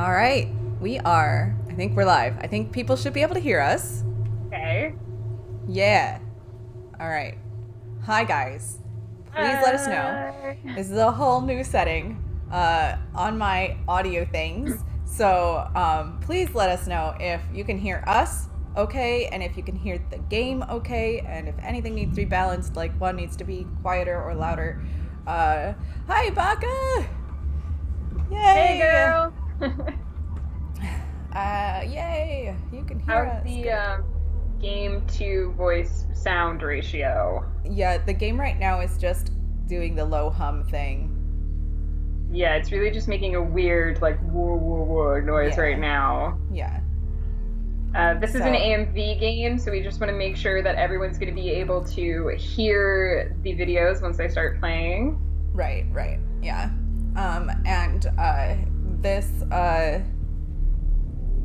All right, we are. I think we're live. I think people should be able to hear us. Okay. Yeah. All right. Hi, guys. Please let us know. Hi. This is a whole new setting on my audio things. So please let us know if you can hear us okay, and if you can hear the game okay, and if anything needs to be balanced, like one needs to be quieter or louder. Hi, Baka! Hey, Yay! girl. Yay! You can hear How's us. the Good. game to voice sound ratio? Yeah, the game right now is just doing the low hum thing. Yeah, it's really just making a weird, like, whoa, whoa, whoa noise right Yeah. now. Yeah. This is an So, AMV game, so we just want to make sure that everyone's going to be able to hear the videos once they start playing. right. Yeah. And this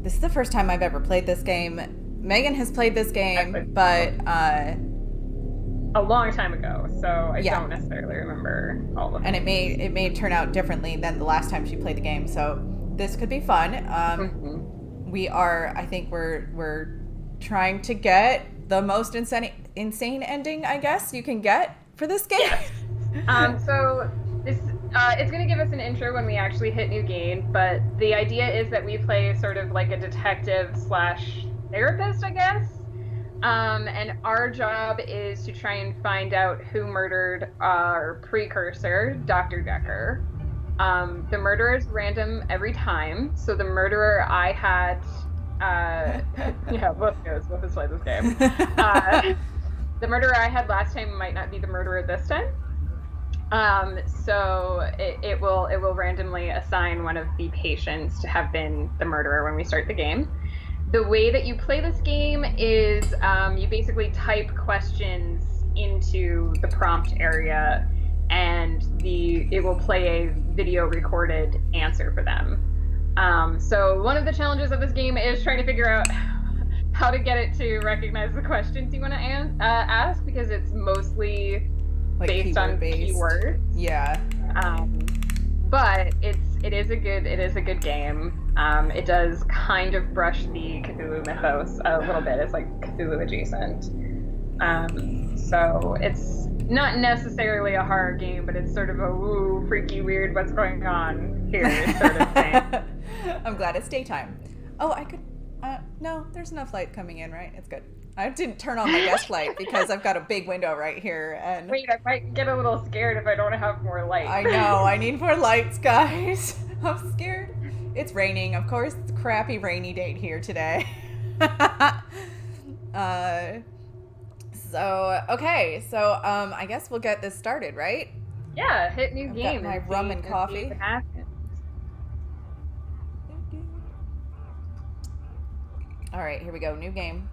this is the first time I've ever played this game. Megan has played this I game, played but a long time ago, so I yeah. don't necessarily remember all the And it things. may turn out differently than the last time she played the game. So this could be fun. Mhm. We are. I think we're trying to get the most insane ending, I guess, you can get for this game. Yes. So this it's going to give us an intro when we actually hit new game, but the idea is that we play sort of like a detective slash therapist, I guess. And our job is to try and find out who murdered our precursor, Dr. Dekker. The murderer is random every time. So the murderer I had, yeah, both goes, both has played this game. Uh, the murderer I had last time might not be the murderer this time. So it will randomly assign one of the patients to have been the murderer when we start the game. The way that you play this game is you basically type questions into the prompt area, and it will play a video recorded answer for them. So one of the challenges of this game is trying to figure out how to get it to recognize the questions you want to ask, because it's mostly Like based keyword on based. keywords. Yeah. But it is a good game. It does kind of brush the Cthulhu mythos a little bit. It's like Cthulhu adjacent. So it's not necessarily a horror game, but it's sort of a ooh, freaky, weird, what's going on here sort of thing. I'm glad it's daytime. Oh, I could. No, there's enough light coming in, right? It's good. I didn't turn on my desk light because I've got a big window right here, and Wait, I might get a little scared if I don't have more light. I know I need more lights, guys. I'm scared. It's raining, of course. It's a crappy rainy date here today. uh, so I guess we'll get this started, right? Yeah, hit new I've got game my and rum see and and see coffee. what happens. All right, here we go. New game.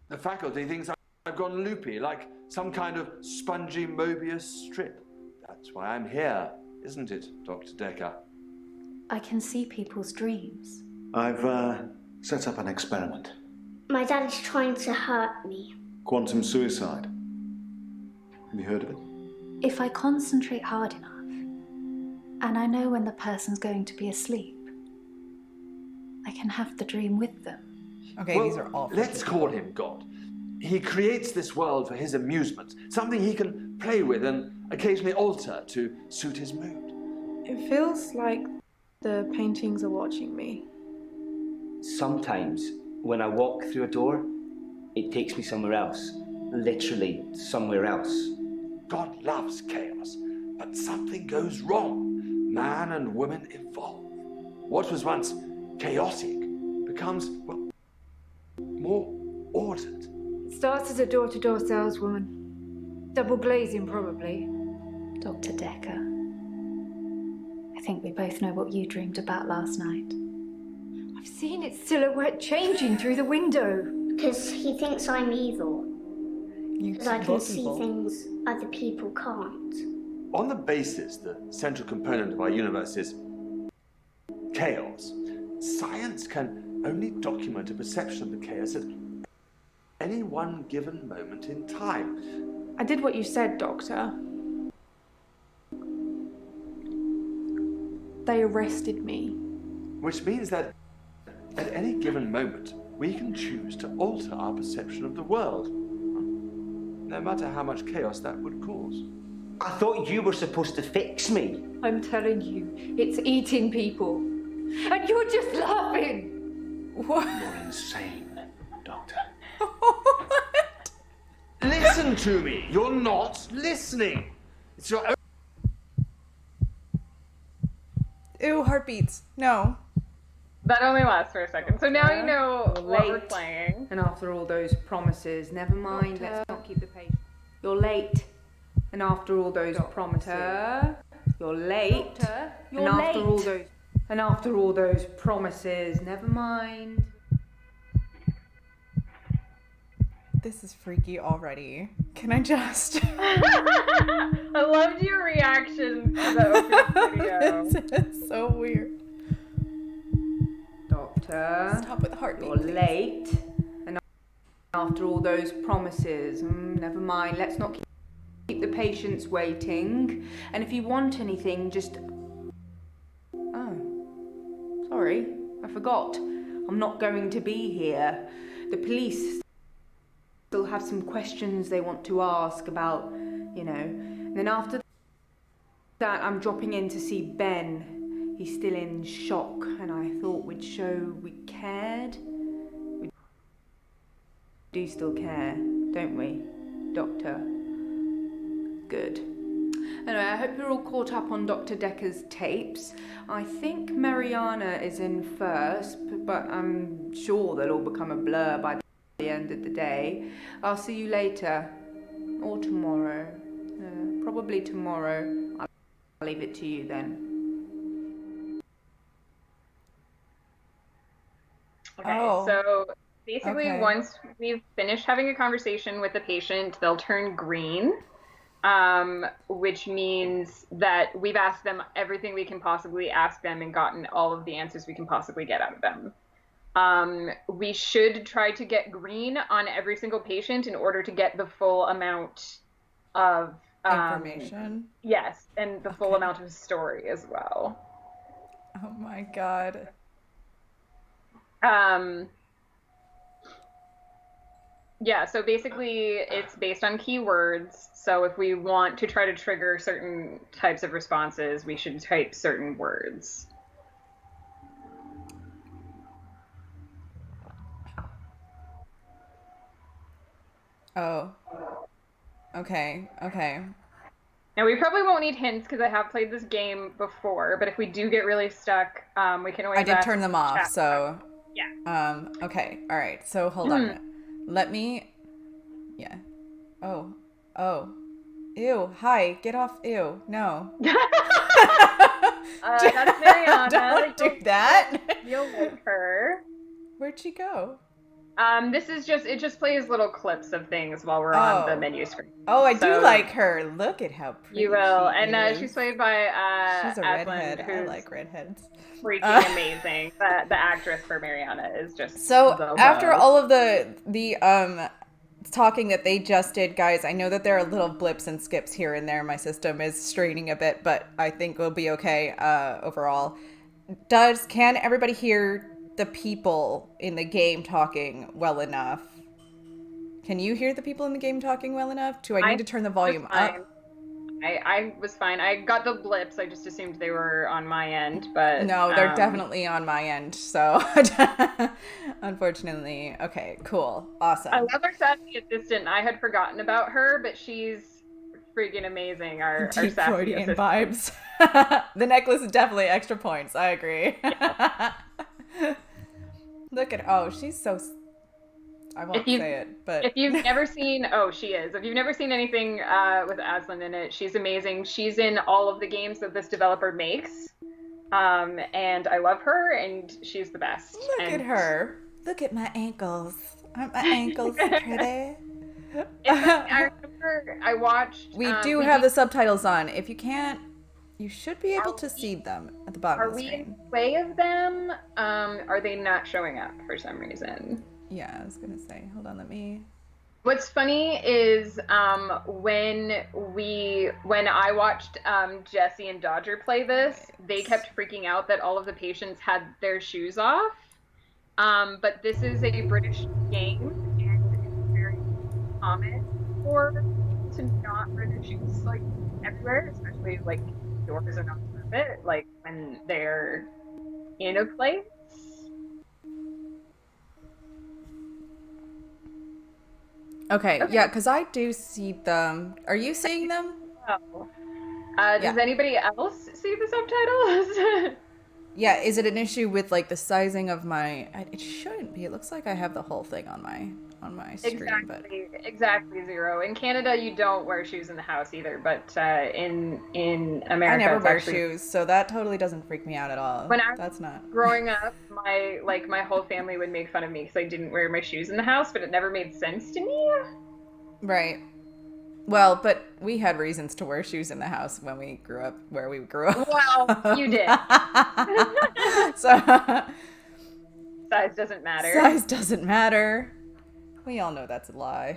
The faculty thinks I've gone loopy, like some kind of spongy Mobius strip. That's why I'm here, isn't it, Dr. Dekker? I can see people's dreams. I've set up an experiment. My dad is trying to hurt me. Quantum suicide. Have you heard of it? If I concentrate hard enough, and I know when the person's going to be asleep, I can have the dream with them. Okay, Well, these are all. let's call him God. He creates this world for his amusement, something he can play with and occasionally alter to suit his mood. It feels like the paintings are watching me. Sometimes, when I walk through a door, it takes me somewhere else. Literally, somewhere else. God loves chaos, but something goes wrong. Man and woman evolve. What was once chaotic becomes, well, more ordered. Starts as a door-to-door saleswoman. Double glazing, probably. Dr. Dekker, I think we both know what you dreamed about last night. I've seen its silhouette changing through the window. Because he thinks I'm evil. Because I can look see evil. things other people can't. On the basis the central component of our universe is chaos, science can only document a perception of the chaos at any one given moment in time. I did what you said, Doctor. They arrested me. Which means that at any given moment, we can choose to alter our perception of the world, no matter how much chaos that would cause. I thought you were supposed to fix me. I'm telling you, it's eating people. And you're just laughing. What? You're insane, Doctor. What? Listen to me! You're not listening! It's your own... Ew, heartbeats. No. That only lasts for a second. So now you know You're what we're late. playing. And after all those promises, never mind, let's not keep the patient. You're late. And after all those promises, you're late. You're and after all late. those, and after all those promises, never mind. This is freaky already. Can I just... I loved your reaction to the opening video. This is so weird. Doctor, Stop with the heartbeat. you're late. And after all those promises, never mind, let's not keep the patients waiting. And if you want anything, just... Oh, sorry, I forgot. I'm not going to be here. The police still have some questions they want to ask about, you know. And then after that, I'm dropping in to see Ben. He's still in shock, and I thought we'd show we cared. We do still care, don't we, Doctor? Good. Anyway, I hope you're all caught up on Dr. Dekker's tapes. I think Mariana is in first, but I'm sure they'll all become a blur by the end of the day. I'll see you later. Or tomorrow. Probably tomorrow. I'll leave it to you then. Okay, Oh. so basically Okay. once we've finished having a conversation with the patient, they'll turn green, which means that we've asked them everything we can possibly ask them and gotten all of the answers we can possibly get out of them. We should try to get green on every single patient in order to get the full amount of Information. Yes, and the full Okay. amount of story as well. Oh my god. Yeah, so basically it's based on keywords. So if we want to try to trigger certain types of responses, we should type certain words. Oh. Okay. Okay. Now we probably won't need hints because I have played this game before, but if we do get really stuck, we can always I did ask turn them off, chat. so... Yeah. Okay. All right. So hold on a minute. Let me... Yeah. Oh. Oh. Ew. Hi. Get off. Ew. No. That's Mariana. Don't do that. You'll like her. Where'd she go? This is just, it just plays little clips of things while we're on the menu screen. Oh, I do So- like her. Look at how pretty You will. she And is. she's played by She's a Aslan, redhead. I who's like redheads. freaking amazing. The actress for Mariana is just So the after love. all of the talking that they just did, guys, I know that there are little blips and skips here and there. My system is straining a bit, but I think we'll be okay overall. Can everybody hear the people in the game talking well enough? Can you hear the people in the game talking well enough? Do I need to turn the volume up? I was fine. I got the blips. I just assumed they were on my end, but No, they're definitely on my end. So, unfortunately, okay, cool, awesome. I love our sassy assistant. I had forgotten about her, but she's freaking amazing. Our Deep sassy Freudian assistant. vibes. The necklace is definitely extra points. I agree. Look at she's so. I won't say it, but If you've never seen, she is. If you've never seen anything with Aslan in it, she's amazing. She's in all of the games that this developer makes, and I love her, and she's the best. Look at her. Look at my ankles. Aren't my ankles pretty? I remember I watched. We do have the subtitles on. If you can't, you should be able to see them at the bottom Are of the we screen. in way of them? Are they not showing up for some reason? Yeah, I was gonna say. Hold on, let me. What's funny is when I watched Jesse and Dodger play this, they kept freaking out that all of the patients had their shoes off. But this is a British game, and it's very common for people to not wear their shoes like everywhere, especially like doors are not carpet, like when they're in a place. Okay, Okay. yeah, because I do see them. Are you seeing them? Oh. Yeah. Does anybody else see the subtitles? Yeah, is it an issue with like the sizing of my? It shouldn't be. It looks like I have the whole thing on my screen, but Exactly, Zero. In Canada, you don't wear shoes in the house either, but in I America, never it's wear actually shoes, so that totally doesn't freak me out at all. when I was That's not growing up, my whole family would make fun of me because I didn't wear my shoes in the house, but it never made sense to me. right. Well, but we had reasons to wear shoes in the house when we grew up where we grew up. Well, you did. So Size doesn't matter. size doesn't matter. We all know that's a lie.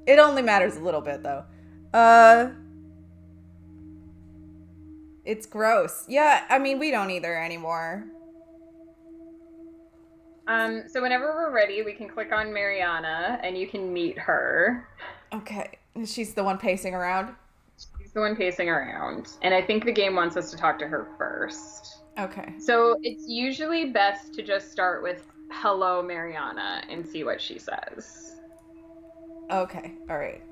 It only matters a little bit though. It's gross. Yeah, I mean we don't either anymore. So whenever we're ready, we can click on Mariana and you can meet her. Okay. She's the one pacing around. She's the one pacing around, and I think the game wants us to talk to her first. Okay. So it's usually best to just start with "Hello, Mariana" and see what she says. Okay. All right.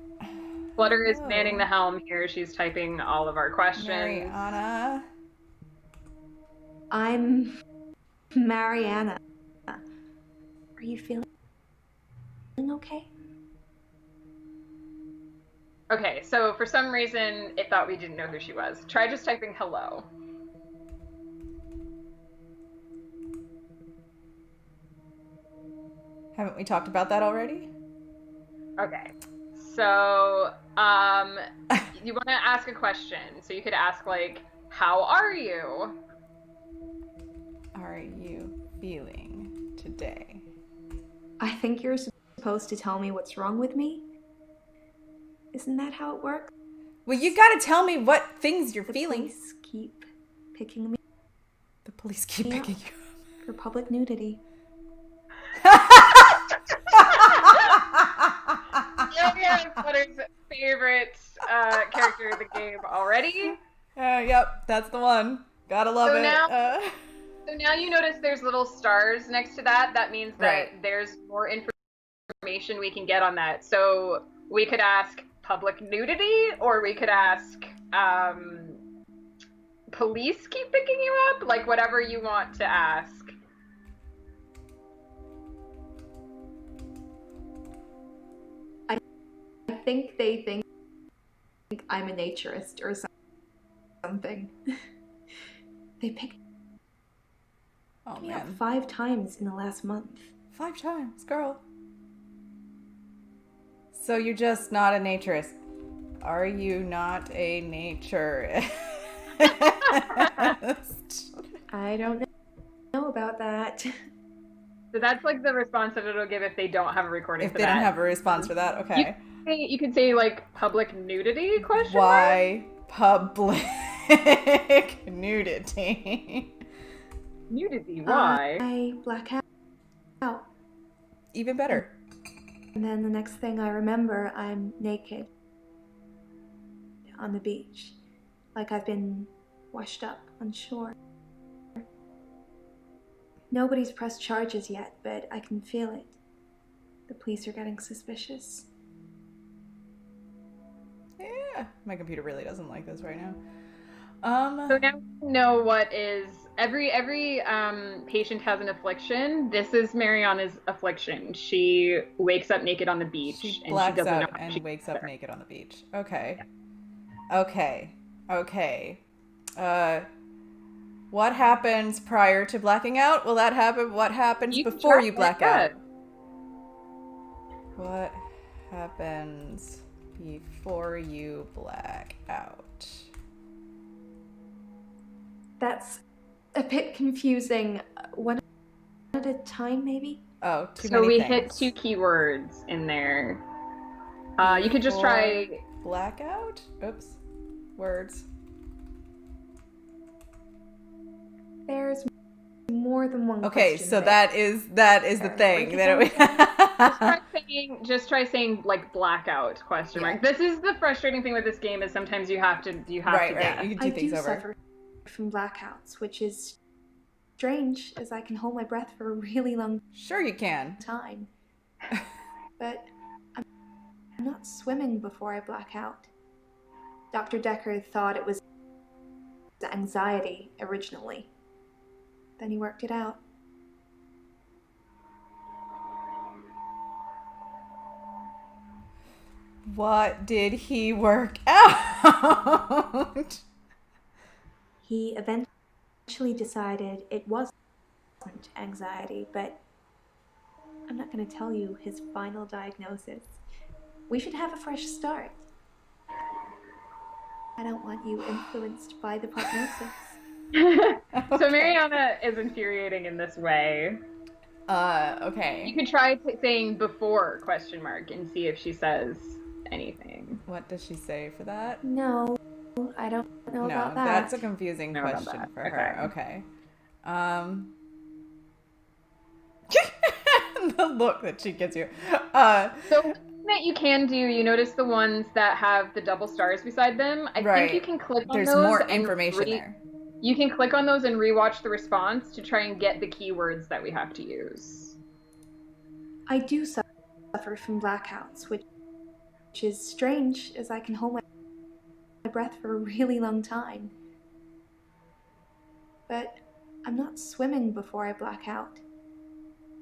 Flutter is manning the helm here. She's typing all of our questions. Mariana. I'm Mariana. Are you feeling okay? Okay, so for some reason it thought we didn't know who she was. Try just typing "hello." Haven't we talked about that already? Okay. So, you want to ask a question. So you could ask like, "How are you?" Are you feeling today? I think you're supposed to tell me what's wrong with me. Isn't that how it works? Well, you gotta tell me what things you're feeling. The police keep picking me The police keep picking you for public nudity. Yeah, Flutter's favorite character of the game already. Yep, that's the one. Gotta love So it. now- So now you notice there's little stars next to that. That means that Right. there's more information we can get on that. So we could ask public nudity, or we could ask police keep picking you up, like whatever you want to ask. I think they think I'm a naturist or something. They picked Oh me up man. 5 times in the last month. 5 times, girl. So you're just not a naturist. Are you not a naturist? I don't know about that. So that's like the response that it'll give if they don't have a recording If for they that. don't have a response for that, okay. You could say like public nudity question mark? Why public nudity? Nudity, why? I black out. Even better. And then the next thing I remember, I'm naked on the beach. Like I've been washed up on shore. Nobody's pressed charges yet, but I can feel it. The police are getting suspicious. Yeah, my computer really doesn't like this right now. So now we know what is every patient has an affliction. This is Mariana's affliction. She wakes up naked on the beach. She and blacks she doesn't out know and she wakes up there. naked on the beach. Okay. Okay. What happens prior to blacking out? Will that happen? What happens You can before try you it, black yeah. out? What happens before you black out? That's a bit confusing. One at a time, maybe? Oh, too So many we things. hit 2 keywords in there. You could just Before try. blackout. Oops. Words. There's more than one Okay, question so there. that is the thing Break it that down Just try saying like blackout question mark. This is the frustrating thing with this game is sometimes you have to right. guess. You can do I things do over. suffer from blackouts, which is strange as I can hold my breath for a really long Sure you can. time. But I'm not swimming before I black out. Dr. Dekker thought it was anxiety originally. Then he worked it out. What did he work out? He eventually decided it wasn't anxiety, but I'm not going to tell you his final diagnosis. We should have a fresh start. I don't want you influenced by the prognosis. So Mariana is infuriating in this way. Okay. You could try saying before question mark and see if she says anything. What does she say for that? No, I don't know about that. That's a confusing question for her. Okay. The look that she gives you. So one thing that you can do, you notice the ones that have the double stars beside them. I think you can click on those. There's more information there. You can click on those and rewatch the response to try and get the keywords that we have to use. I do suffer from blackouts, which is strange as I can hold my breath for a really long time. But I'm not swimming before I black out.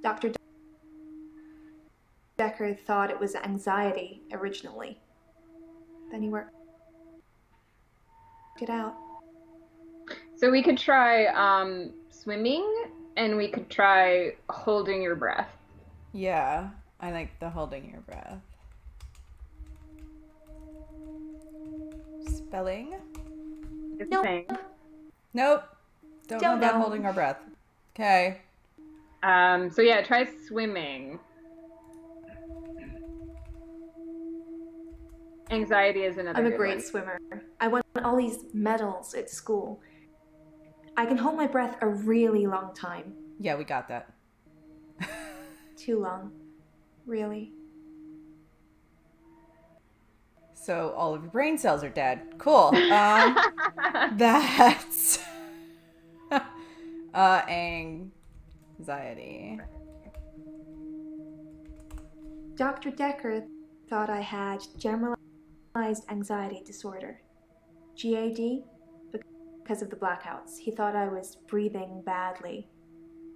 Dr. Dekker thought it was anxiety originally. Then he worked it out. So we could try swimming, and we could try holding your breath. Yeah, I like the holding your breath. Spelling? Nope. Don't know about holding our breath. Okay. So yeah, try swimming. Anxiety is another I'm a good great one. swimmer. I won all these medals at school. I can hold my breath a really long time. Yeah, we got that. Too long. Really. So all of your brain cells are dead. Cool. That's anxiety. Dr. Dekker thought I had generalized anxiety disorder. GAD? Because of the blackouts. He thought I was breathing badly.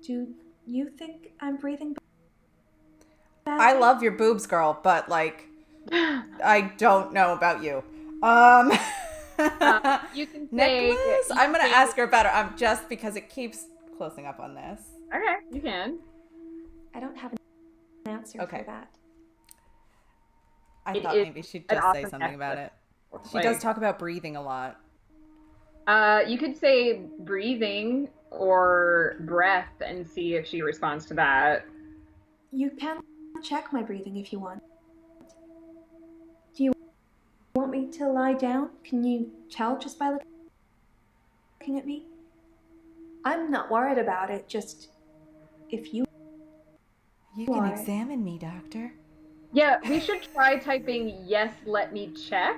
Do you think I'm breathing badly? I love your boobs, girl, but like, I don't know about you. You can say necklace. I'm gonna ask her about her. Just because it keeps closing up on this. Okay, you can. I don't have an answer for that. I thought maybe she'd just say something about it. She does talk about breathing a lot. You could say breathing or breath and see if she responds to that. You can check my breathing if you want. Do you want me to lie down? Can you tell just by looking at me? I'm not worried about it, just if you can examine me, doctor. Yeah, we should try typing yes, let me check.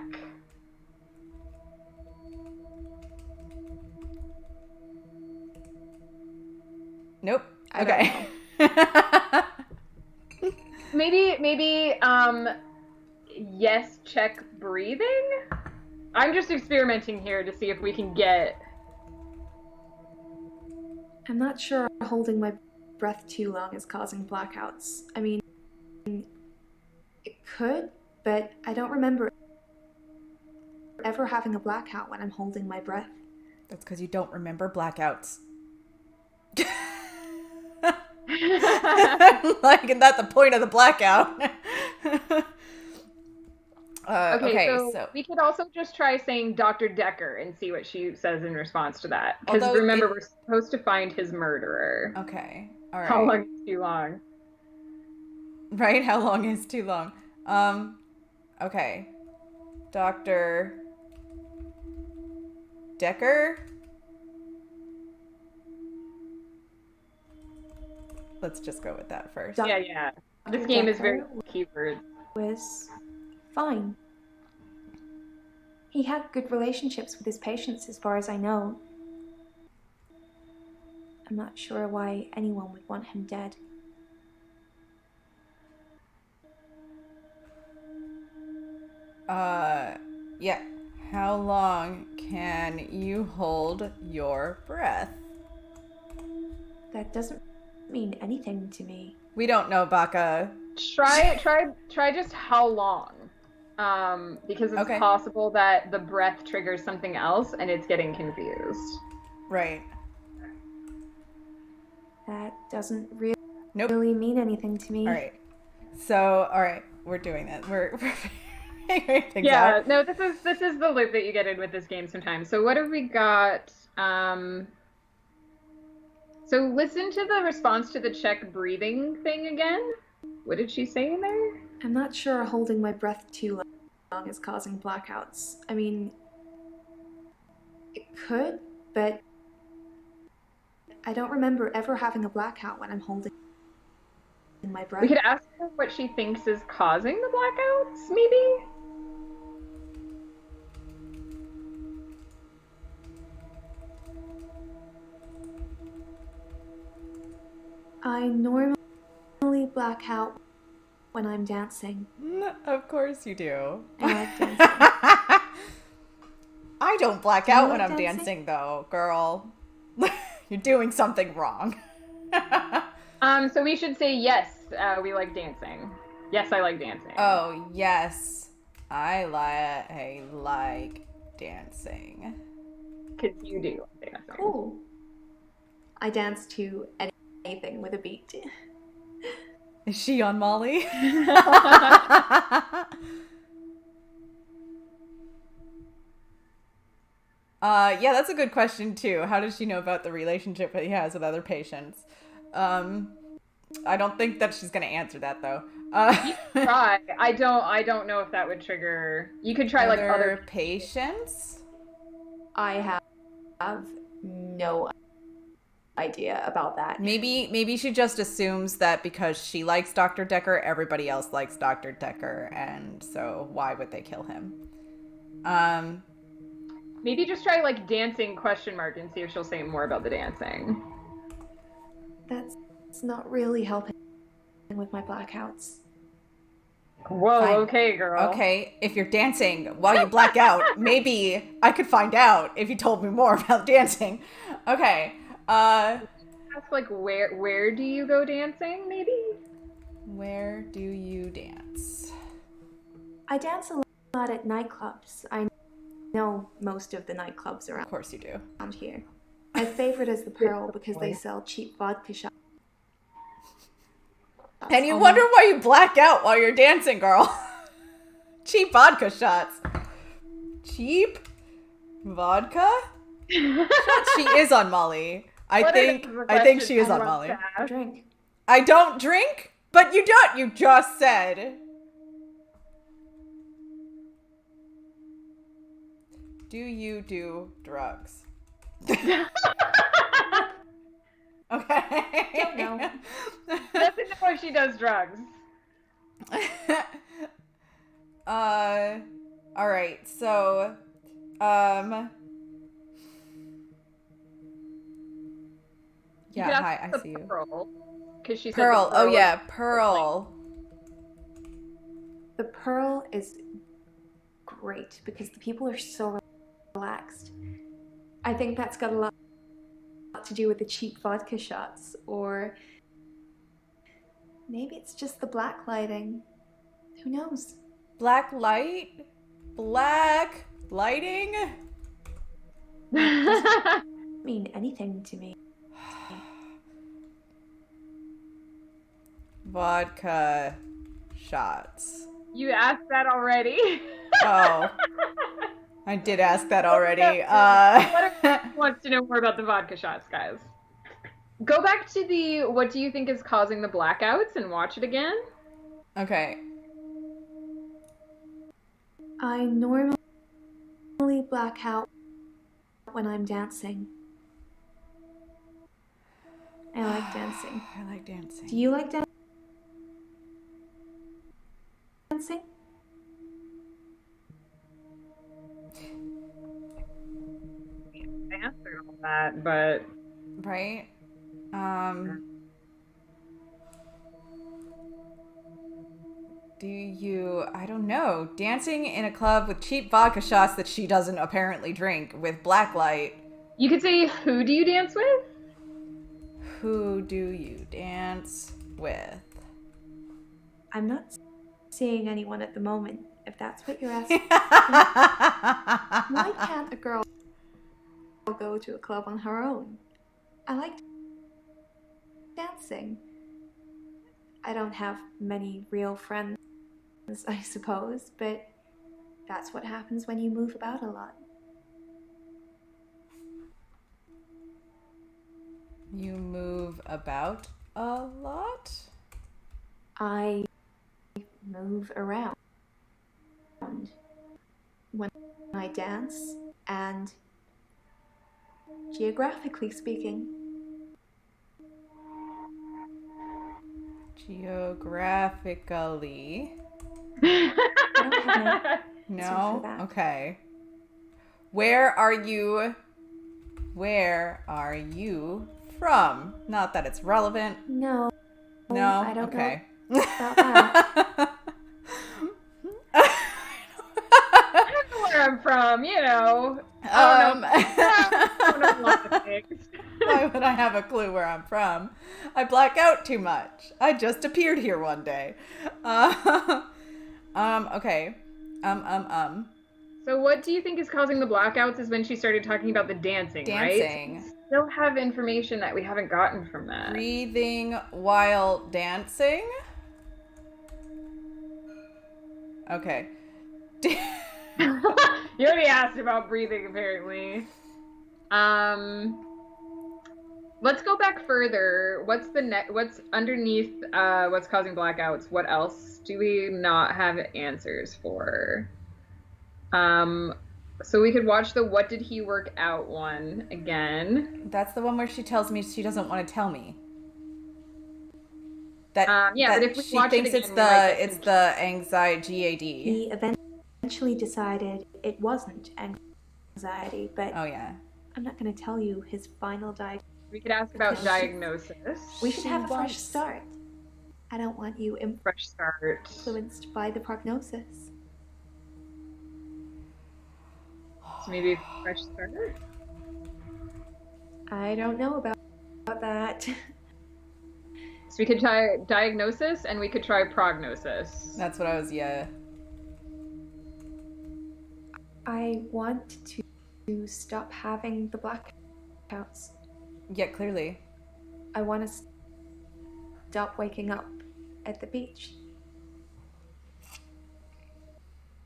Nope. Okay. Maybe yes, check breathing? I'm just experimenting here to see if we can get... I'm not sure holding my breath too long is causing blackouts. I mean, it could, but I don't remember ever having a blackout when I'm holding my breath. That's because you don't remember blackouts. Like, and that's the point of the blackout. Okay, so we could also just try saying Dr. Dekker and see what she says in response to that. Because remember, we're supposed to find his murderer. Okay, all right. How long is too long? Right? How long is too long? Okay. Dr. Dekker? Let's just go with that first. Yeah. This game is very Dekker keywords. was fine. He had good relationships with his patients, as far as I know. I'm not sure why anyone would want him dead. Yeah. How long can you hold your breath? That doesn't mean anything to me. We don't know, Baka. Try just how long. Because it's Okay. possible that the breath triggers something else and it's getting confused. Right. That doesn't really Nope. mean anything to me. All right. So, all right, we're doing that. We're figuring things Yeah, out. no, this is the loop that you get in with this game sometimes. So what have we got? So listen to the response to the check breathing thing again. What did she say in there? I'm not sure holding my breath too long is causing blackouts. I mean, it could, but I don't remember ever having a blackout when I'm holding my breath. We could ask her what she thinks is causing the blackouts, maybe? I normally black out when I'm dancing. Of course you do. I like dancing. I don't black Do you out like when I'm dancing, though, girl. You're doing something wrong. So we should say yes, we like dancing. Yes, I like dancing. Oh, yes. I like dancing. Because you do like dancing. Cool. I dance to anything with a beat. Is she on Molly? Yeah, that's a good question too. How does she know about the relationship that he has with other patients? I don't think that she's gonna answer that though. You can try. I don't know if that would trigger. You could try like other patients. I have no idea about that. Maybe she just assumes that because she likes Dr. Dekker, everybody else likes Dr. Dekker, and so why would they kill him? Maybe just try like dancing ? And see if she'll say more about the dancing. That's not really helping with my blackouts. Whoa, Fine. Okay, girl. Okay, if you're dancing while you black out, maybe I could find out if you told me more about dancing. Okay. Ask like where do you go dancing, maybe? Where do you dance? I dance a lot at nightclubs. I know most of the nightclubs Of course you do. around here. My favorite is the Pearl because they sell cheap vodka shots. And you wonder why you black out while you're dancing, girl. Cheap vodka shots. Cheap vodka shots? She is on Molly. I think she is on Molly. Drink. I don't drink, but you don't. You just said. Do you do drugs? Okay. Don't know. Doesn't know if she does drugs. All right. So, yeah. Hi, I see you. Pearl, because she said Pearl. the Oh yeah, Pearl. The Pearl is great because the people are so relaxed. I think that's got a lot to do with the cheap vodka shots, or maybe it's just the black lighting. Who knows? Black light? Black lighting? Doesn't mean anything to me. Vodka shots. You asked that already. Oh. I did ask that already. What wants to know more about the vodka shots, guys? Go back to the what do you think is causing the blackouts and watch it again. Okay. I normally black out when I'm dancing. I like dancing. I like dancing. Do you like dancing? I answered all that, but Right? Do you, I don't know, dancing in a club with cheap vodka shots that she doesn't apparently drink with black light. you could say, who do you dance with? Who do you dance with? I'm not seeing anyone at the moment, if that's what you're asking. Why can't a girl go to a club on her own? I like dancing. I don't have many real friends, I suppose, but that's what happens when you move about a lot. You move about a lot? I move around when I dance, and geographically speaking. Geographically. I don't have an answer No? for that. Okay. Where are you from? Not that it's relevant. No. No? I don't okay. know about that. I don't know where I'm from, you know. I don't know a lot of things. Why would I have a clue where I'm from? I black out too much. I just appeared here one day. Okay. So what do you think is causing the blackouts is when she started talking about the dancing, right? Dancing. So we still have information that we haven't gotten from that. Breathing while dancing? Okay. You already asked about breathing, apparently. Let's go back further. What's underneath what's causing blackouts? What else do we not have answers for? So we could watch the what did he work out one again. That's the one where she tells me she doesn't want to tell me. Yeah, but if we she watch thinks it again, it's the anxiety GAD. He eventually decided it wasn't anxiety, but Oh yeah. I'm not going to tell you his final diagnosis. we could ask about diagnosis. We should have a fresh start. I don't want you Fresh start. influenced by the prognosis. So maybe fresh start. I don't know about that. So we could try diagnosis and we could try prognosis. That's what I was, yeah. I want to stop having the blackouts. Yeah, clearly. I want to stop waking up at the beach.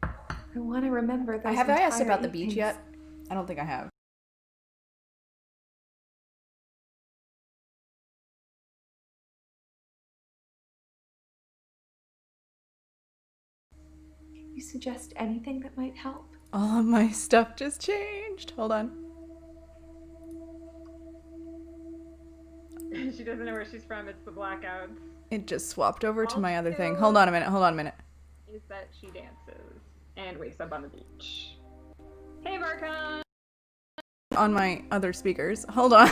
I want to remember those Have I asked entire about the beach evenings. yet? I don't think I have. You suggest anything that might help? All of my stuff just changed. Hold on. She doesn't know where she's from. It's the blackouts. It just swapped over to my other thing. Hold on a minute. Is that she dances and wakes up on the beach. Hey, Varkon! On my other speakers. Hold on.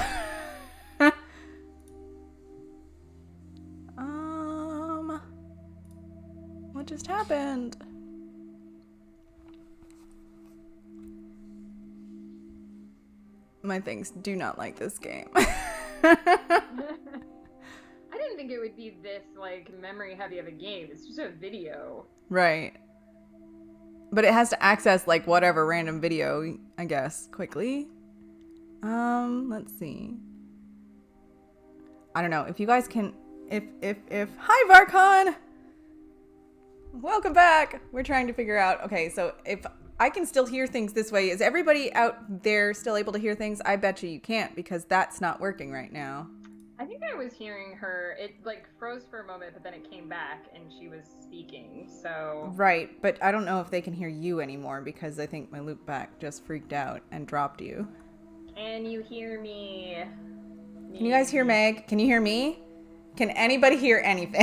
What just happened? My things do not like this game. I didn't think it would be this, like, memory heavy of a game. It's just a video. Right. But it has to access, like, whatever random video, I guess, quickly. Let's see. I don't know. If you guys can... Hi, Varkon! Welcome back! We're trying to figure out... Okay, so if I can still hear things this way, is everybody out there still able to hear things? I bet you can't, because that's not working right now. I think I was hearing her. It like froze for a moment, but then it came back and she was speaking. So Right, but I don't know if they can hear you anymore because I think my loopback just freaked out and dropped you. can you hear me? Can you guys hear Meg? Can you hear me? Can anybody hear anything?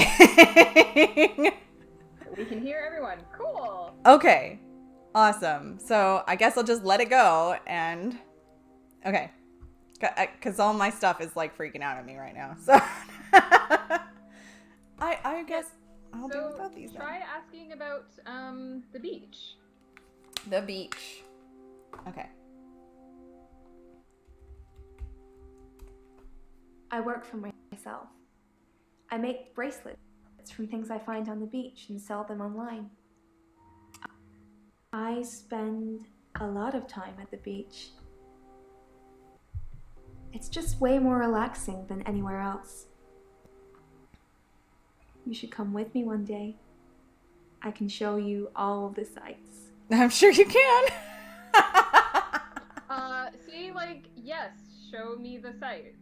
We can hear everyone. Cool. Okay, awesome. So I guess I'll just let it go and okay, because all my stuff is like freaking out at me right now. So I guess I'll do without these. Try asking about the beach. The beach. Okay. I work for myself. I make bracelets from things I find on the beach and sell them online. I spend a lot of time at the beach. It's just way more relaxing than anywhere else. You should come with me one day. I can show you all of the sights. I'm sure you can. See, like, yes, show me the sights.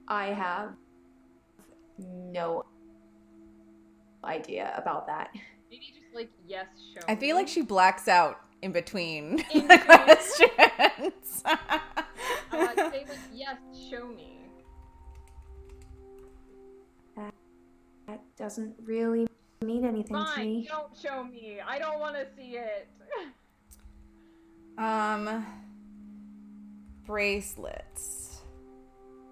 I have no idea about that. Maybe just like, yes, show I me. feel like she blacks out in between In the between. questions. Say like, yes, show me. That doesn't really mean anything to Fine, me. don't show me. I don't want to see it. Bracelets.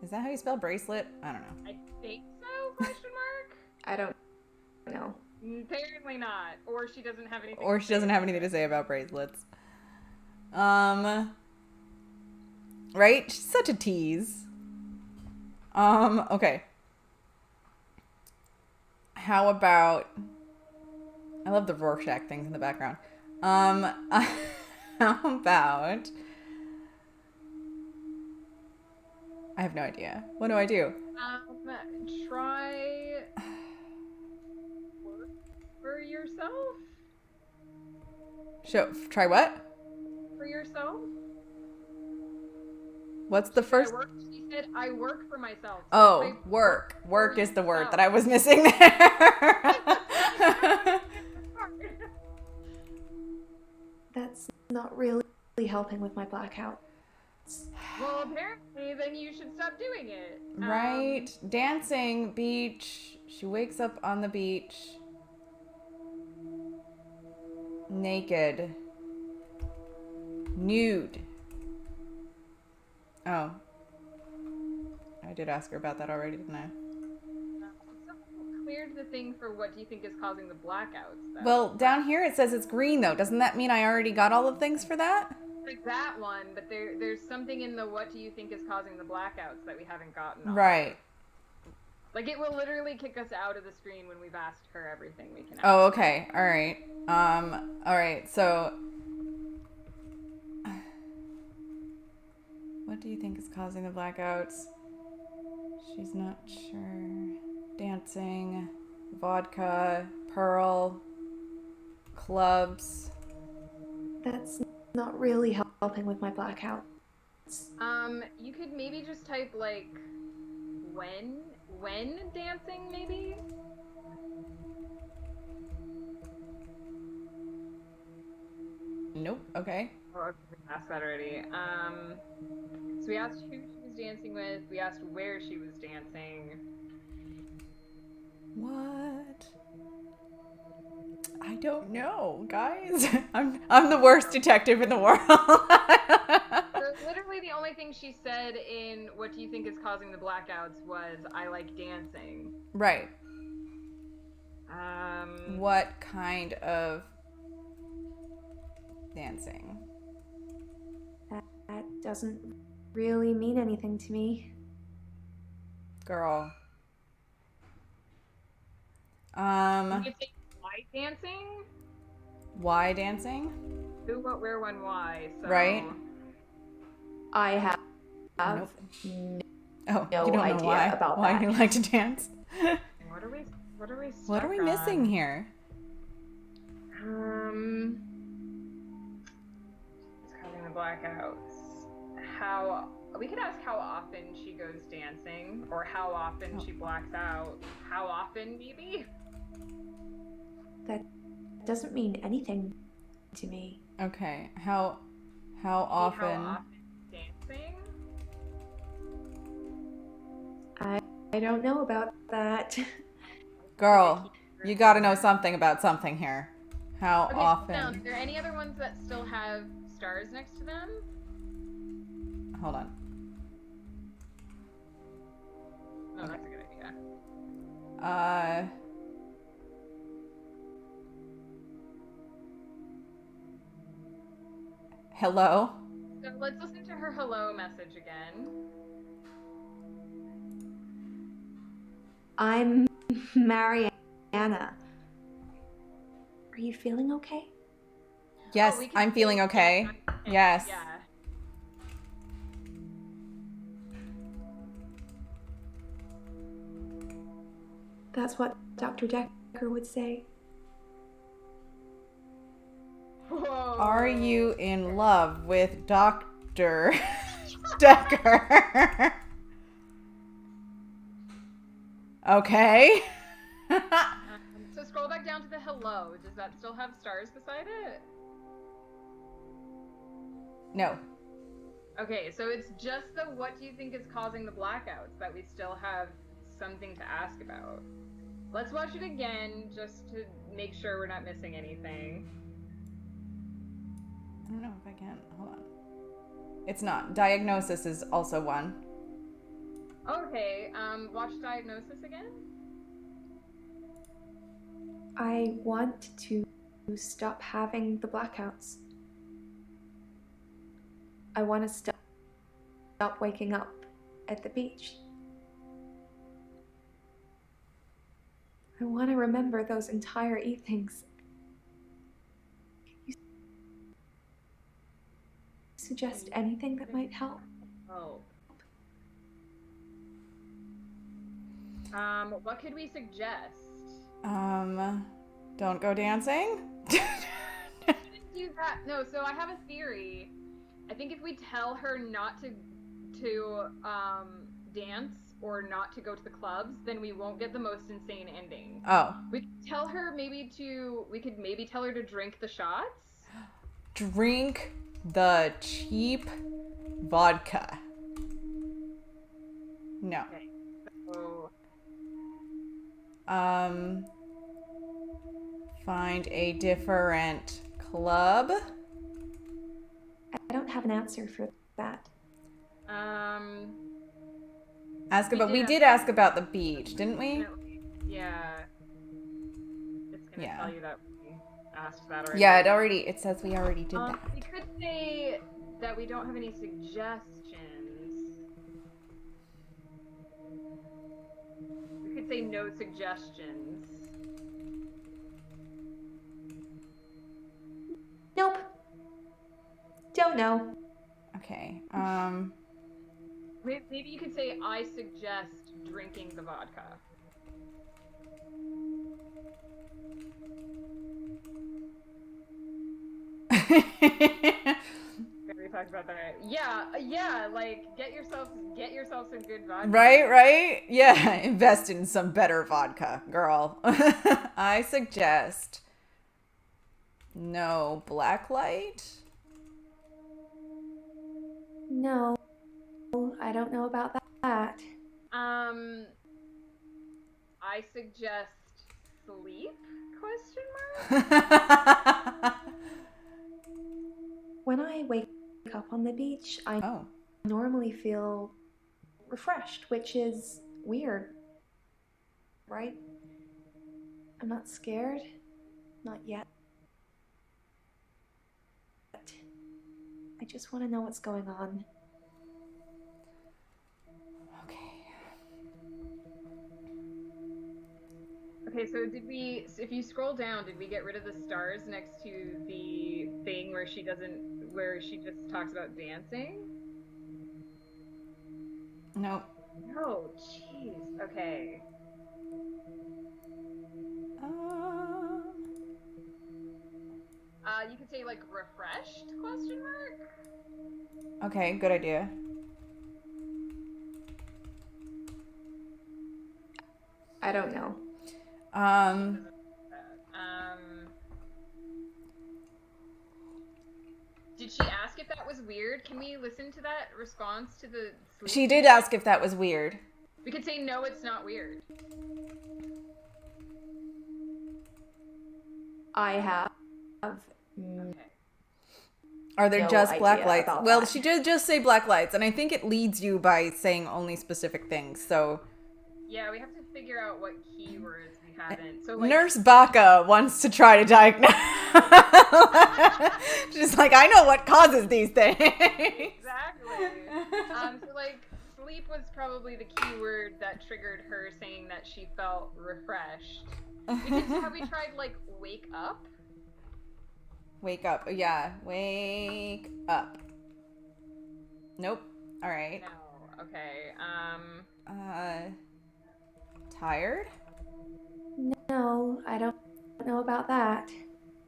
Is that how you spell bracelet? I don't know. I think so? Question mark. I don't know. Apparently not. Or she doesn't have anything. Or to she say doesn't have about anything it. to say about bracelets. Right? She's such a tease. Okay. How about... I love the Rorschach things in the background. How about... I have no idea. What do I do? Try work for yourself. Try what? For yourself. What's the first? She said, "I work for myself." So Oh, work. Work is the word that I was missing there. That's not really helping with my blackout. Well, apparently, then you should stop doing it. Right. Dancing, beach. She wakes up on the beach. Naked. Nude. Oh. I did ask her about that already, didn't I? Cleared the thing for what do you think is causing the blackouts, though. Well, down here it says it's green, though. Doesn't that mean I already got all the things for that? Like that one, but there's something in the what do you think is causing the blackouts that we haven't gotten on. Right. Like, it will literally kick us out of the screen when we've asked her everything we can ask. Oh, okay. All right. All right. So, what do you think is causing the blackouts? She's not sure. Dancing, vodka, Pearl, clubs. That's not really helping with my blackout. You could maybe just type, like, when dancing, maybe? Nope. Okay. Oh, we asked that already. So we asked who she was dancing with. We asked where she was dancing. What? I don't know, guys. I'm the worst detective in the world. Literally the only thing she said in what do you think is causing the blackouts was I like dancing. Right. What What kind of dancing? That doesn't really mean anything to me. Girl. you could say why dancing? Why dancing? Who, what, where, when, why. So Right. I have Nope. Oh, no you don't idea know why. about why that. you like to dance? What are we What are we stuck missing on? here? blackouts, we could ask how often she goes dancing, or how often she blacks out. How often, maybe? That doesn't mean anything to me. Okay. How often? How often dancing? I don't know about that. Girl, you got to know something about something here. How Okay, often? Now, are there any other ones that still have stars next to them? Hold on. No, that's a good idea. Hello? So let's listen to her hello message again. I'm Mariana. Are you feeling okay? Yes, Oh, I'm feeling okay. Yes. Yeah. That's what Dr. Dekker would say. Whoa. Are you in love with Dr. Dekker? Okay. So scroll back down to the hello. Does that still have stars beside it? No. Okay, so it's just the what do you think is causing the blackouts that we still have something to ask about. Let's watch it again just to make sure we're not missing anything. I don't know if I can. Hold on. It's not. Diagnosis is also one. Okay, watch diagnosis again. I want to stop having the blackouts. I want to stop waking up at the beach. I want to remember those entire evenings. Can you suggest anything that might help? Oh. What could we suggest? Don't go dancing? Do that. No, so I have a theory. I think if we tell her not to dance or not to go to the clubs, then we won't get the most insane ending. Oh. We could tell her we could maybe tell her to drink the shots. Drink the cheap vodka. No. Okay. So Find a different club. I don't have an answer for that. Ask about. We did ask about the beach, didn't we? Yeah. It's gonna tell you that we asked that already. Yeah, it says we already did that. We could say that we don't have any suggestions. We could say no suggestions. Nope. Don't know. Okay. Maybe you could say, I suggest drinking the vodka. We talked about that. Yeah, like get yourself some good vodka. Right? Yeah, invest in some better vodka, girl. I suggest no black light. No, I don't know about that. I suggest sleep? Question mark? When I wake up on the beach, I normally feel refreshed, which is weird, right? I'm not scared. Not yet. I just want to know what's going on. Okay, so if you scroll down, did we get rid of the stars next to the thing where she just talks about dancing? No. No, jeez. Okay. You could say like refreshed question mark? Okay, good idea. I don't know. Did she ask if that was weird? Can we listen to that response to the sleep? She did ask if that was weird. We could say, no, it's not weird. I have Okay. Are there no just black idea lights? about Well, that. she did just say black lights, and I think it leads you by saying only specific things, so... Yeah, we have to figure out what keywords we haven't. So, like, Nurse Baka wants to try to diagnose. She's like, I know what causes these things. exactly. So, like, sleep was probably the keyword that triggered her saying that she felt refreshed. Have we tried, like, wake up? Wake up. Yeah, wake up. Nope. All right. No. Okay. Tired? No, I don't know about that.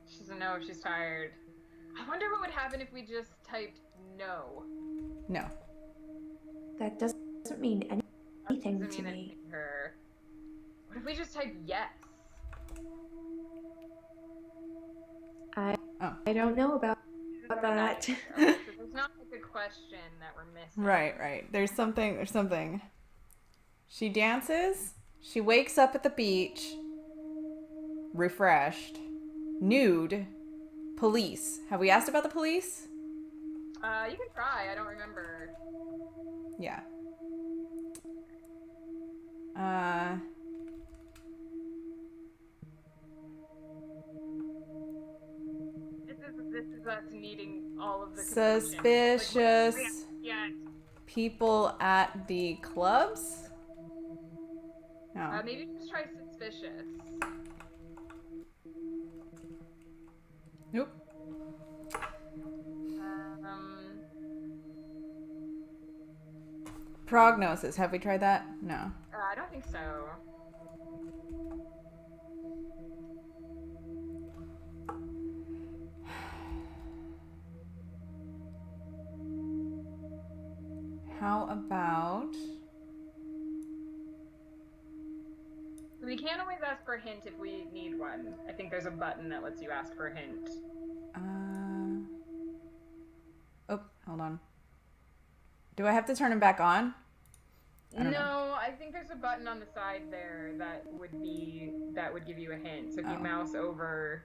She doesn't know if she's tired. I wonder what would happen if we just typed no. No. That doesn't mean anything Doesn't to mean me. anything to her. What if we just type yes? I don't know about that. So there's not like a question that we're missing. Right. There's something. She dances. She wakes up at the beach. Refreshed. Nude. Police. Have we asked about the police? You can try. I don't remember. Yeah. This is us needing all of the Suspicious yeah. people at the clubs? No. Maybe just try suspicious. Nope. Prognosis. Have we tried that? No. I don't think so. How about... We can always ask for a hint if we need one. I think there's a button that lets you ask for a hint. Oh, hold on. Do I have to turn him back on? No, I think there's a button on the side there that would give you a hint. So if you mouse over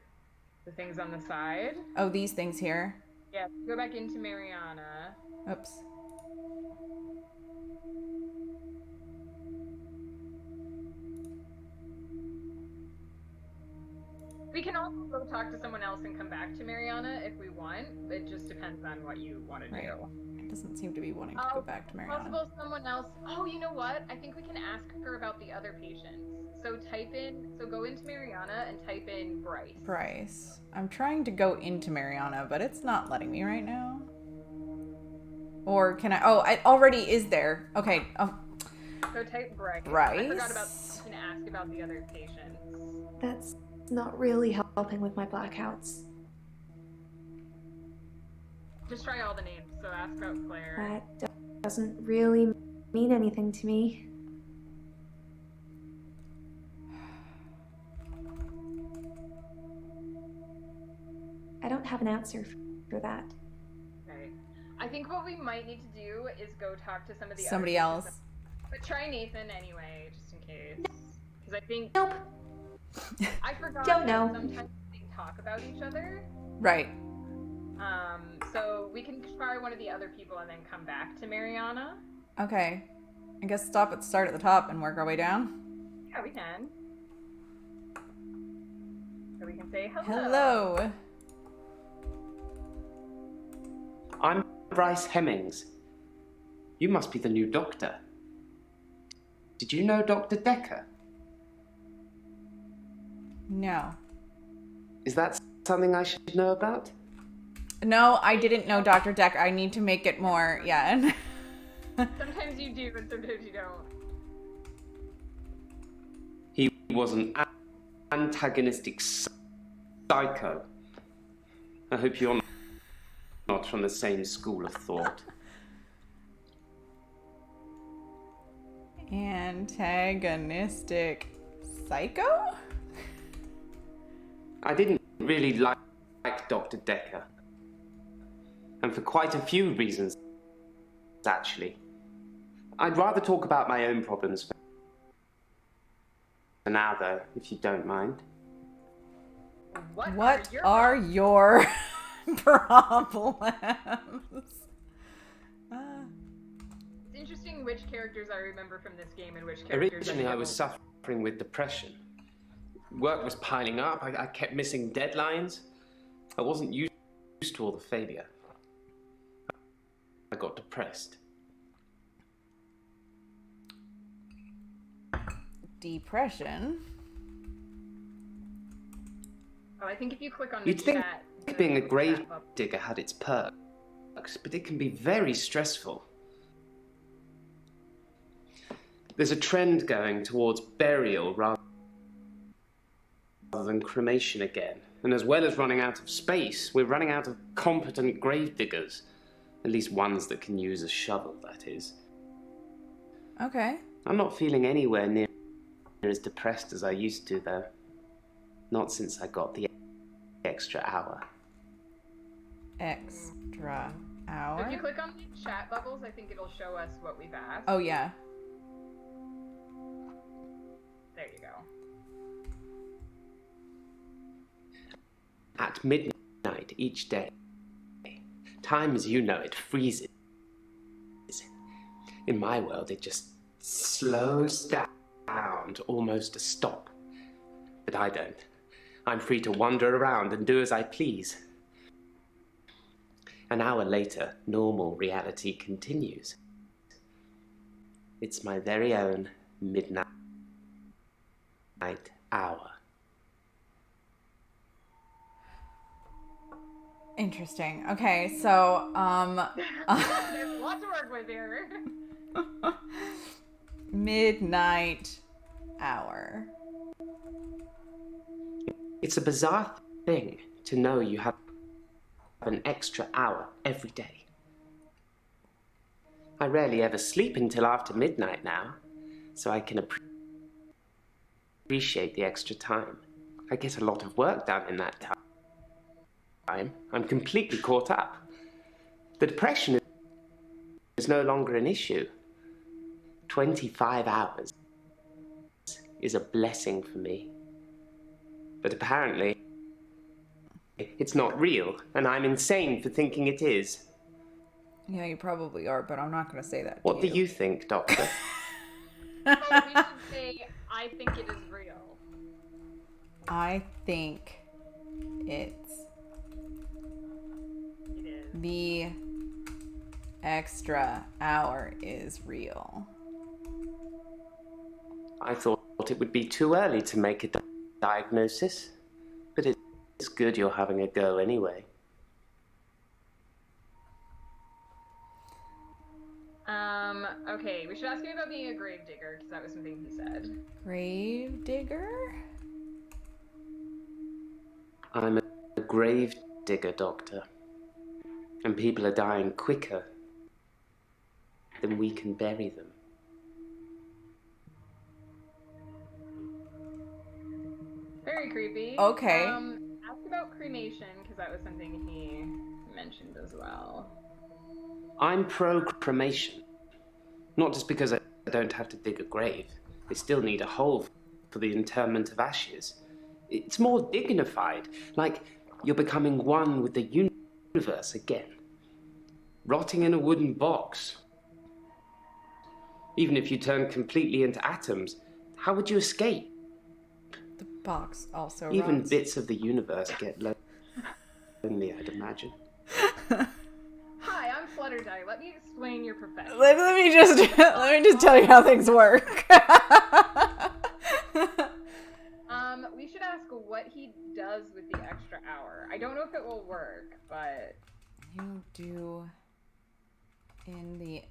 the things on the side. Oh, these things here? Yeah, go back into Mariana. Oops. We can also go talk to someone else and come back to Mariana if we want. It just depends on what you want to do. It doesn't seem to be wanting to go back to Mariana. Possible someone else. Oh, you know what? I think we can ask her about the other patients. So go into Mariana and type in Bryce. Bryce. I'm trying to go into Mariana, but it's not letting me right now. Or can I? Oh, it already is there. Okay. Oh. So type Bryce. Bryce. I forgot about. You can ask about the other patients. That's not really helping with my blackouts. Just try all the names. So ask about Claire. That doesn't really mean anything to me. I don't have an answer for that. Okay. I think what we might need to do is go talk to somebody else. But try Nathan anyway, just in case. Because I think. Nope. I forgot. Don't know. Sometimes they talk about each other. Right. So we can try one of the other people and then come back to Mariana. Okay. I guess start at the top and work our way down. Yeah, we can. So we can say hello. Hello. I'm Bryce Hemmings. You must be the new doctor. Did you know Dr. Dekker? No. Is that something I should know about? No, I didn't know Dr. Dekker. I need to make it more, yeah. Sometimes you do, and sometimes you don't. He was an antagonistic psycho. I hope you're not from the same school of thought. Antagonistic psycho? I didn't really like Dr. Dekker. And for quite a few reasons, actually. I'd rather talk about my own problems for now, though, if you don't mind. What are your problems? It's interesting which characters I remember from this game and which characters Originally, I was suffering with depression. Work was piling up. I kept missing deadlines. I wasn't used to all the failure. I got depressed. Depression? Oh, I think if you click on the You'd think chat... being a grave digger had its perks, but it can be very stressful. There's a trend going towards burial rather than cremation again. And as well as running out of space, we're running out of competent grave diggers. At least ones that can use a shovel, that is. Okay. I'm not feeling anywhere near as depressed as I used to, though. Not since I got the extra hour. Extra So hour? if you click on the chat bubbles, I think it'll show us what we've asked. Oh, yeah. There you go. At midnight each day, time as you know it freezes. In my world, it just slows down to almost a stop. But I don't. I'm free to wander around and do as I please. An hour later, normal reality continues. It's my very own midnight hour. Interesting. Okay, so, There's lots to work with here. midnight hour. It's a bizarre thing to know you have an extra hour every day. I rarely ever sleep until after midnight now, so I can appreciate the extra time. I get a lot of work done in that time. I'm completely caught up. The depression is no longer an issue. 25 hours is a blessing for me. But apparently, it's not real, and I'm insane for thinking it is. Yeah, you probably are, but I'm not going to say that. What do you think, Doctor? We should say, I think it is real. I think it's the extra hour is real. I thought it would be too early to make a diagnosis, but it's good you're having a go anyway. Okay, we should ask him about being a grave digger, because that was something he said. Grave digger? I'm a grave digger, Doctor. And people are dying quicker than we can bury them. Very creepy. Okay. Ask about cremation, because that was something he mentioned as well. I'm pro-cremation. Not just because I don't have to dig a grave. They still need a hole for the interment of ashes. It's more dignified, like you're becoming one with the universe again. Rotting in a wooden box. Even if you turn completely into atoms, how would you escape? The box also Even rots. bits of the universe get lonely, I'd imagine. Hi, I'm FlutterDye. Let me explain your profession. Let me just tell you how things work. We should ask what he does with the extra hour. I don't know if it will work, but you do in the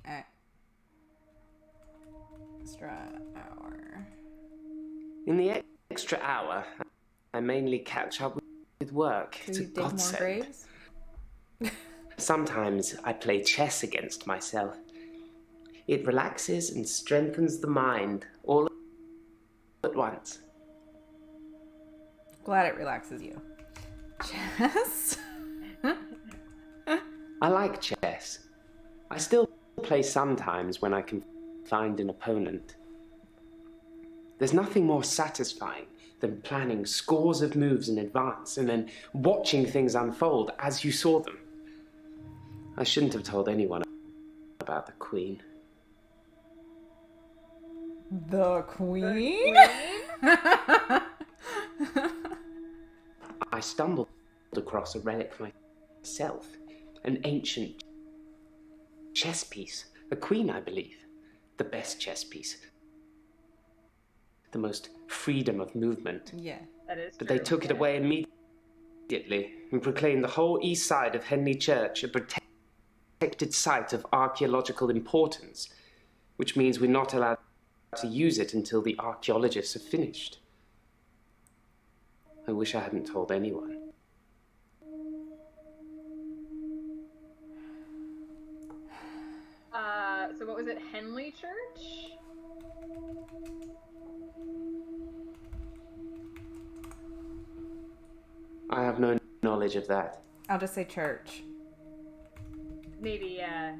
extra hour. In the extra hour, I mainly catch up with work. So It's a you dig more godsend. graves? Sometimes I play chess against myself. It relaxes and strengthens the mind all at once. Glad it relaxes you. Chess? I like chess. I still play sometimes when I can find an opponent. There's nothing more satisfying than planning scores of moves in advance and then watching things unfold as you saw them. I shouldn't have told anyone about the Queen. The Queen? I stumbled across a relic myself, an ancient chess piece, a queen, I believe, the best chess piece, the most freedom of movement. Yeah, that is. But they took it away immediately and proclaimed the whole east side of Henley Church a protected site of archaeological importance, which means we're not allowed to use it until the archaeologists have finished. I wish I hadn't told anyone. So what was it, Henley Church? I have no knowledge of that. I'll just say church. Maybe, yeah.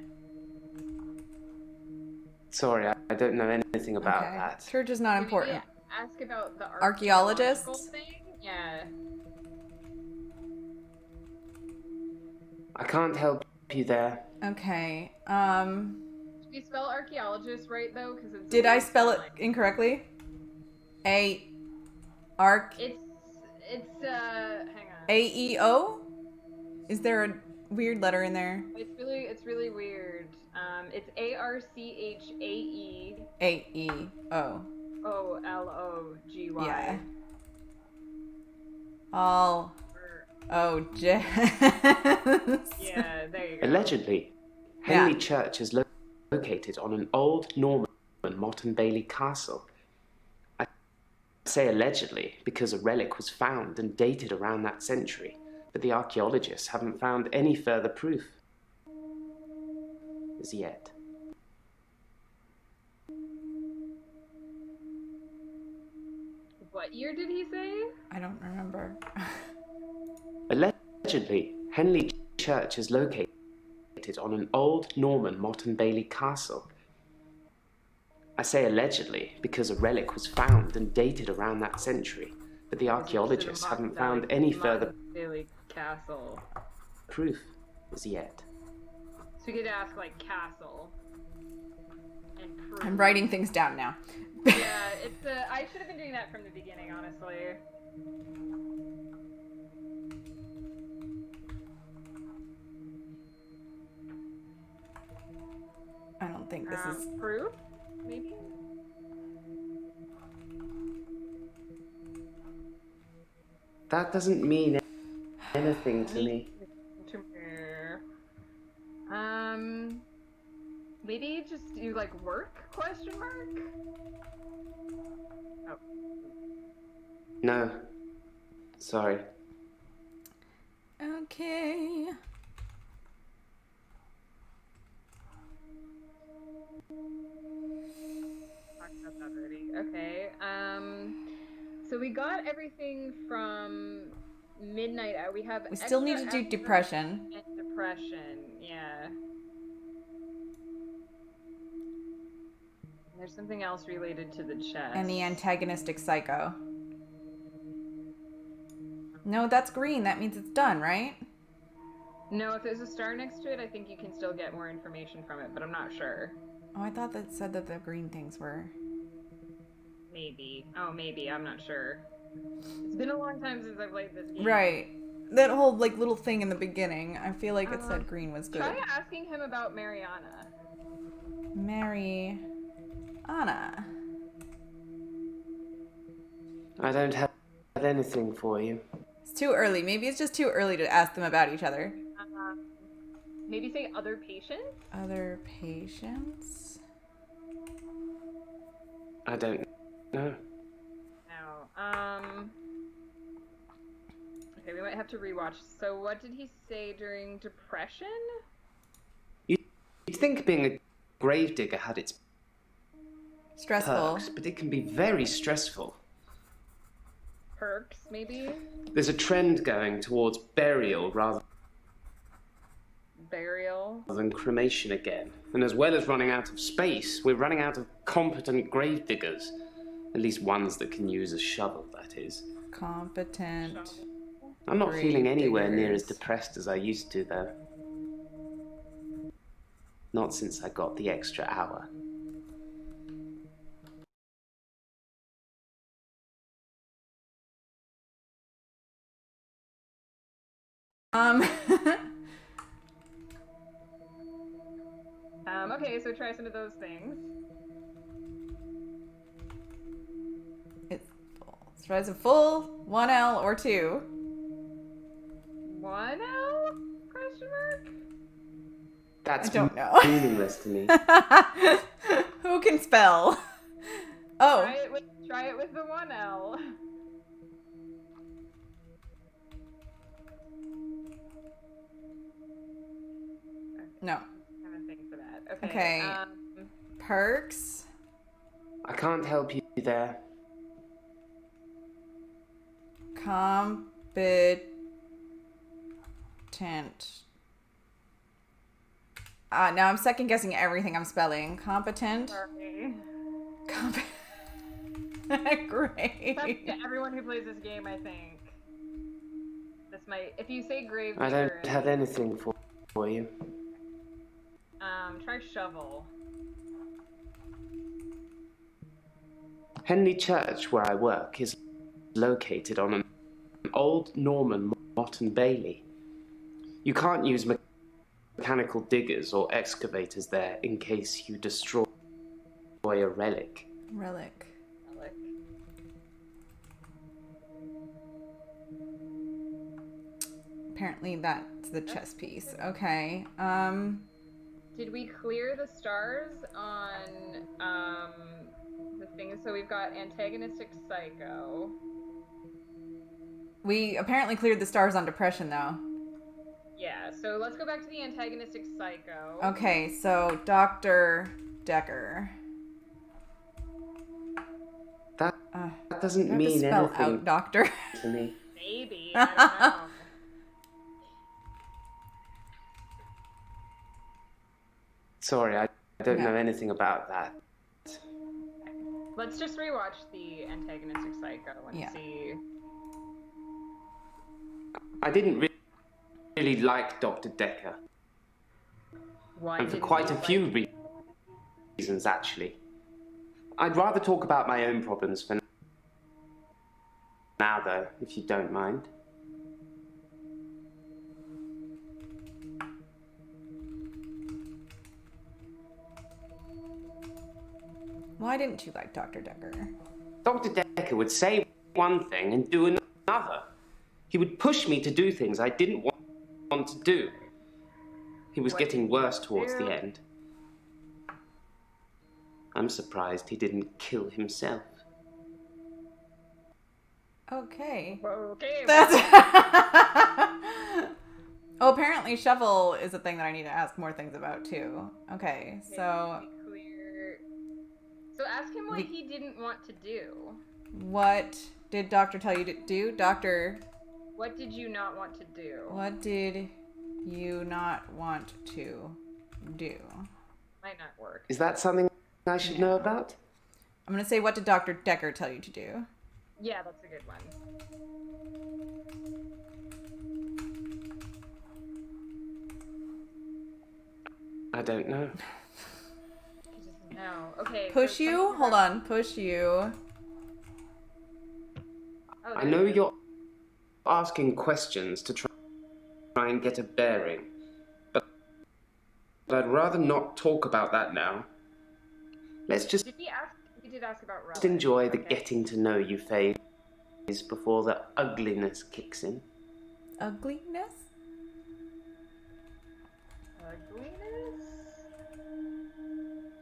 Sorry, I don't know anything about Okay. that. Church is not important. Ask about the Archaeologists? archaeological thing? Yeah. I can't help you there. Okay. Did you spell archaeologist right though? Because it's. Did I spell it incorrectly? Hang on. AEO? Is there a weird letter in there? It's really weird. It's ARCHAE. AEO. OLOGY. Yeah. Oh, Jess. Yeah, there you go. Allegedly, Henley Church is located on an old Norman Motte and Bailey castle. I say allegedly because a relic was found and dated around that century, but the archaeologists haven't found any further proof as yet. What year did he say? I don't remember. Allegedly, Henley Church is located on an old Norman Motte and Bailey castle. I say allegedly because a relic was found and dated around that century, but the archaeologists haven't found any further Bailey Castle proof as yet. So we could ask like castle and proof. I'm writing things down now. Yeah, it's I should have been doing that from the beginning, honestly. I don't think this is proof, maybe. That doesn't mean anything to me. Maybe just do like work ? Oh. No. Sorry. Okay. Talked about that already. Okay. So we got everything from midnight out. We still need to do depression. And depression, yeah. There's something else related to the chest. And the antagonistic psycho. No, that's green. That means it's done, right? No, if there's a star next to it, I think you can still get more information from it, but I'm not sure. Oh, I thought that said that the green things were. Maybe. Oh, maybe. I'm not sure. It's been a long time since I played this game. Right. That whole like little thing in the beginning. I feel like it said green was good. Try asking him about Mariana. Anna. I don't have anything for you. It's too early. Maybe it's just too early to ask them about each other. Maybe say other patients? Other patients? I don't know. No. Okay, we might have to rewatch. So what did he say during depression? You'd think being a gravedigger had its Stressful. perks, but it can be very stressful. Perks, maybe? There's a trend going towards burial rather Burial. than cremation again. And as well as running out of space, we're running out of competent gravediggers. At least ones that can use a shovel, that is. Competent. I'm not feeling anywhere near as gravediggers. depressed as I used to, though. Not since I got the extra hour. Okay, so try some of those things. It's full. Let's try some full, 1L or 2. 1L? Question mark? That's I don't know. meaningless to me. Who can spell? Oh. Try it with the 1L. No. Have a thing for that. Okay. Okay. Perks. I can't help you there. Competent. Now I'm second guessing everything I'm spelling. Competent. Sorry. Great. That's to everyone who plays this game, I think. This might. If you say grave. I don't have anything for you. Try shovel. Henley Church, where I work, is located on an old Norman motte and bailey. You can't use mechanical diggers or excavators there in case you destroy a relic. Relic. Apparently that's the chess piece. Okay. Did we clear the stars on the thing? So we've got antagonistic psycho. We apparently cleared the stars on depression though. Yeah, so let's go back to the antagonistic psycho. Okay, so Dr. Dekker. That doesn't have mean to spell anything out doctor. to me. Maybe, I don't know. Sorry, I don't know anything about that. Let's just rewatch the antagonistic psycho and see. I didn't really like Dr. Dekker. Why And for didn't quite you a few like- reasons, actually. I'd rather talk about my own problems for now, though, if you don't mind. Why didn't you like Dr. Dekker? Dr. Dekker would say one thing and do another. He would push me to do things I didn't want to do. He was getting worse towards the end. I'm surprised he didn't kill himself. Okay. Okay. That's Oh, apparently shovel is a thing that I need to ask more things about too. Okay, so So ask him what he didn't want to do. what did doctor tell you to do? Doctor, What did you not want to do? what did you not want to do? Might not work. Is that something I should know about? I'm gonna say, what did Dr. Dekker tell you to do? Yeah, that's a good one. I don't know. No. Okay. Push you? Hold on. Push you. I know you're asking questions to try and get a bearing, but I'd rather not talk about that now. Let's just We did ask about relic. enjoy the getting to know you phase before the ugliness kicks in. Ugliness? Ugliness?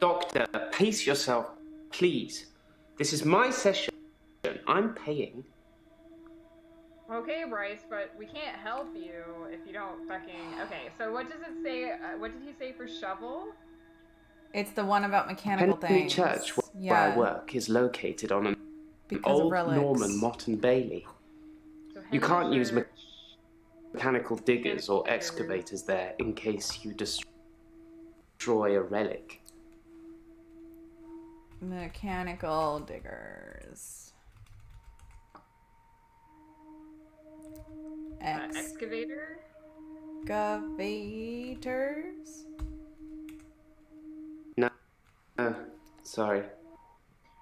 Doctor, pace yourself, please. This is my session. I'm paying. Okay, Bryce, but we can't help you if you don't fucking... Okay, so what does it say? What did he say for shovel? It's the one about mechanical Henley things. Church, where I work, is located on an old Norman motte and bailey. So You Henley can't use Church, mechanical diggers or diggers. excavators there in case you destroy a relic. Mechanical diggers. Excavator? Excavators? No, sorry.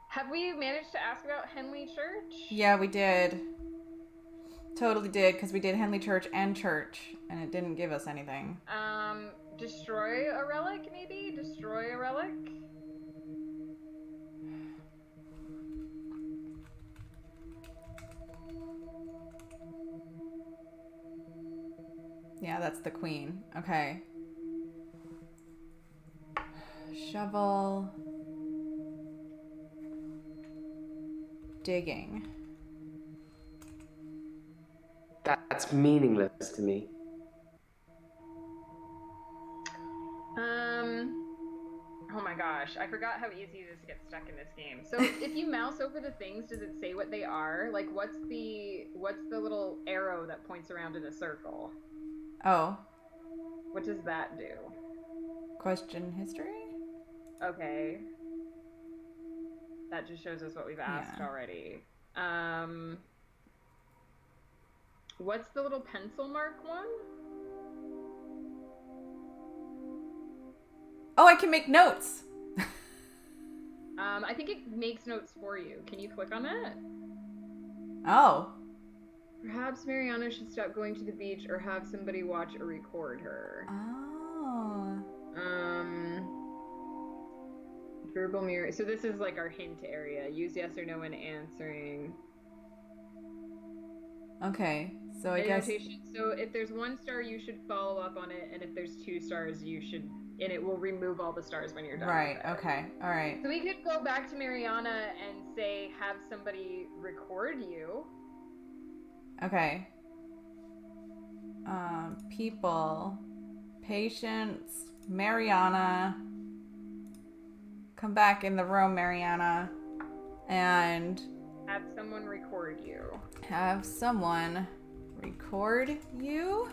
Have we managed to ask about Henley Church? Yeah, we did. Totally did, because we did Henley Church and Church, and it didn't give us anything. Destroy a relic, maybe? Destroy a relic? Yeah, that's the queen. Okay. Shovel. Digging. That's meaningless to me. Oh my gosh, I forgot how easy it is to get stuck in this game. So if you mouse over the things, does it say what they are? Like, what's the little arrow that points around in a circle? Oh. What does that do? Question history? Okay. That just shows us what we've asked already. What's the little pencil mark one? Oh, I can make notes. I think it makes notes for you. Can you click on that? Oh. Perhaps Mariana should stop going to the beach or have somebody watch or record her. Oh. Verbal mirror. So this is like our hint area. Use yes or no when answering. Okay. So I guess. So if there's 1 star, you should follow up on it, and if there's 2 stars, you should, and it will remove all the stars when you're done. Right. Okay. All right. So we could go back to Mariana and say, have somebody record you. Okay. People, patience, Mariana. Come back in the room, Mariana, and have someone record you. Have someone record you?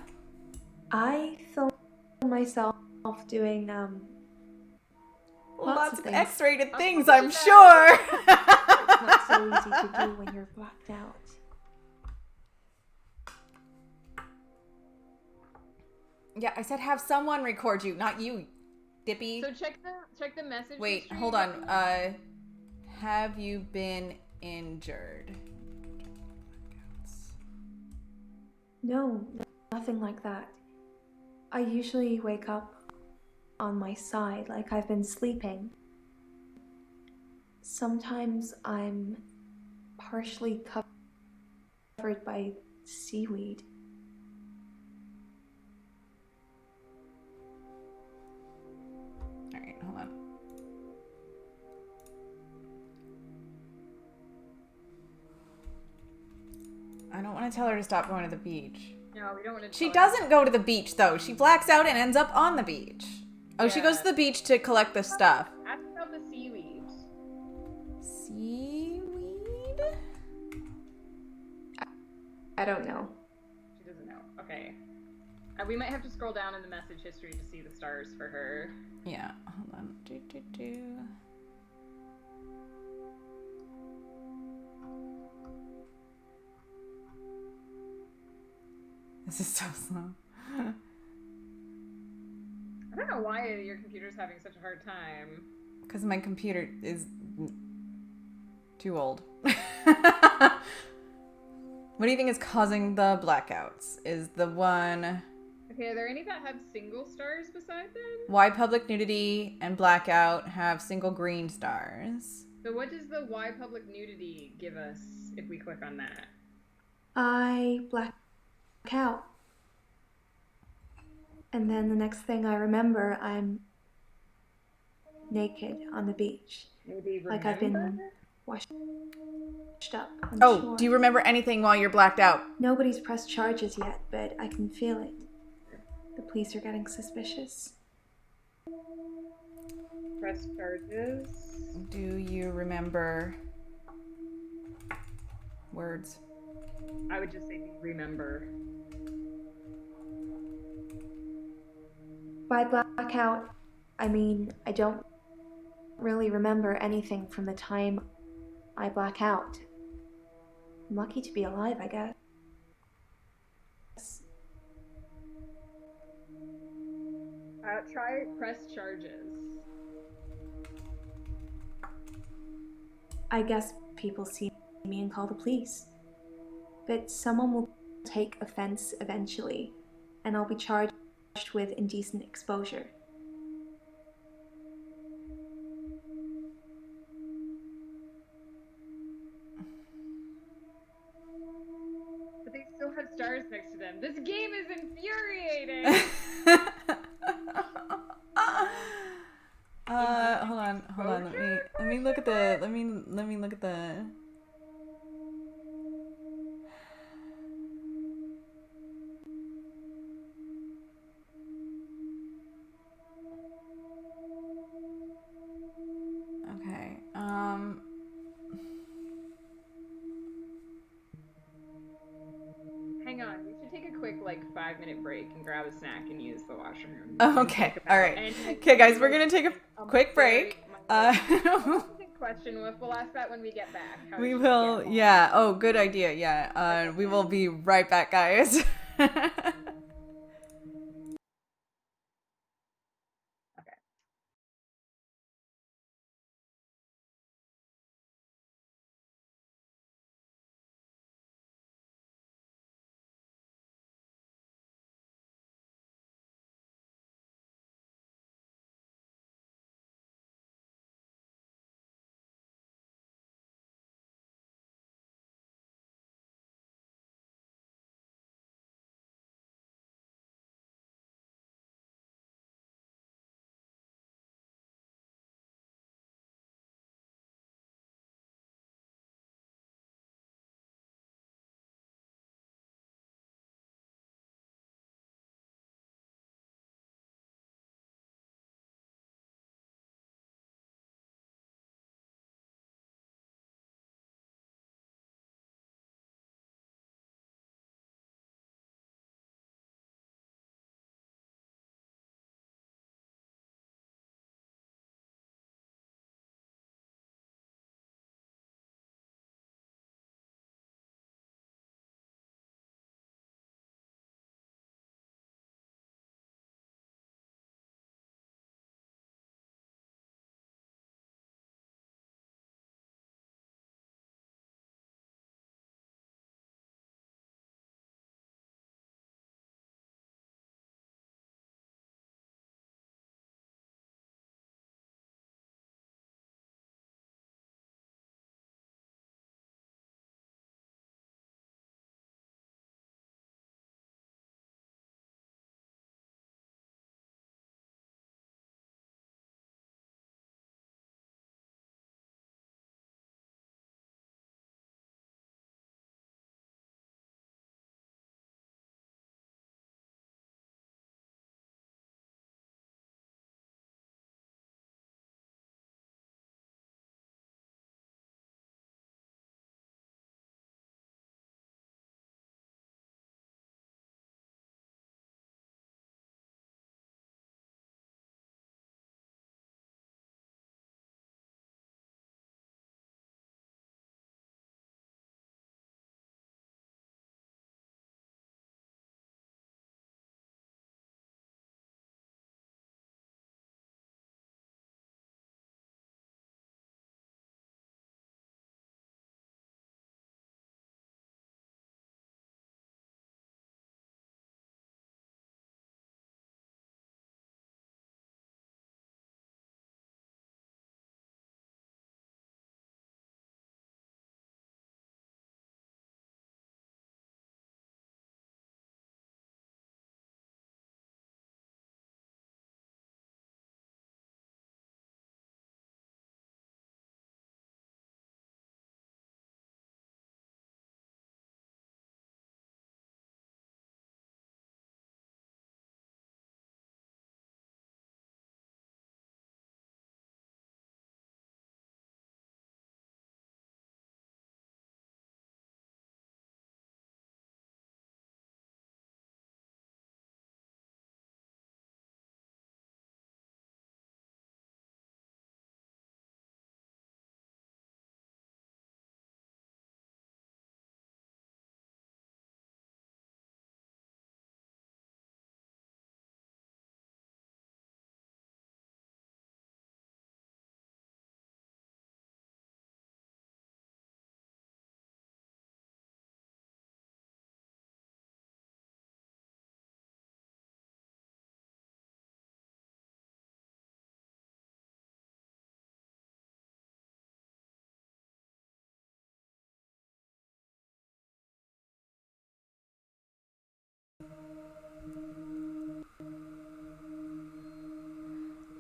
I filmed myself doing lots of X-rated Oh, things, I'm sure. It's not so easy to do when you're blacked out. Yeah, I said have someone record you, not you, Dippy. So check the message. Wait, history. hold on. Have you been injured? No, nothing like that. I usually wake up on my side like I've been sleeping. Sometimes I'm partially covered by seaweed. Alright, hold on. I don't want to tell her to stop going to the beach. No, we don't want to. She doesn't go to the beach, though. She blacks out and ends up on the beach. Oh, yeah. She goes to the beach to collect the stuff. Ask about the seaweed. Seaweed? I don't know. She doesn't know. Okay. We might have to scroll down in the message history to see the stars for her. Yeah, hold on. This is so slow. I don't know why your computer's having such a hard time. Because my computer is too old. What do you think is causing the blackouts? Is the one... Okay, are there any that have single stars beside them? Why public nudity and blackout have single green stars? So what does the why public nudity give us if we click on that? I black out. And then the next thing I remember, I'm naked on the beach. Maybe like I've been washed up on Oh, shore. do you remember anything while you're blacked out? Nobody's pressed charges yet, but I can feel it. The police are getting suspicious. Press charges. Do you remember words? I would just say remember. By blackout, I mean I don't really remember anything from the time I black out. I'm lucky to be alive, I guess. Try press charges. I guess people see me and call the police. But someone will take offense eventually, and I'll be charged with indecent exposure. But they still have stars next to them. This game is infuriating! Hold on. Let me look at the. Let me look at the. Okay. Hang on, we should take a quick 5-minute break and grab a snack and use the washroom. Okay. All right. Okay, guys, we're gonna take a quick break. Question. We'll ask that when we get back. We will. Yeah. Oh, good idea. Yeah. We will be right back, guys.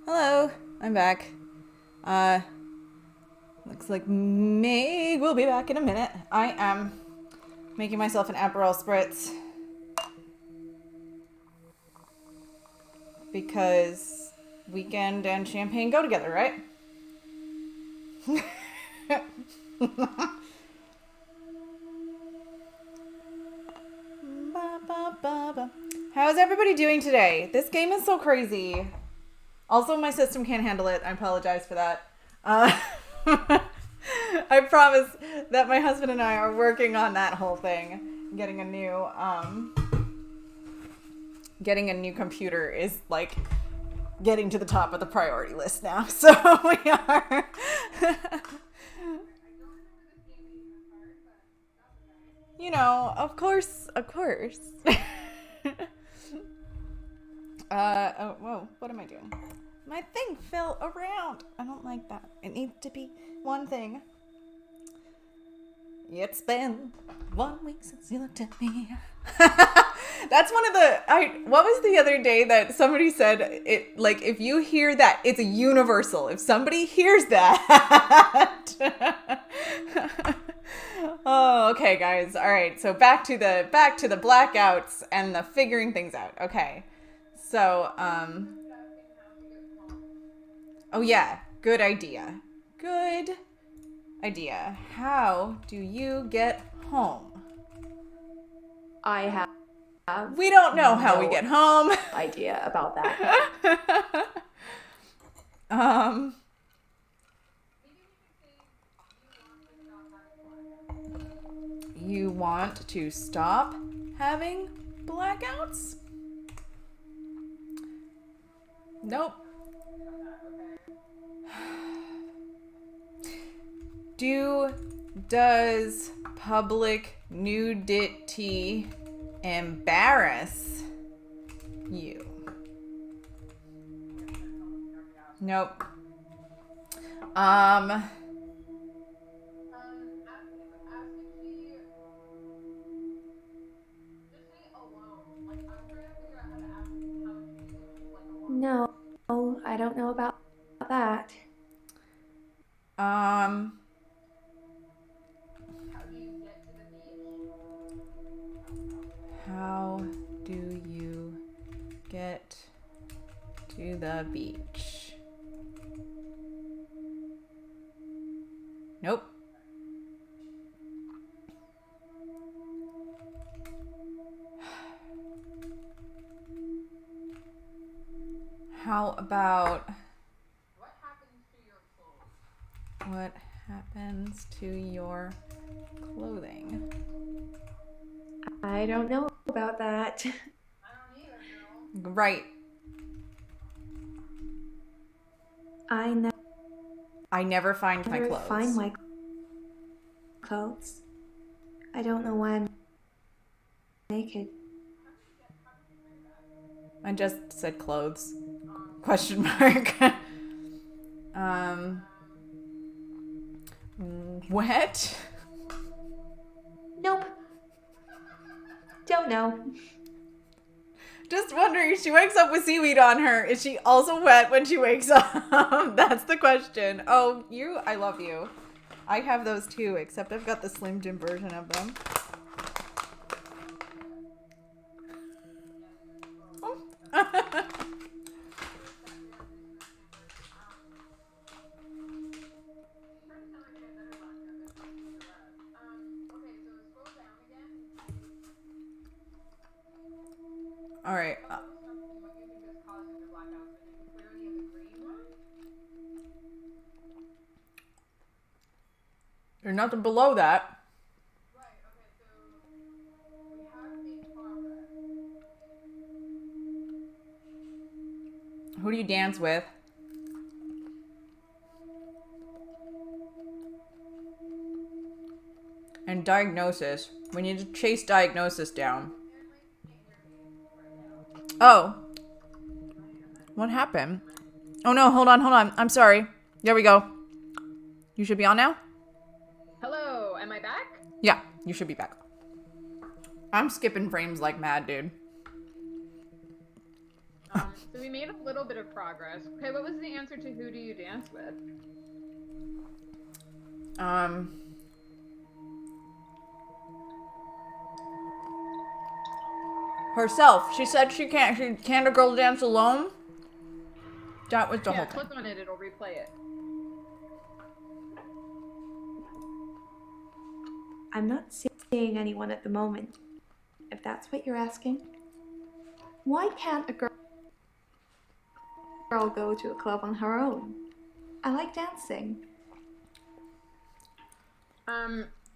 Hello, I'm back. Looks like Meg will be back in a minute. I am making myself an Aperol Spritz. Because weekend and champagne go together, right? How's everybody doing today? This game is so crazy. Also, my system can't handle it. I apologize for that. I promise that my husband and I are working on that whole thing. Getting a new computer is like getting to the top of the priority list now. So we are. You know, of course. Oh, whoa, what am I doing? My thing fell around. I don't like that. It needs to be one thing. It's been 1 week since you looked at me. That's one of the, what was the other day that somebody said, it like, if you hear that, it's a universal. If somebody hears that. Oh, okay, guys. All right. So back to the blackouts and the figuring things out. Okay. So, oh yeah, good idea. How do you get home? I have We don't know how we get home. idea about that. You want to stop having blackouts? Nope. Does public nudity embarrass you? Nope. No, I don't know about that. How do you get to the beach? Nope. How about what happens to your clothing? I don't know about that. Right. I never find my never clothes. find my clothes. I don't know why I'm naked. I just said clothes. Question mark. Wet? Nope. Don't know. Just wondering, she wakes up with seaweed on her. Is she also wet when she wakes up? That's the question. Oh, I love you. I have those too, except I've got the Slim Jim version of them. All right. There's nothing below that. Who do you dance with? And diagnosis. We need to chase diagnosis down. Oh. What happened? Oh no, hold on. I'm sorry. There we go. You should be on now? Hello, am I back? Yeah, you should be back. I'm skipping frames like mad, dude. So we made a little bit of progress. Okay, what was the answer to who do you dance with? Herself. She said she can't a girl dance alone? That was the whole thing. Click on it, it'll replay it. I'm not seeing anyone at the moment, if that's what you're asking. Why can't a girl go to a club on her own? I like dancing.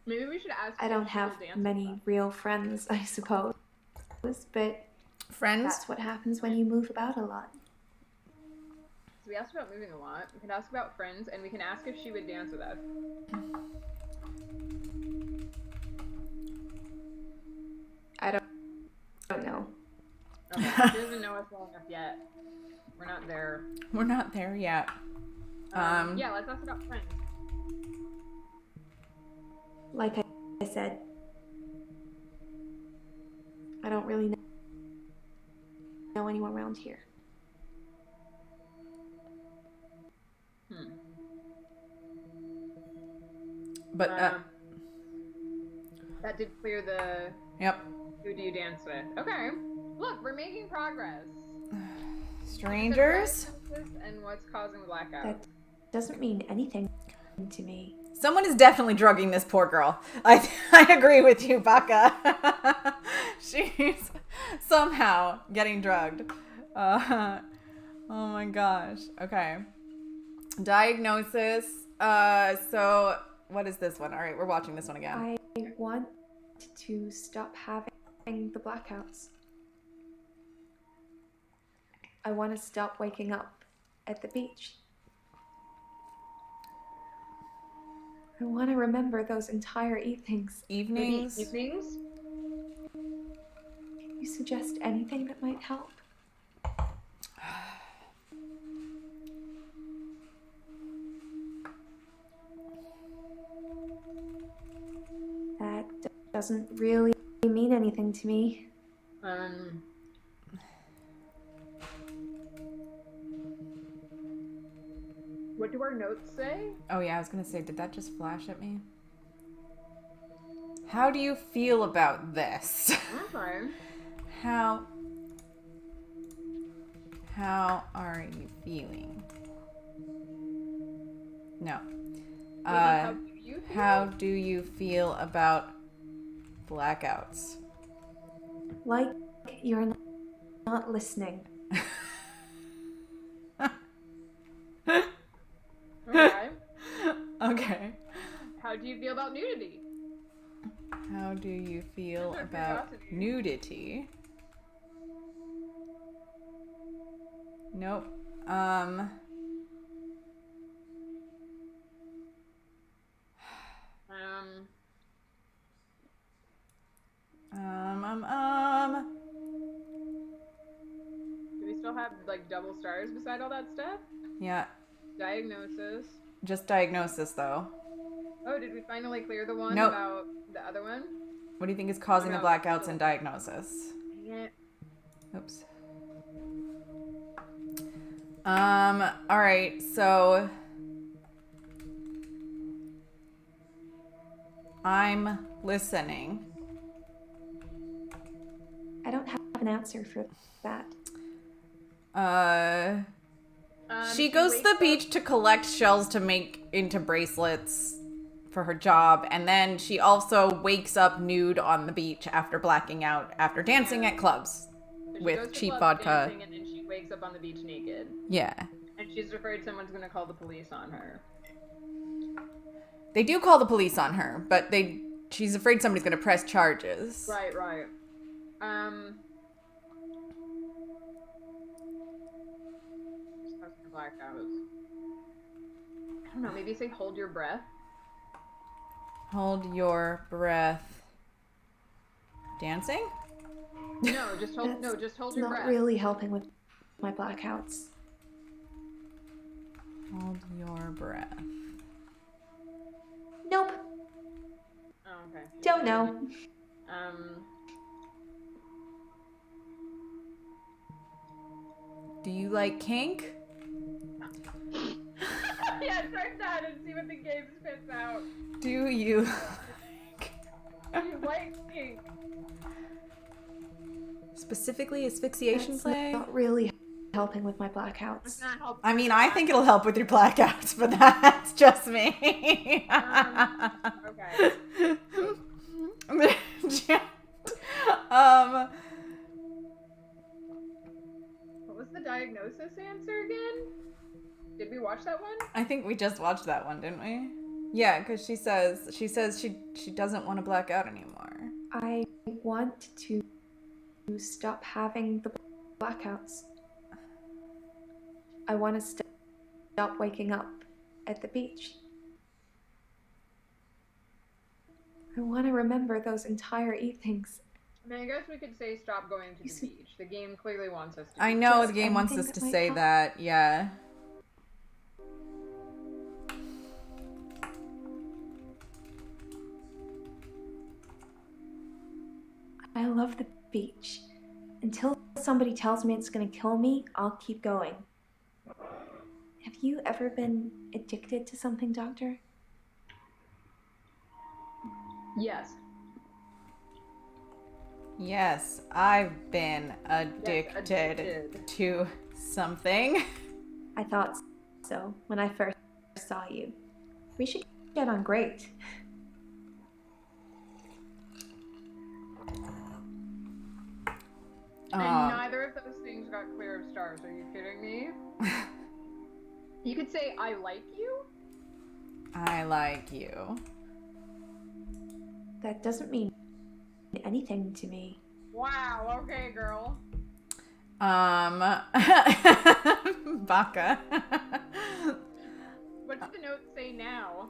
Maybe we should ask. I don't have many real friends, I suppose, but friends? That's what happens when you move about a lot. So we asked about moving a lot. We can ask about friends, and we can ask if she would dance with us. I don't know. Okay, she doesn't know us well enough yet. We're not there. We're not there yet. Yeah, let's ask about friends. Like I said, I don't really know anyone around here. But that did clear the. Yep. Who do you dance with? Okay. Look, we're making progress. Strangers? And what's causing blackout? That doesn't mean anything to me. Someone is definitely drugging this poor girl. I agree with you, Baka. She's somehow getting drugged. Oh my gosh. Okay. Diagnosis. So what is this one? All right, we're watching this one again. I want to stop having the blackouts. I want to stop waking up at the beach. I want to remember those entire evenings. Evenings? Evenings? Can you suggest anything that might help? That doesn't really mean anything to me. What do our notes say? Oh yeah, I was gonna say, did that just flash at me? How do you feel about this? Okay. How are you feeling? No. How do you feel about blackouts? Like you're not listening. Okay. Okay. How do you feel about nudity? How do you feel about nudity? Nope. Do we still have like double stars beside all that stuff? Yeah. Diagnosis. Just diagnosis though. Oh, did we finally clear the one Nope. about the other one? What do you think is causing the blackouts and diagnosis? Yeah. Oops. Alright, so I'm listening. I don't have an answer for that. She goes to the beach to collect shells to make into bracelets for her job, and then she also wakes up nude on the beach after blacking out after dancing at clubs with cheap vodka. Dancing, and then she wakes up on the beach naked. Yeah. And she's afraid someone's gonna call the police on her. They do call the police on her, but she's afraid somebody's gonna press charges. Right. Blackouts. I don't know, maybe say hold your breath. Hold your breath. Dancing? No, just hold your breath. It's not really helping with my blackouts. Hold your breath. Nope. Oh, okay. Don't know. Do you like kink? Yeah, try that and see what the game spits out. Do you Do you like kink? specifically asphyxiation That's play? not really helping with my blackouts. It's not helping. I mean, I think it'll help with your blackouts, but that's just me. Okay. What was the diagnosis answer again? Did we watch that one? I think we just watched that one, didn't we? Yeah, because she says she doesn't want to black out anymore. I want to stop having the blackouts. I want to stop waking up at the beach. I want to remember those entire evenings. I mean, I guess we could say stop going to the beach. The game clearly wants us to. I know Just the game wants anything us to that might say help. that, yeah. I love the beach. Until somebody tells me it's gonna kill me, I'll keep going. Have you ever been addicted to something, Doctor? Yes. Yes, I've been addicted addicted. to something. I thought so when I first saw you. We should get on great. And neither of those things got clear of stars. Are you kidding me? You could say, I like you? I like you. That doesn't mean anything to me. Wow, okay, girl. Baka. What did the note say now?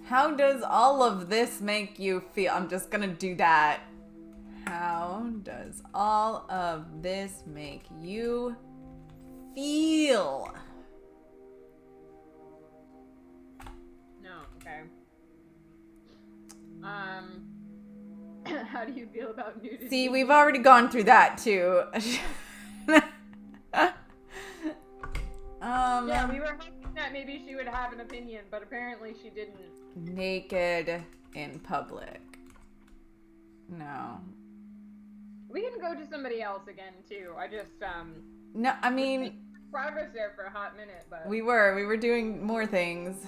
How does all of this make you feel? I'm just gonna do that. How does all of this make you feel? No, okay. How do you feel about nudity? See, we've already gone through that too. Yeah, we were hoping that maybe she would have an opinion, but apparently she didn't. Naked in public. No. We can go to somebody else again too. I just No, I mean, progress there for a hot minute, but we were doing more things.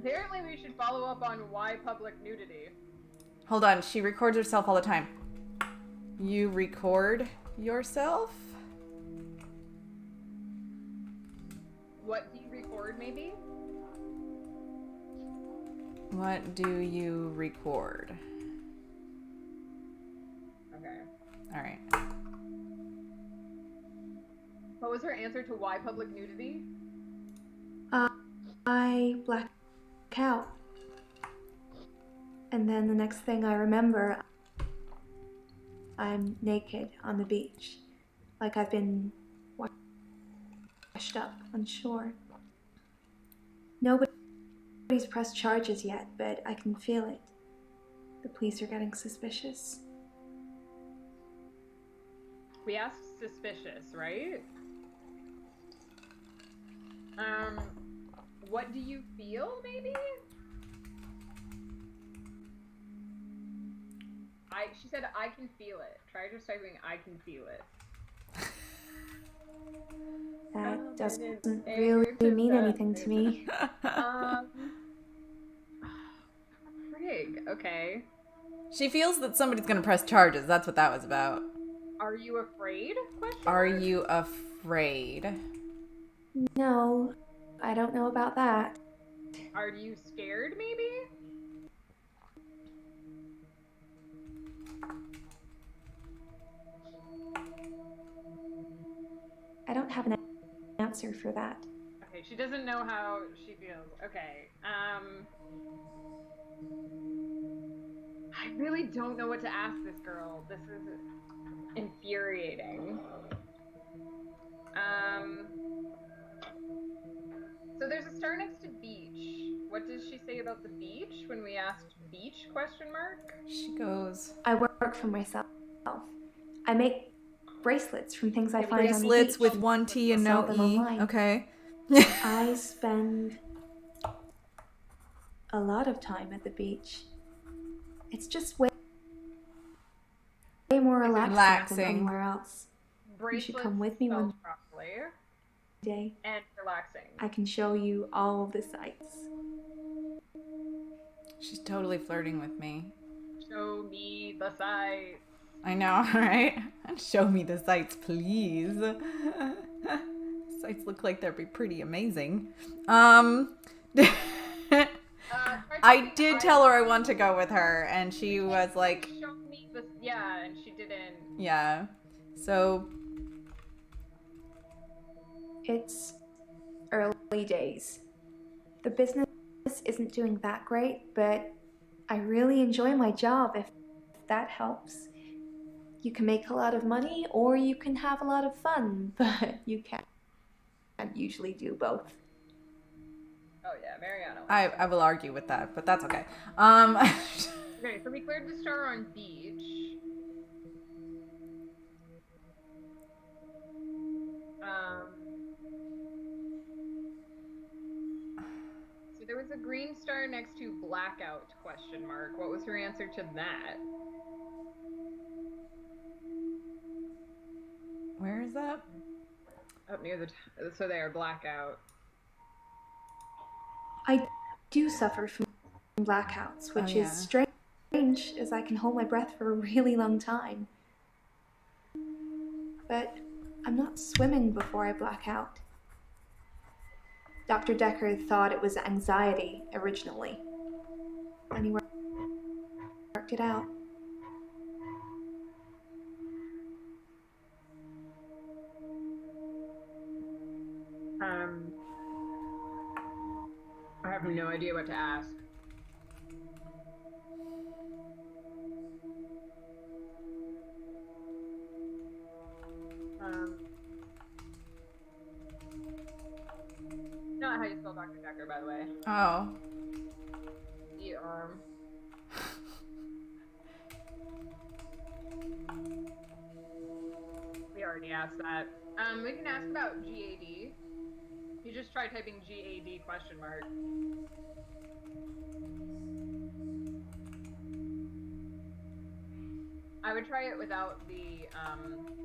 apparently we should follow up on why public nudity. Hold on, she records herself all the time. You record yourself? What do you record, maybe? What do you record? Okay. All right. What was her answer to why public nudity? I black out. And then the next thing I remember, I'm naked on the beach. Like I've been washed up on shore. Nobody's pressed charges yet, but I can feel it. The police are getting suspicious. We asked suspicious, right? What do you feel, maybe? She said, I can feel it. Try just typing, I can feel it. That doesn't really mean anything to me. Frig, okay. She feels that somebody's gonna press charges. That's what that was about. Are you afraid? Are you afraid? No, I don't know about that. Are you scared, maybe? I don't have an answer for that. Okay, she doesn't know how she feels. Okay, I really don't know what to ask this girl. This is infuriating. So there's a star next to beach. What does she say about the beach when we asked beach question mark? She goes, I work for myself. I make bracelets from things I find on the bracelets beach. with one T and Sell no them E. online. Okay. I spend a lot of time at the beach. It's just way more relaxing than anywhere else. You should come with me one day. And relaxing. I can show you all of the sights. She's totally flirting with me. Show me the sights. I know, right? Show me the sights, please. Sights look like they'd be pretty amazing. I did tell her I want to go with her, and she was like, show me the, yeah, and she didn't. Yeah. So it's early days. The business isn't doing that great, but I really enjoy my job, if that helps. You can make a lot of money, or you can have a lot of fun, but you can't usually do both. Oh yeah, Mariana. I will argue with that, but that's okay. Okay, so we cleared the star on beach. So there was a green star next to blackout question mark. What was her answer to that? Where is that? Up near the so there, blackout. I do suffer from blackouts, which is strange, as I can hold my breath for a really long time. But I'm not swimming before I black out. Dr. Dekker thought it was anxiety originally, and he worked it out. I have no idea what to ask. Not how you spell Dr. Dekker, by the way. Oh. E-arm. We already asked that. We can ask about GAD. You just try typing GAD question mark. I would try it without the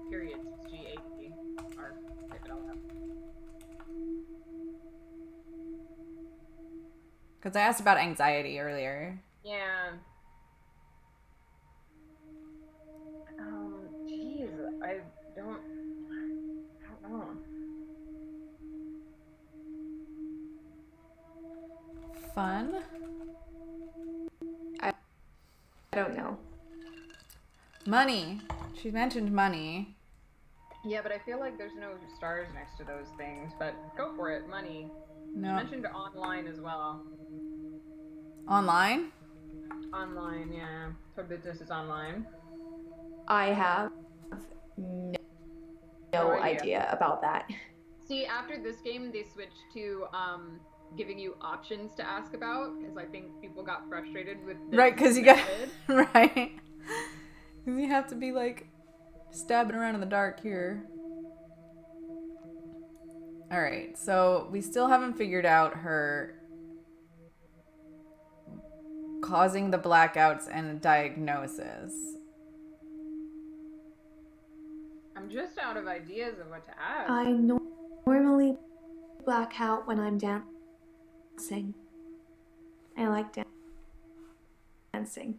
periods, GAD, or type it all out. Because I asked about anxiety earlier. Yeah. Jeez, I don't know. Fun? I don't know. Money. She mentioned money. Yeah, but I feel like there's no stars next to those things, but go for it, money. No. You mentioned online as well. Online? Online, yeah. So business is online. I have no idea about that. See, after this game, they switched to giving you options to ask about, because I think people got frustrated with this. Right, because you got... Right. Because you have to be, like, stabbing around in the dark here. Alright, so we still haven't figured out her causing the blackouts and the diagnosis. I'm just out of ideas of what to ask. I normally black out when I'm dancing. I like dancing.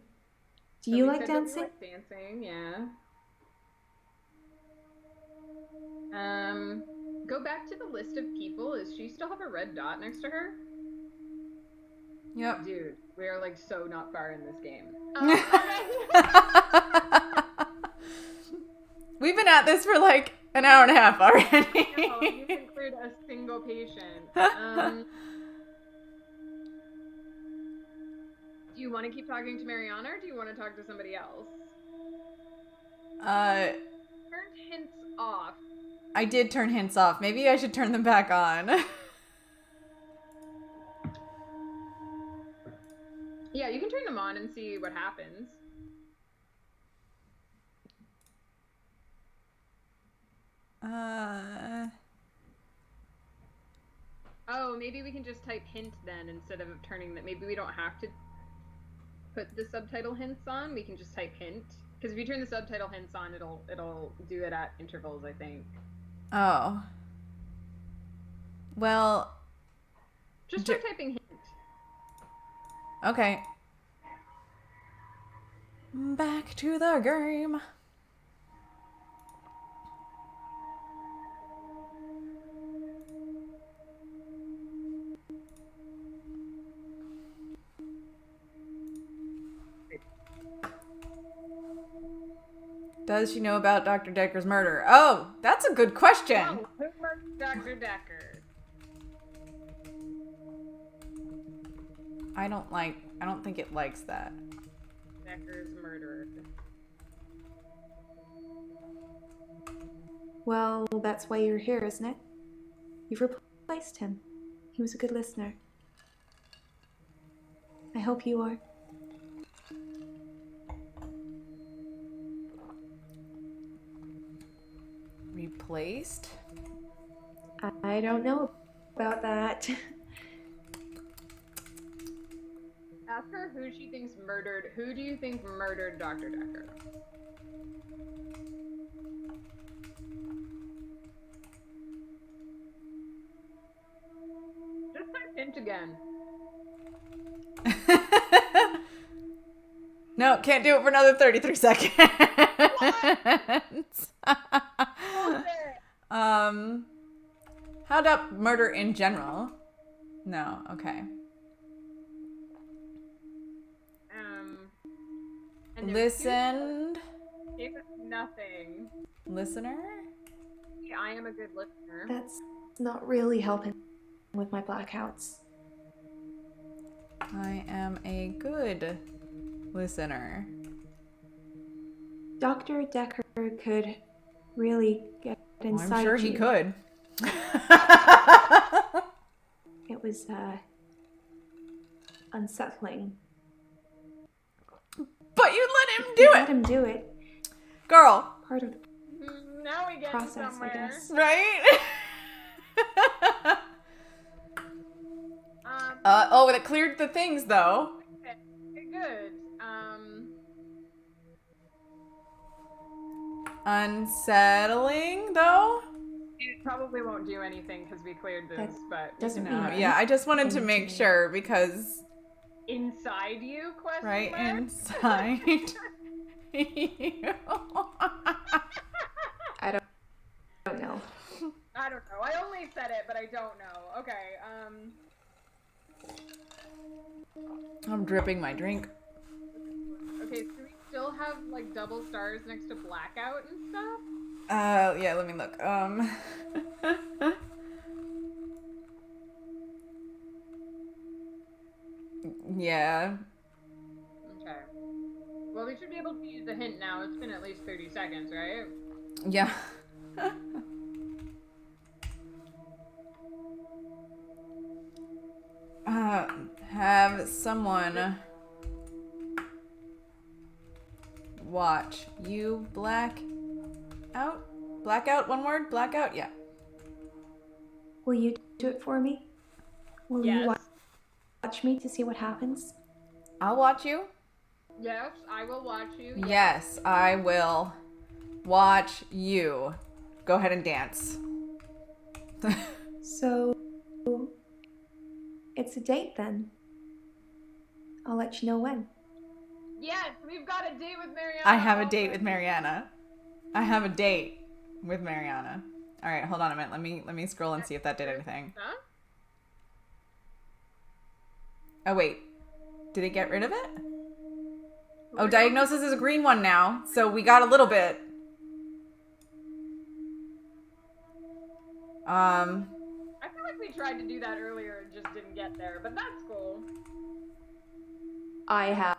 Do you like dancing? Like dancing, yeah. Go back to the list of people. Does she still have a red dot next to her? Yep. Dude, we are like so not far in this game. We've been at this for like an hour and a half already. No, you haven't cleared a single patient. Do you want to keep talking to Mariana, or do you want to talk to somebody else? Turned hints off. I did turn hints off. Maybe I should turn them back on. Yeah, you can turn them on and see what happens. Oh, maybe we can just type hint then instead of turning that. Maybe we don't have to put the subtitle hints on. We can just type hint. Because if you turn the subtitle hints on, it'll do it at intervals, I think. Oh. Well. Just start typing hint. Okay. Back to the game. Does she know about Dr. Dekker's murder? Oh, that's a good question. Oh, who murdered Dr. Dekker? I don't think it likes that. Dekker's murderer. Well, that's why you're here, isn't it? You've replaced him. He was a good listener. I hope you are. Replaced? I don't know about that. Ask her who she thinks murdered. Who do you think murdered Dr. Dekker? Just type hint again. No, can't do it for another 33 seconds. How about murder in general? No, okay. Listened. Gave us nothing. Listener? Yeah, I am a good listener. That's not really helping with my blackouts. I am a good listener. Dr. Dekker could really get inside you. I'm sure he could. It was, unsettling. But you let him do it! Let him do it. Girl. Part of the now we get process, somewhere. I guess. Right? Oh, it cleared the things, though. Okay, good. Unsettling, though? It probably won't do anything because we cleared this, but... Doesn't mean yeah, I just wanted to make sure because... Inside you, question right mark? inside you. I don't know. I don't know. I only said it, but I don't know. Okay, I'm dripping my drink. Okay, so we still have, like, double stars next to blackout and stuff? Yeah, let me look. Yeah. Okay. Well, we should be able to use the hint now. It's been at least 30 seconds, right? Yeah. Have someone watch you black out? Blackout, one word? Blackout? Yeah. Will you do it for me? Will you watch me to see what happens? I'll watch you. Yes, I will watch you. Yes, I will watch you. Go ahead and dance. So, it's a date then. I'll let you know when. Yes, we've got a date with Mariana. I have a date with Mariana. I have a date with Mariana. All right, hold on a minute. Let me scroll and see if that did anything. Huh? Oh wait, did it get rid of it? Oh, diagnosis is a green one now, so we got a little bit. I feel like we tried to do that earlier and just didn't get there, but that's cool. I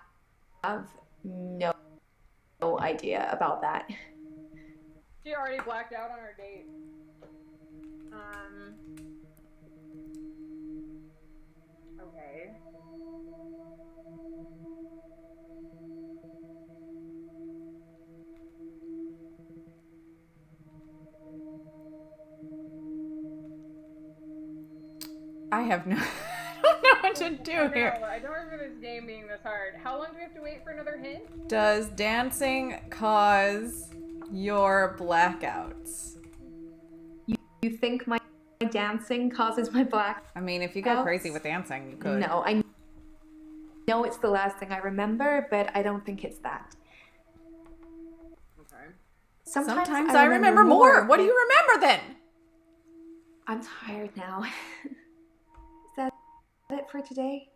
have no idea about that. She already blacked out on her date. Okay. I have no... I don't know what to do here. I don't remember this game being this hard. How long do we have to wait for another hint? Does dancing cause your blackouts? You think my dancing causes my black? I mean, if you go crazy with dancing, you could. No, I know it's the last thing I remember, but I don't think it's that. Okay. Sometimes I remember more. What do you remember then? I'm tired now. Is that it for today?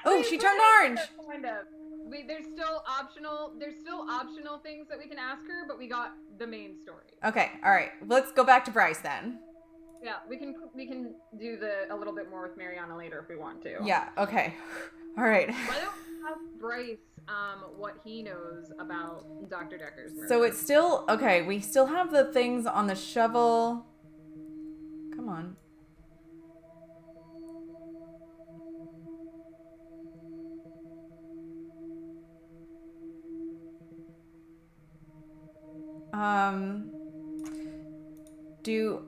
Oh, she turned orange. Kind of. There's still optional things that we can ask her, but we got the main story. Okay, all right. Let's go back to Bryce then. Yeah, we can do a little bit more with Mariana later if we want to. Yeah. Okay. All right. Why don't we ask Bryce what he knows about Dr. Dekker's murder? So it's still okay. We still have the things on the shovel. Come on. Do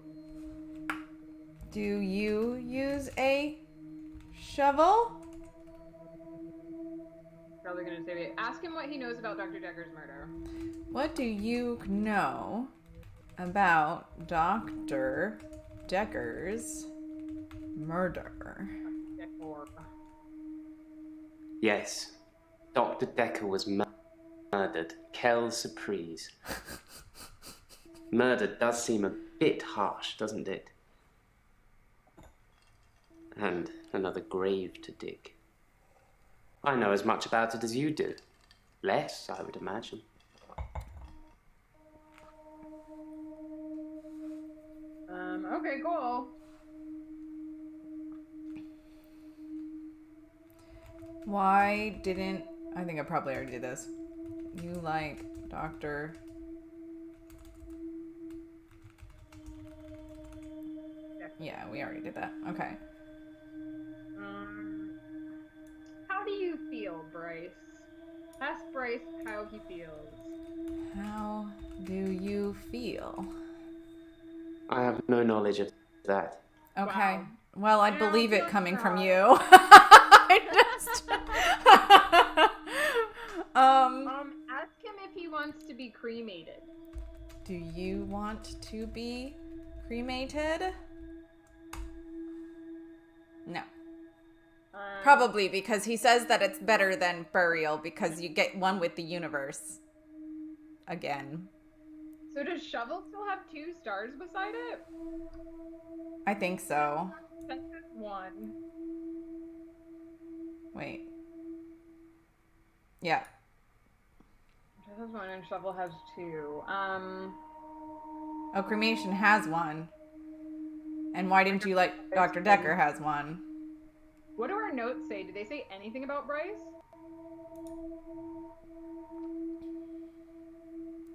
you use a shovel? Probably gonna say, ask him what he knows about Dr. Dekker's murder. What do you know about Dr. Dekker's murder? Yes, Dr. Dekker was murdered. Quelle surprise. Murder does seem a bit harsh, doesn't it? And another grave to dig. I know as much about it as you do. Less, I would imagine. Okay, cool. Why didn't... I think I probably already did this. You like Dr. Yeah, we already did that. Okay. How do you feel, Bryce? Ask Bryce how he feels. How do you feel? I have no knowledge of that. Okay. Wow. Well, I'd Yeah, believe it good coming from job. you. I just... Ask him if he wants to be cremated. Do you want to be cremated? No. Probably because he says that it's better than burial because you get one with the universe. Again. So does Shovel still have 2 stars beside it? I think so. That has 1. Wait. Yeah. That has 1 and Shovel has 2. Oh, cremation has 1. And why didn't you like Dr. Dekker has 1? What do our notes say? Do they say anything about Bryce?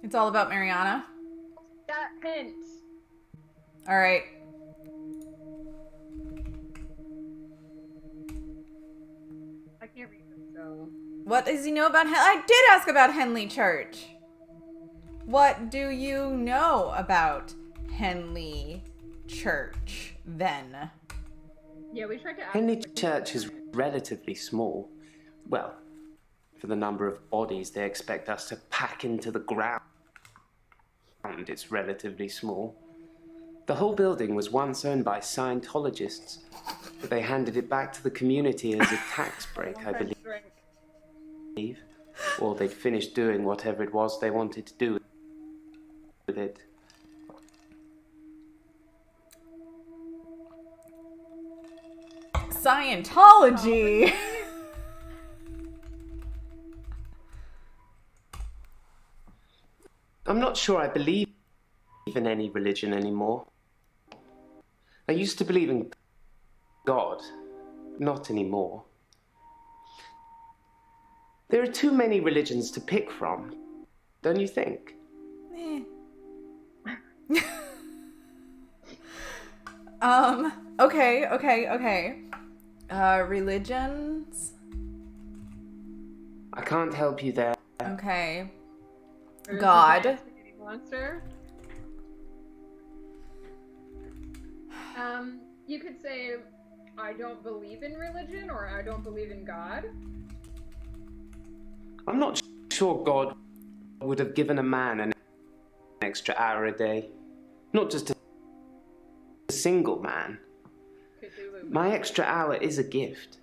It's all about Mariana. That hint. All right. I can't read this, so. What does he know about I did ask about Henley Church. What do you know about Henley Church then? Yeah, we tried to ask. Henley Church is relatively small. Well, for the number of bodies they expect us to pack into the ground, it's relatively small. The whole building was once owned by Scientologists, but they handed it back to the community as a tax break, I believe. Or they'd finished doing whatever it was they wanted to do with it. Scientology! I'm not sure I believe in any religion anymore. I used to believe in God, not anymore. There are too many religions to pick from, don't you think? Okay. Religions? I can't help you there. Okay. There's God. the spaghetti monster. You could say, I don't believe in religion, or I don't believe in God. I'm not sure God would have given a man an extra hour a day. Not just a single man. Cthulhu. My extra hour is a gift.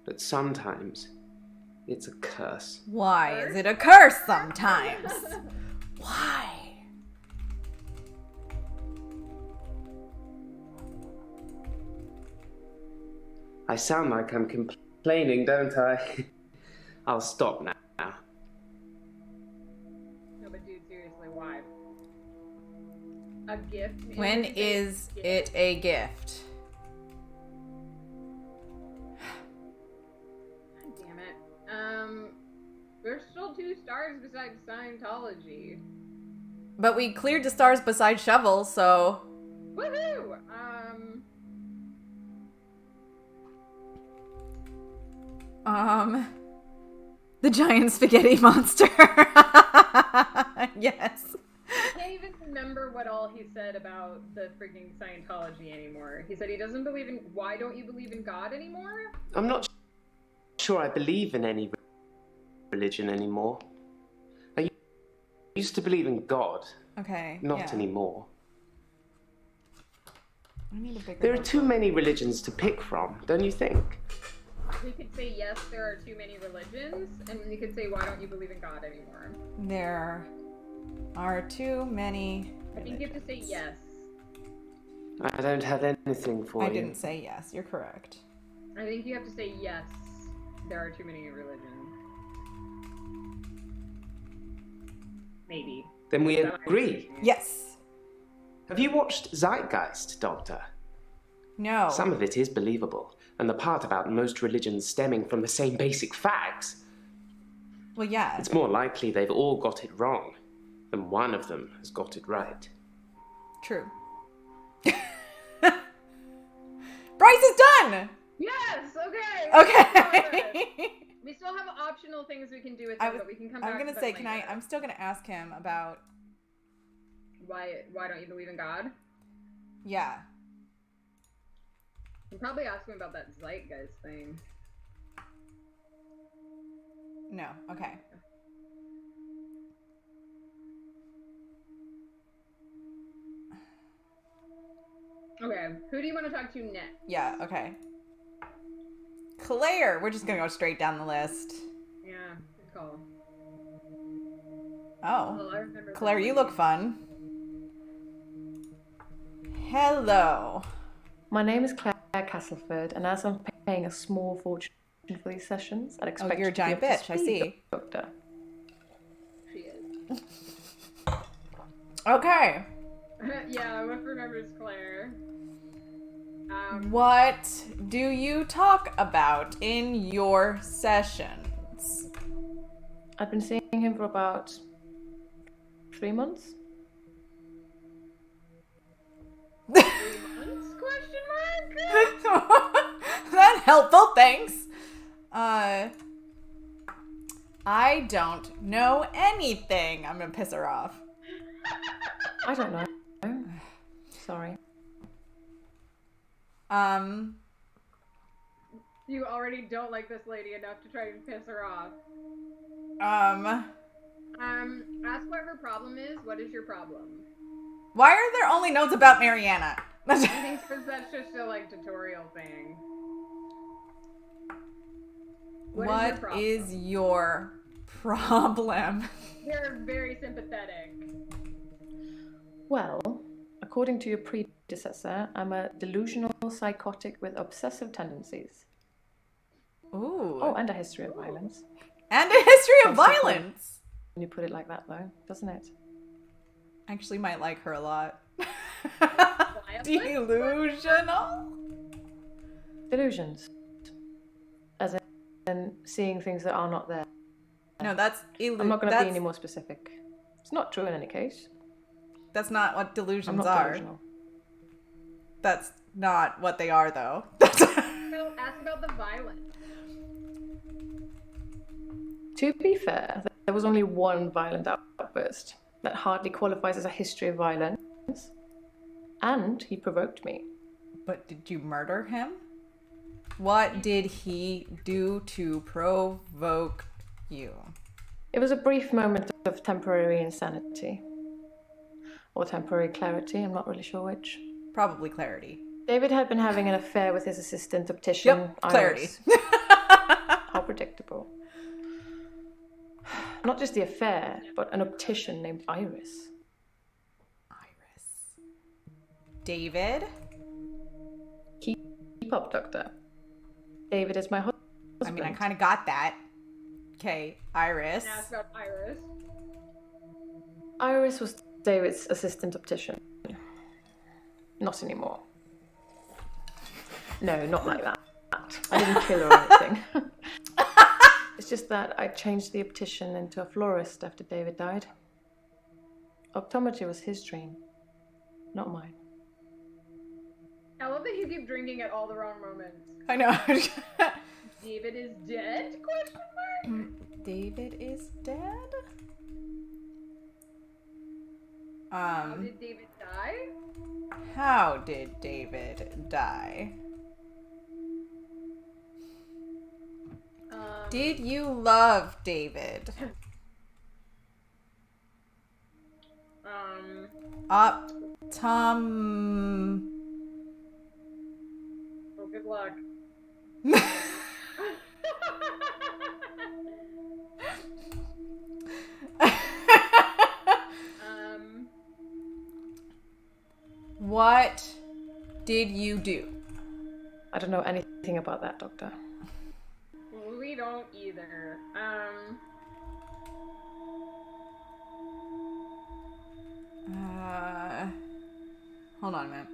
But sometimes it's a curse. Why is it a curse sometimes? Why? I sound like I'm complaining, don't I? I'll stop now. No, but dude, seriously, why? A gift? When is it a gift? God damn it. There's still 2 stars besides Scientology. But we cleared the stars beside Shovel, so... Woohoo! The giant spaghetti monster. Yes. I can't even remember what all he said about the freaking Scientology anymore. He said he doesn't believe in... Why don't you believe in God anymore? I'm not sure I believe in any religion anymore. I used to believe in God. Okay. Not anymore. I need a bigger There are notebook. too many religions to pick from, don't you think? We could say, yes, there are too many religions, and we could say, why don't you believe in God anymore? There are too many religions. I think you have to say yes. I don't have anything for you. I didn't say yes. You're correct. I think you have to say, yes, there are too many religions. Maybe. Then we agree. Yes. Have you watched Zeitgeist, Doctor? No. Some of it is believable, and the part about most religions stemming from the same basic facts. Well, yeah. It's more likely they've all got it wrong than one of them has got it right. True. Bryce is done! Yes! Okay! Okay. We still have optional things we can do with them, but we can come back I'm to gonna them say, later. I'm still gonna ask him about... Why don't you believe in God? Yeah. You probably ask him about that Zeitgeist thing. No. Okay. Okay, who do you want to talk to next? Yeah, okay. Claire! We're just gonna go straight down the list. Yeah, good call. Oh. I remember Claire, that you one. look fun. Hello. My name is Claire Castleford, and as I'm paying a small fortune for these sessions, I'd expect you're a you to be giant up to bitch, I speed, see. Doctor. She is. Okay. Yeah, what remembers Claire? What do you talk about in your sessions? I've been seeing him for about 3 months. 3 months? Question mark? That's helpful, thanks. I don't know anything. I'm gonna piss her off. I don't know. Sorry. You already don't like this lady enough to try and piss her off. Ask what her problem is. What is your problem? Why are there only notes about Mariana? I think because that's just a tutorial thing. What is your problem? They're very sympathetic. Well, according to your predecessor, I'm a delusional psychotic with obsessive tendencies. Ooh. Oh, and a history of violence. And a history of Sounds so violence. When you put it like that, though, doesn't it? Actually, might like her a lot. Violence? Delusional? Delusions. As in seeing things that are not there. No, that's I'm not going to be any more specific. It's not true in any case. That's not what I'm delusions not are. delusional. That's not what they are, though. So ask about the violence. To be fair, there was only one violent outburst that hardly qualifies as a history of violence. And he provoked me. But did you murder him? What did he do to provoke you? It was a brief moment of temporary insanity. Or temporary clarity, I'm not really sure which. Probably clarity. David had been having an affair with his assistant optician, Yep, clarity. Iris. How predictable. Not just the affair, but an optician named Iris. Iris. David? Keep up, Doctor. David is my husband. I mean, I kind of got that. Okay, Iris. And ask about Iris. Iris was David's assistant optician. Not anymore. No, not like that. I didn't kill her or anything. It's just that I changed the optician into a florist after David died. Optometry was his dream, not mine. I love that you keep drinking at all the wrong moments. I know. David is dead? Question mark? David is dead? How did David die? How did David die? Did you love David? Tom. Oh, good luck. What did you do? I don't know anything about that, Doctor. We don't either. Hold on a minute.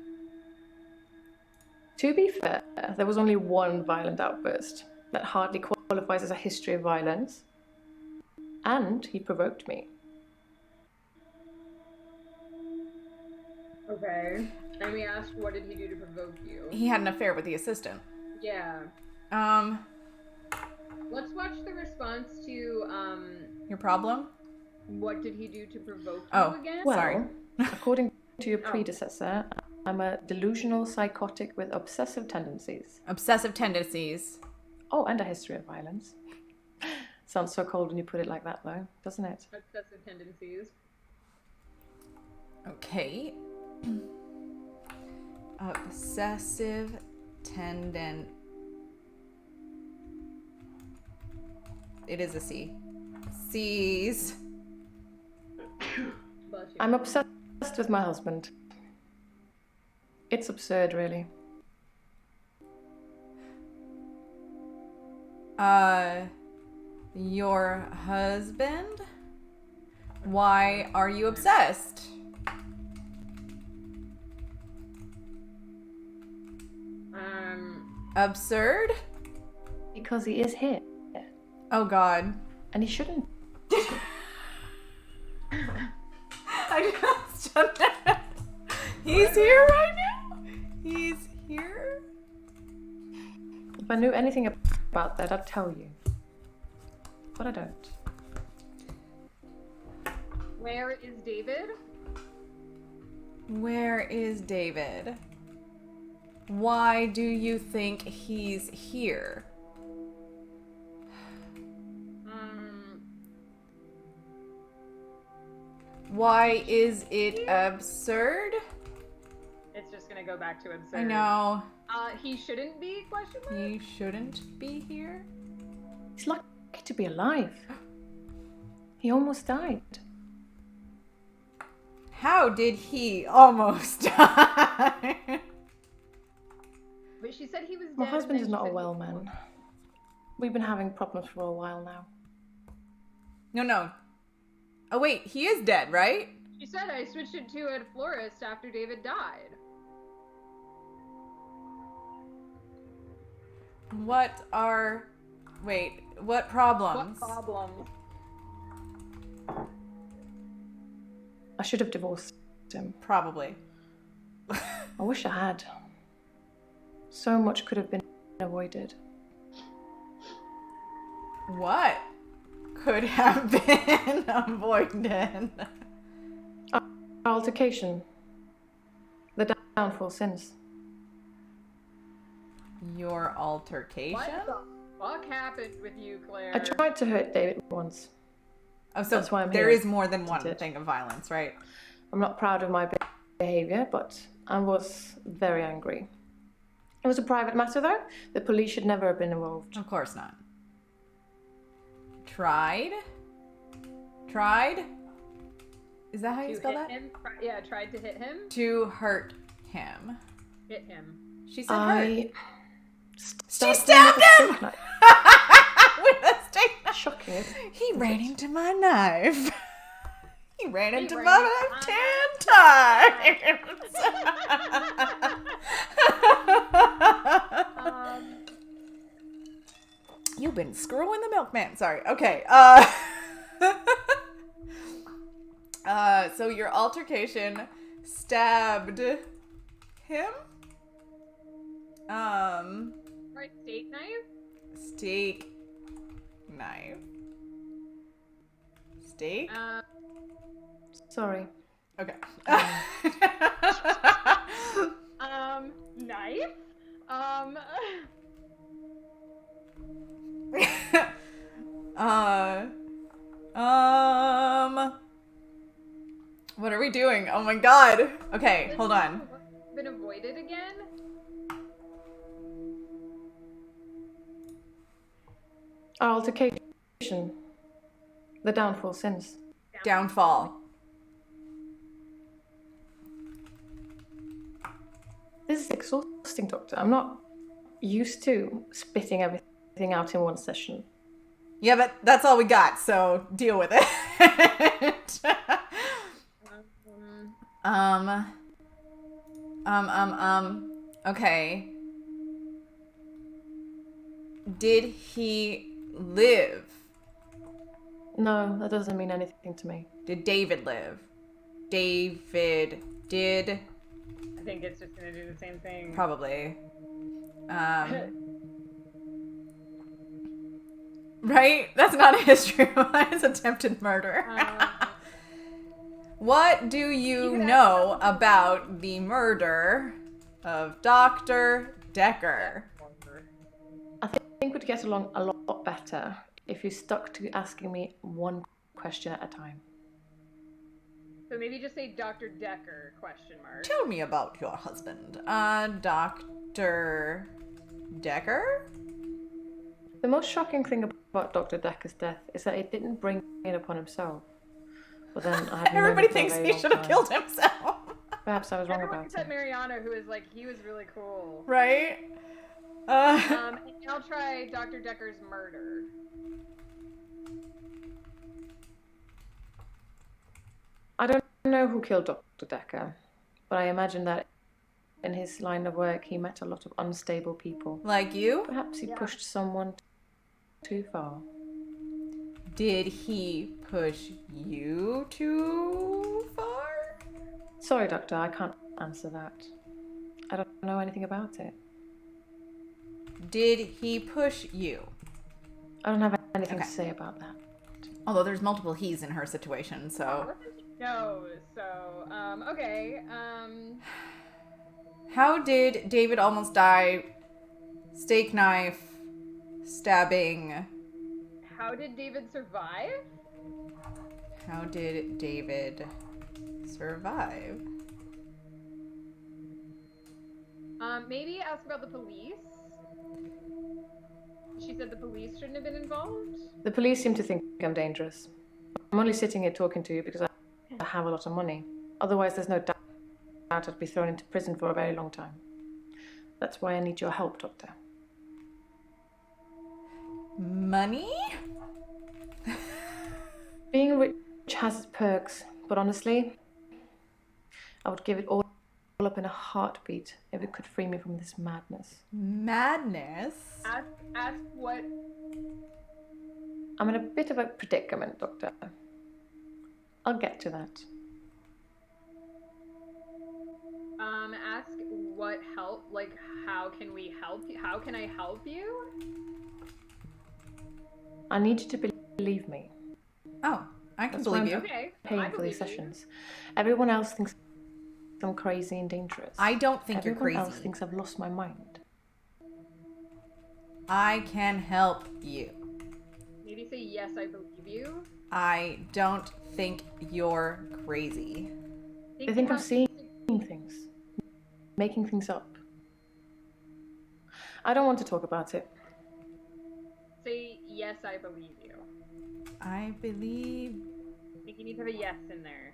To be fair, there was only one violent outburst. That hardly qualifies as a history of violence. And he provoked me. Okay. And we asked, what did he do to provoke you? He had an affair with the assistant. Yeah. Let's watch the response to, Your problem? what did he do to provoke Oh, you again? Well, sorry. According to your predecessor, I'm a delusional psychotic with obsessive tendencies. Obsessive tendencies. Oh, and a history of violence. Sounds so cold when you put it like that, though, doesn't it? Obsessive tendencies. Okay. Obsessive tendon. It is a C. C's. I'm obsessed with my husband. It's absurd, really. Your husband? Why are you obsessed? Absurd? Because he is here. Oh God. And he shouldn't. I just He's here right now? He's here? If I knew anything about that, I'd tell you. But I don't. Where is David? Where is David? Why do you think he's here? Why is it absurd? It's just gonna go back to absurd. I know. He shouldn't be, question mark? He shouldn't be here? He's lucky to be alive. He almost died. How did he almost die? But she said he was dead. My husband and is then not she a said well he- man. We've been having problems for a while now. No. Oh wait, he is dead, right? She said I switched it to a florist after David died. What problems? What problems? I should have divorced him. Probably. I wish I had. So much could have been avoided. What could have been avoided? Our altercation. The downfall since. Your altercation? What the fuck happened with you, Claire? I tried to hurt David once. Oh, so That's why I'm there here, is more than one isn't it? thing of violence, right? I'm not proud of my behavior, but I was very angry. It was a private matter, though. The police should never have been involved. Of course not. Tried? Tried? Is that how you To spell hit that? him? Yeah, tried to hit him. To hurt him. Hit him. She said hurt. She stabbed stabbed him! With a steak knife. Shocking. He ran into my knife. He ran into ran my into knife 10 times. You've been screwing the milkman. Sorry. Okay. So your altercation stabbed him. Right, steak knife. Steak knife. Steak. Sorry. Okay. Knife. What are we doing? Oh my god. Okay, hold on. Been avoided again? Our altercation. The downfall since. Downfall. This is exhausting, Doctor. I'm not used to spitting everything out in one session. Yeah, but that's all we got, so deal with it. Okay. Did he live? No, that doesn't mean anything to me. Did David live? David did. I think it's just gonna do the same thing. Probably. Right? That's not a history. It's attempted murder. What do you know about the murder of Dr. Dekker? I think we'd get along a lot better if you stuck to asking me one question at a time. So maybe just say Dr. Dekker, question mark. Tell me about your husband. Dr. Dekker? The most shocking thing about Dr. Dekker's death is that he didn't bring it upon himself. But then I had Everybody thinks he should have killed himself. Perhaps I was wrong Everyone about except it. Mariana, who is like, he was really cool. Right? And I'll try Dr. Dekker's murder. I don't know who killed Dr. Dekker, but I imagine that in his line of work he met a lot of unstable people. Like you? Perhaps he pushed someone too far. Did he push you too far? Sorry, Doctor, I can't answer that. I don't know anything about it. Did he push you? I don't have anything to say about that. Although there's multiple he's in her situation, so... No, so, okay, How did David almost die? Steak knife, stabbing. How did David survive? How did David survive? Maybe ask about the police. She said the police shouldn't have been involved. The police seem to think I'm dangerous. I'm only sitting here talking to you because I have a lot of money. Otherwise, there's no doubt I'd be thrown into prison for a very long time. That's why I need your help, Doctor. Money? Being rich has its perks, but honestly, I would give it all up in a heartbeat if it could free me from this madness. Madness? Ask what? I'm in a bit of a predicament, Doctor. I'll get to that. Ask what help, like, how can we help you? How can I help you? I need you to believe me. Oh, I can That's why believe I'm you. Okay, paying I for these believe you. sessions. Everyone else thinks I'm crazy and dangerous. I don't think you're Everyone crazy. else thinks I've lost my mind. I can help you. Maybe say yes, I believe you. I don't think you're crazy. They think I'm seeing things, making things up. I don't want to talk about it. Say yes, I believe you. I believe. I think you need to have a yes in there.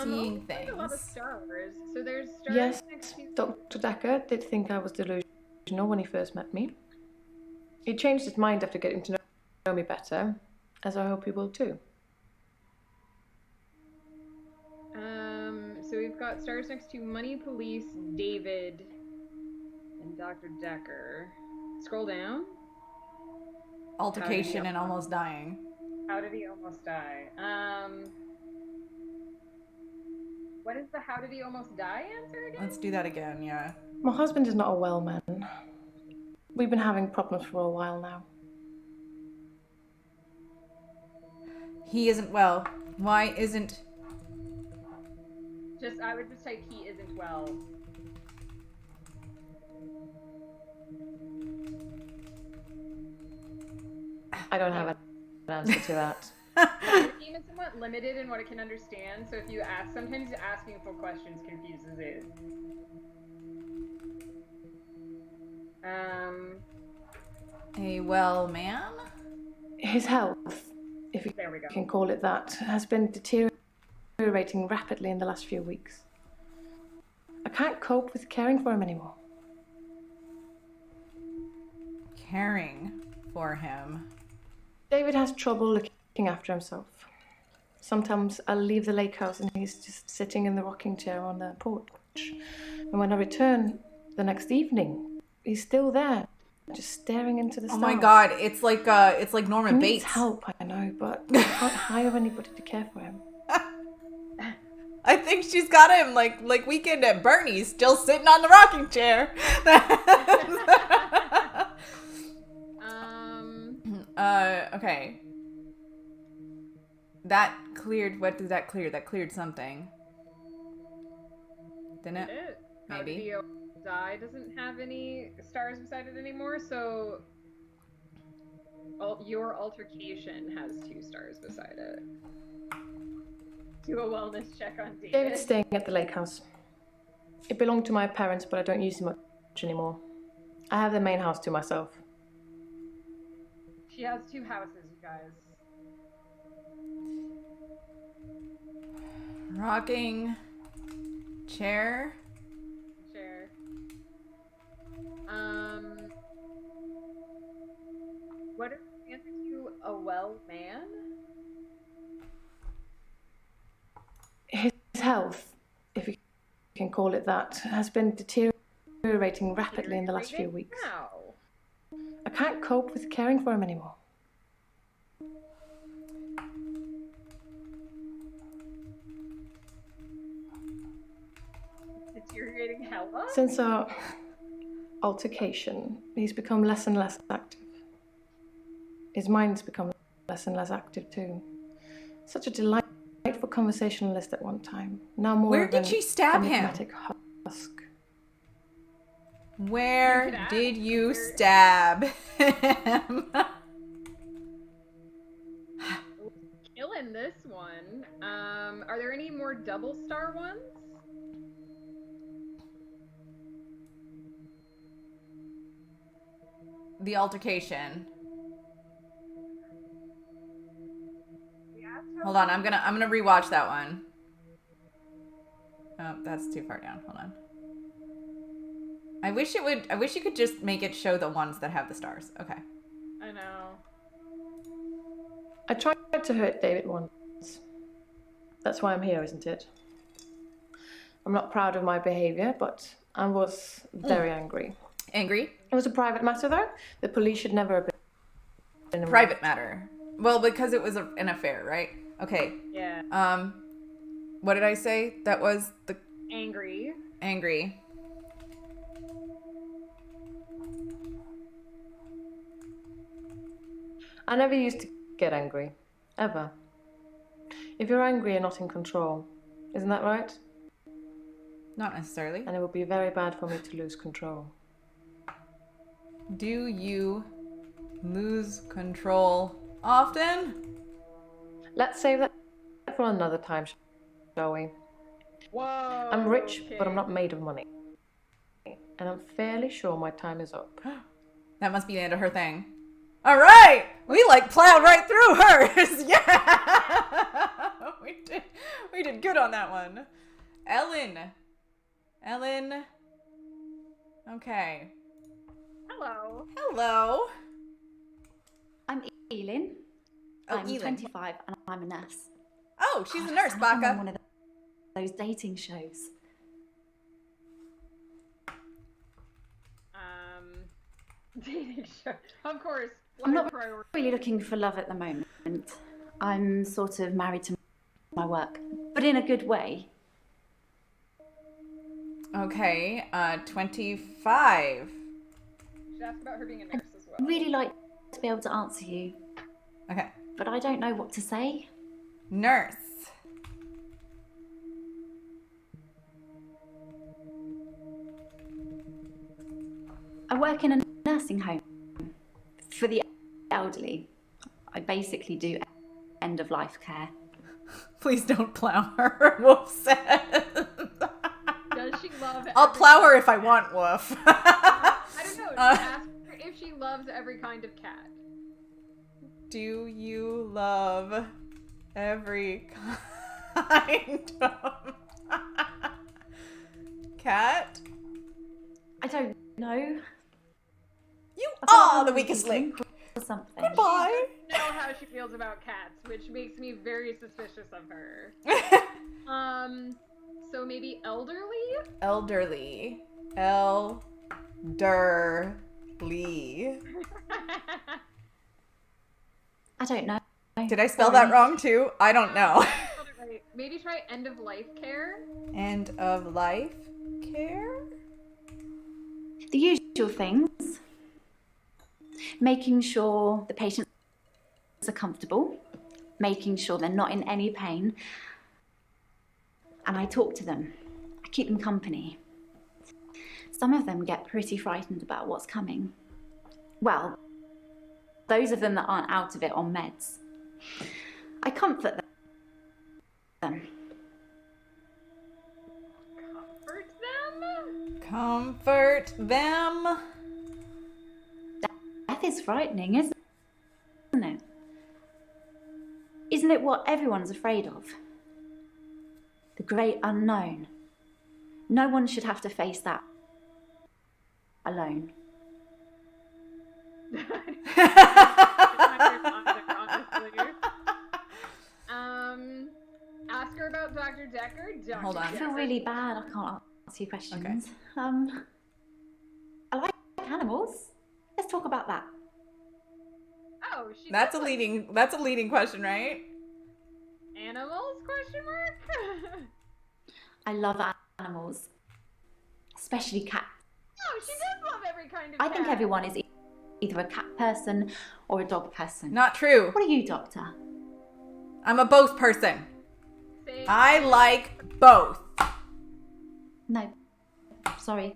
Seeing There's a lot of things. stars. So there's stars Yes, next to... Dr. Dekker did think I was delusional when he first met me. He changed his mind after getting to know me better, as I hope he will too. So we've got stars next to Money Police, David, and Dr. Dekker. Scroll down. Altercation and almost dying. How did he almost die? What is the how did he almost die answer again? Let's do that again, yeah. My husband is not a well man. We've been having problems for a while now. He isn't well. Why isn't... I would just type he isn't well. I don't have an answer to that. The game is somewhat limited in what it can understand, so if you ask, sometimes asking full questions confuses it. A well man? His health, if you can call it that, has been deteriorating rapidly in the last few weeks. I can't cope with caring for him anymore. Caring for him. David has trouble looking after himself. Sometimes I'll leave the lake house and he's just sitting in the rocking chair on the porch. And when I return the next evening, he's still there, just staring into the stars. Oh my god, it's like Norman He Bates. needs help, I know, but I can't hire anybody to care for him. I think she's got him like Weekend at Bernie's, still sitting on the rocking chair. Okay. That cleared. What did that clear? That cleared something. Didn't it? Maybe. How did he die doesn't have any stars beside it anymore, so your altercation has 2 stars beside it. Do a wellness check on David. David's staying at the lake house. It belonged to my parents, but I don't use it much anymore. I have the main house to myself. She has 2 houses, you guys. Rocking chair. What is the answer to a well man? His health, if you can call it that, has been deteriorating rapidly in the last few weeks. How? I can't cope with caring for him anymore. Deteriorating hella? Since our altercation, he's become less and less active. His mind's become less and less active too. Such a delightful conversationalist at one time. Now more Where of did an she stab him? enigmatic husk. Where did you stab him? Killing this one. Are there any more double star ones? The altercation. Hold on, I'm gonna rewatch that one. Oh, that's too far down. Hold on. I wish you could just make it show the ones that have the stars. Okay. I know. I tried to hurt David once. That's why I'm here, isn't it? I'm not proud of my behavior, but I was very angry. Angry? It was a private matter, though. The police should never have been involved. Private matter. Well, because it was an affair, right? Okay. Yeah. What did I say? That was the... Angry. Angry. I never used to get angry. Ever. If you're angry, you're not in control. Isn't that right? Not necessarily. And it would be very bad for me to lose control. Do you lose control often? Let's save that for another time, shall we? Whoa. I'm rich, okay. but I'm not made of money. And I'm fairly sure my time is up. That must be the end of her thing. All right, we like plowed right through hers. Yeah, we did good on that one. Ellen. Okay. Hello. Hello. I'm Elin. Oh, I'm Elin. 25 and I'm a nurse. Oh, she's a God, nurse, I sound like I'm Baka. on one of those dating shows. Dating show. Of course. I'm not priority. really looking for love at the moment. I'm sort of married to my work, but in a good way. Okay, 25. Should ask about her being a nurse as well. I'd really like to be able to answer you, Okay. but I don't know what to say. Nurse. I work in a nursing home for the elderly. I basically do end-of-life care. Please don't plow her, Wolf said. Does she love I'll plow her if I want, Wolf. I don't know. Ask her if she loves every kind of cat. Do you love every kind of cat? I don't know. You I feel like are I'm the a weakest link. or something. Goodbye. She doesn't know how she feels about cats, which makes me very suspicious of her. So maybe elderly? Elderly. I don't know. Did I spell that wrong too? I don't know. Right. Maybe try end of life care. End of life care? The usual things. Making sure the patients are comfortable, making sure they're not in any pain, and I talk to them. I keep them company. Some of them get pretty frightened about what's coming. Well, those of them that aren't out of it on meds. I comfort them. Comfort them? Comfort them. Death is frightening, isn't it? Isn't it what everyone's afraid of? The great unknown. No one should have to face that alone. Ask her about Dr. Dekker. Hold on. I feel really bad. I can't answer your questions. Okay. I like animals. Let's talk about that. Oh, she That's a does like leading question, right? animals? Question mark. I love animals, especially cats. Oh, she does love every kind of I cat. think everyone is either a cat person or a dog person. Not true. What are you, Doctor? I'm a both person. Say- I like both. No, sorry,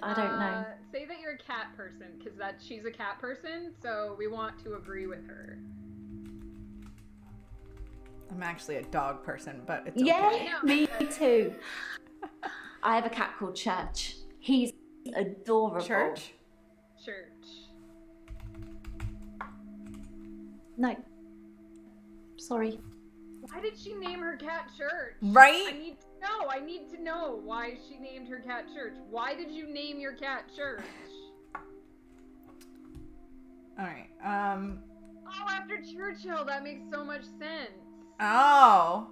I don't know. Say that you're a cat person, because she's a cat person, so we want to agree with her. I'm actually a dog person, but it's okay. Yeah, me too. I have a cat called Church. He's adorable. Church? Church. No, sorry. Why did she name her cat Church? Right? I need to know why she named her cat Church. Why did you name your cat Church? Alright, Oh, after Churchill, that makes so much sense. Oh.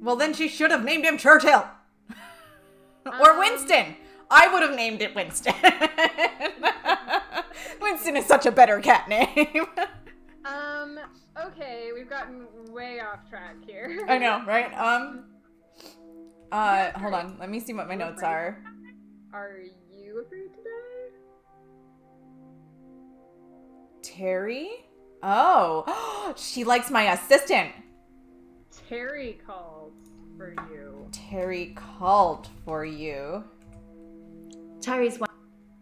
Well, then she should have named him Churchill. Or Winston. I would have named it Winston. Winston is such a better cat name. Okay, we've gotten way off track here. I know, right? Hold on. Let me see what my notes are. Are you afraid to die? Terry? Oh, she likes my assistant. Terry called for you. Terry called for you. Terry's one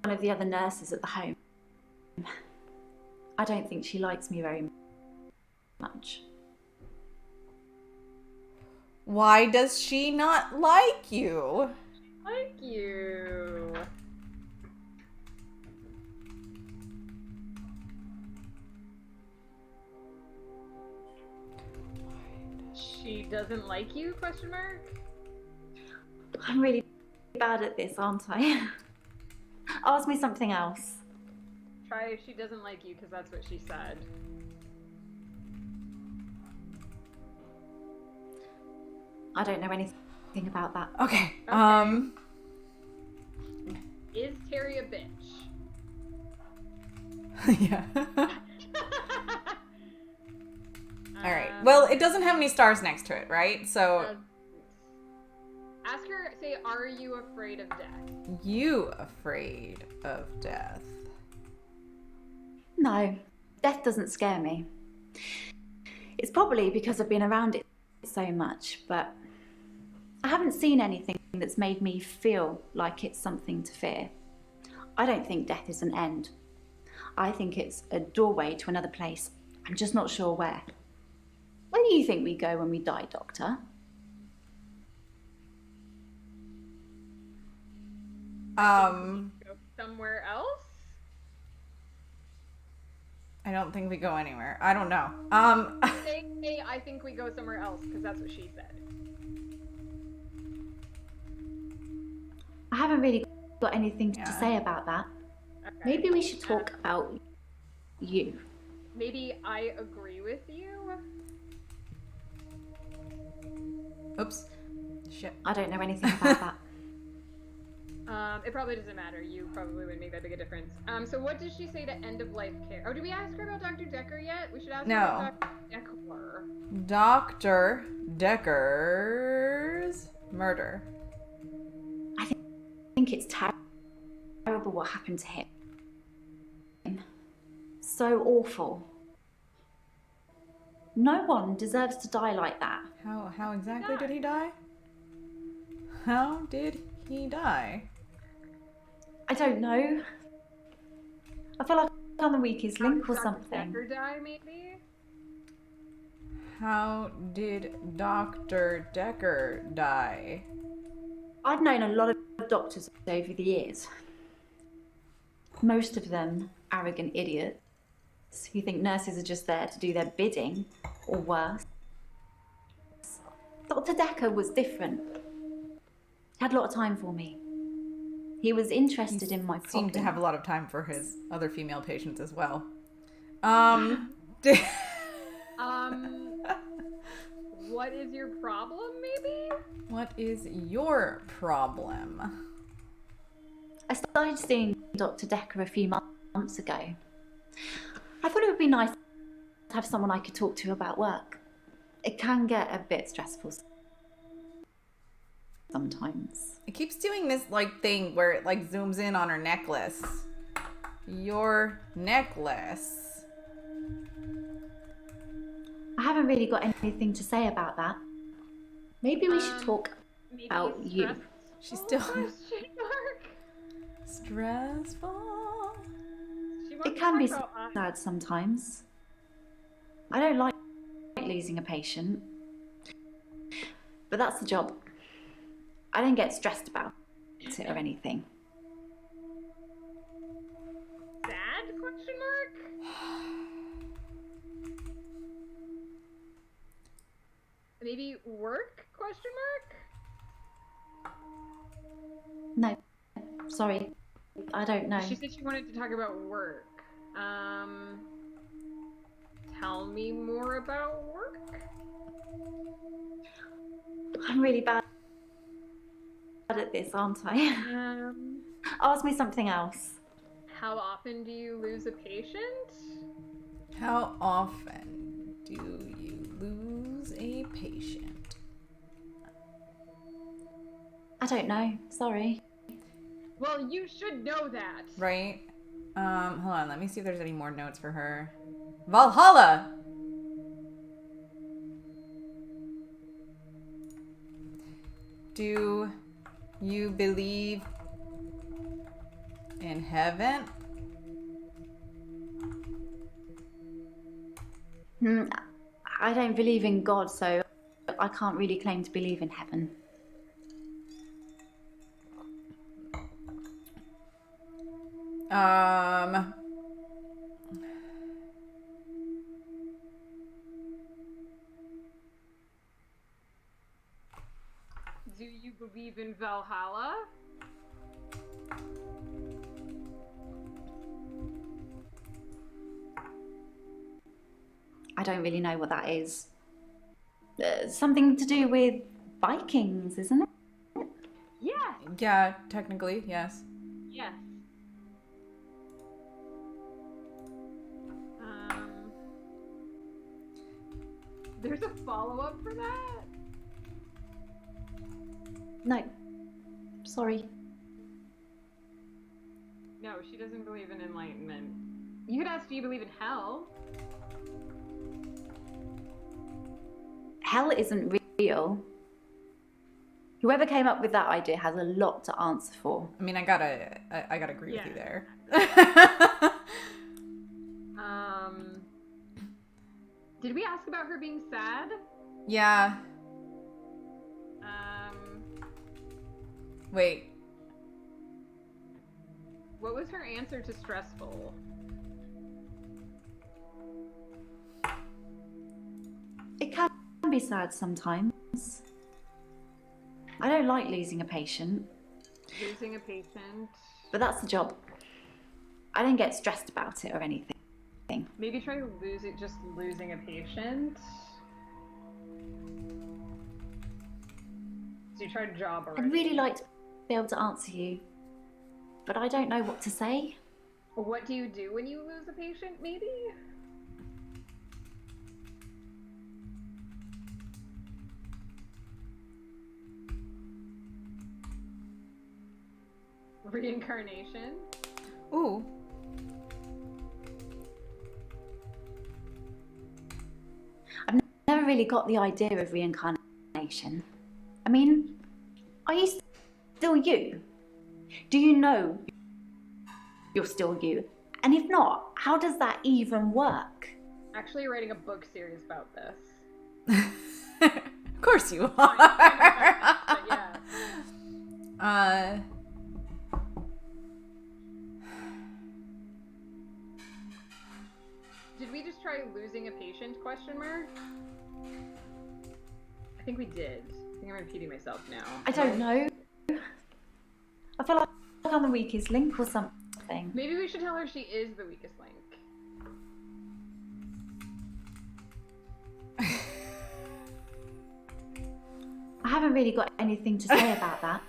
of the other nurses at the home. I don't think she likes me very much. Why does she not like you? Like you. She doesn't like you? Question mark. I'm really bad at this, aren't I? Ask me something else. Try if she doesn't like you, because that's what she said. I don't know anything about that. Okay. Is Terry a bitch? Yeah. All right. Well, it doesn't have any stars next to it, right? So. Ask her, say, are you afraid of death? You afraid of death? No, death doesn't scare me. It's probably because I've been around it so much, but I haven't seen anything that's made me feel like it's something to fear. I don't think death is an end. I think it's a doorway to another place. I'm just not sure where. Where do you think we go when we die, Doctor? Go somewhere else? I don't think we go anywhere. I don't know. Say, I think we go somewhere else, because that's what she said. I haven't really got anything to say about that. Okay. Maybe we should talk about you. Maybe I agree with you? Oops. Shit. I don't know anything about that. It probably doesn't matter. You probably wouldn't make that big a difference. So what did she say to end of life care? Oh, did we ask her about Dr. Dekker yet? We should ask her about Dr. Dekker. Dr. Dekker's murder. I think it's terrible what happened to him. So awful. No one deserves to die like that. How exactly did he die? How did he die? I don't know. I feel like I'm the weakest link or something. Dr. Dekker die, maybe? How did Dr. Dekker die? I've known a lot of doctors over the years. Most of them arrogant idiots who think nurses are just there to do their bidding, or worse. Dr. Dekker was different. He had a lot of time for me. He was interested in my problem. Seemed to have a lot of time for his other female patients as well. What is your problem, maybe? What is your problem? I started seeing Dr. Dekker a few months ago. I thought it would be nice to have someone I could talk to about work. It can get a bit stressful sometimes. It keeps doing this thing where it zooms in on her necklace. Your necklace. I haven't really got anything to say about that. Maybe we should talk about you. She's still stressful. It can be sad sometimes. I don't like losing a patient, but that's the job. I don't get stressed about it or anything. Sad? Question mark? Maybe work? Question mark? No, sorry, I don't know. She said she wanted to talk about work. Tell me more about work? I'm really bad at this, aren't I? Ask me something else. How often do you lose a patient? How often do you lose a patient? I don't know, sorry. Well, you should know that. Right? Hold on, let me see if there's any more notes for her. Valhalla! Do you believe in heaven? I don't believe in God, so I can't really claim to believe in heaven. Do you believe in Valhalla? I don't really know what that is. Something to do with Vikings, isn't it? Yeah. Yeah, technically, yes. Yes. There's a follow-up for that? No. Sorry. No, she doesn't believe in enlightenment. You could ask, do you believe in hell? Hell isn't real. Whoever came up with that idea has a lot to answer for. I mean, I gotta agree with you there. Did we ask about her being sad? Yeah. Wait. What was her answer to stressful? It can be sad sometimes. I don't like losing a patient. Losing a patient. But that's the job. I don't get stressed about it or anything. Maybe try just losing a patient. So you tried a job already. I'd really like to be able to answer you, but I don't know what to say. What do you do when you lose a patient, maybe? Reincarnation? Ooh. I've never really got the idea of reincarnation. I mean, are you still you? Do you know you're still you? And if not, how does that even work? Actually writing a book series about this. Of course you are. But yeah. Did we just try losing a patient, question mark? I think we did. I think I'm repeating myself now. I don't know. I feel like I'm the weakest link or something. Maybe we should tell her she is the weakest link. I haven't really got anything to say about that.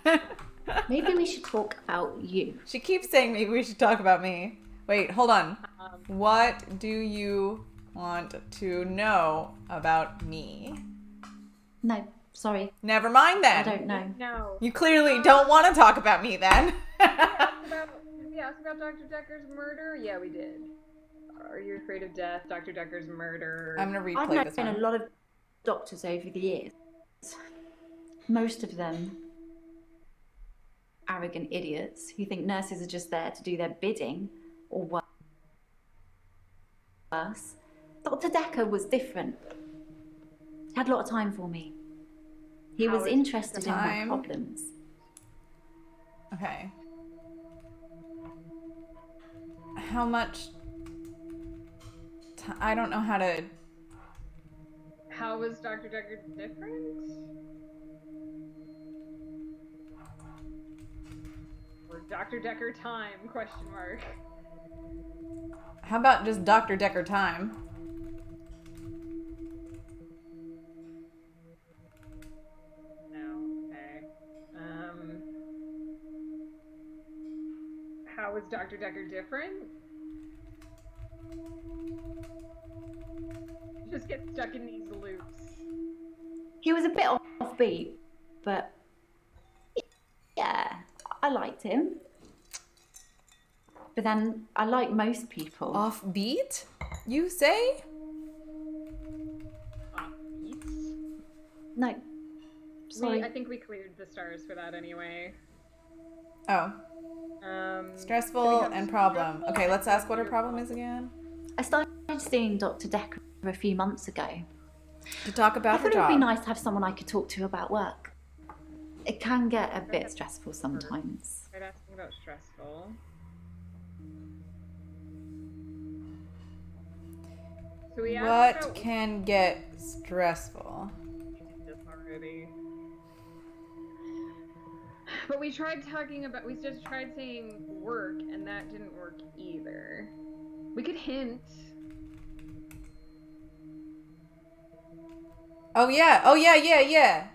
Maybe we should talk about you. She keeps saying maybe we should talk about me. Wait, hold on. What do you want to know about me? No, sorry. Never mind then. I don't know. No. You clearly don't want to talk about me then. Did we ask about Dr. Dekker's murder? Yeah, we did. Are you afraid of death? Dr. Dekker's murder. I'm gonna replay I've this known one. a lot of doctors over the years. Most of them arrogant idiots who think nurses are just there to do their bidding, or worse. Dr. Dekker was different. He had a lot of time for me. He was interested in my problems. Okay. How much... I don't know how to... How was Dr. Dekker different? Or Dr. Dekker time, question mark. How about just Dr. Dekker time? No, okay. How was Dr. Dekker different? Just get stuck in these loops. He was a bit offbeat, but yeah, I liked him. But then I like most people. Offbeat? You say? No. Sorry. I think we cleared the stars for that anyway. Oh. Stressful and problem. stressful Okay, let's and ask what her your problem is again. I started seeing Dr. Dekker a few months ago. To talk about I her thought it would be job. nice to have someone I could talk to about work. It can get a bit stressful sometimes. Start asking about stressful. So we asked What about can get stressful? this already. But we tried talking about, we just tried saying work, and that didn't work either. We could hint. Oh yeah. Oh yeah. Yeah.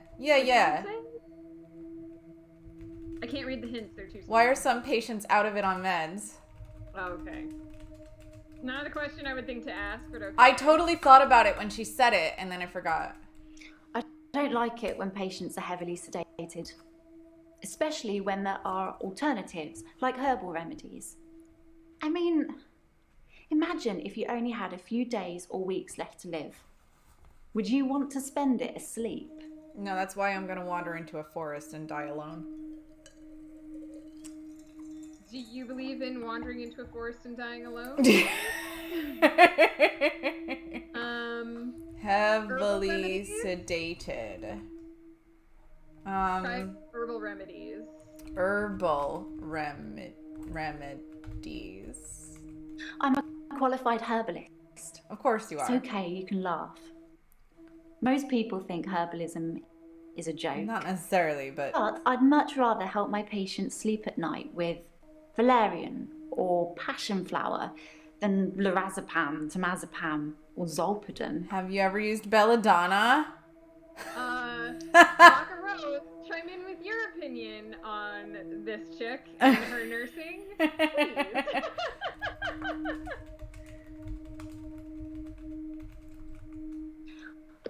I can't read the hints, they're too small. Why are some patients out of it on meds? Oh, okay. Not a question I would think to ask, but okay. I totally thought about it when she said it, and then I forgot. I don't like it when patients are heavily sedated, especially when there are alternatives, like herbal remedies. I mean, imagine if you only had a few days or weeks left to live. Would you want to spend it asleep? No, that's why I'm gonna wander into a forest and die alone. Do you believe in wandering into a forest and dying alone? Heavily sedated. Try herbal remedies. Herbal remedies. I'm a qualified herbalist. Of course you It's are. okay, you can laugh. Most people think herbalism is a joke. Not necessarily, but I'd much rather help my patients sleep at night with valerian or passion flower than lorazepam, temazepam, or zolpidem. Have you ever used belladonna? Baka Rose, chime in with your opinion on this chick and her nursing, please.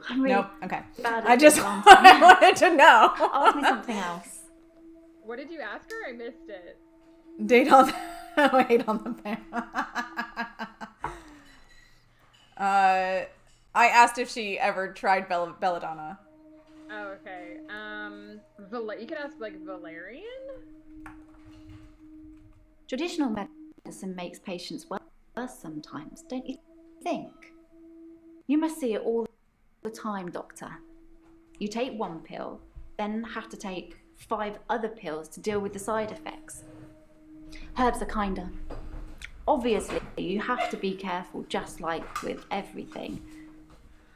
I'm really Nope. Okay. bad I at just this I answer. wanted to know. Ask me something else. What did you ask her? I missed it. Date on the wait on the pan. I asked if she ever tried belladonna. Oh, okay. You could ask like valerian. Traditional medicine makes patients worse sometimes, don't you think? You must see it all the time, doctor. You take one pill, then have to take 5 other pills to deal with the side effects. Herbs are kinder. Obviously, you have to be careful, just like with everything.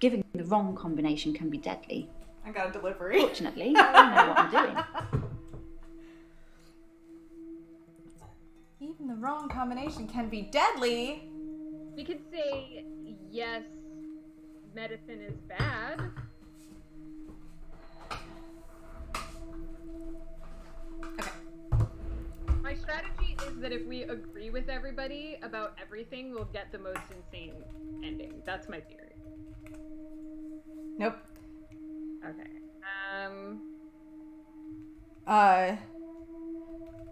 Giving the wrong combination can be deadly. I got a delivery. Fortunately, I know what I'm doing. Even the wrong combination can be deadly. We could say yes, medicine is bad. Okay. My strategy is that if we agree with everybody about everything, we'll get the most insane ending. That's my theory. Nope. Okay.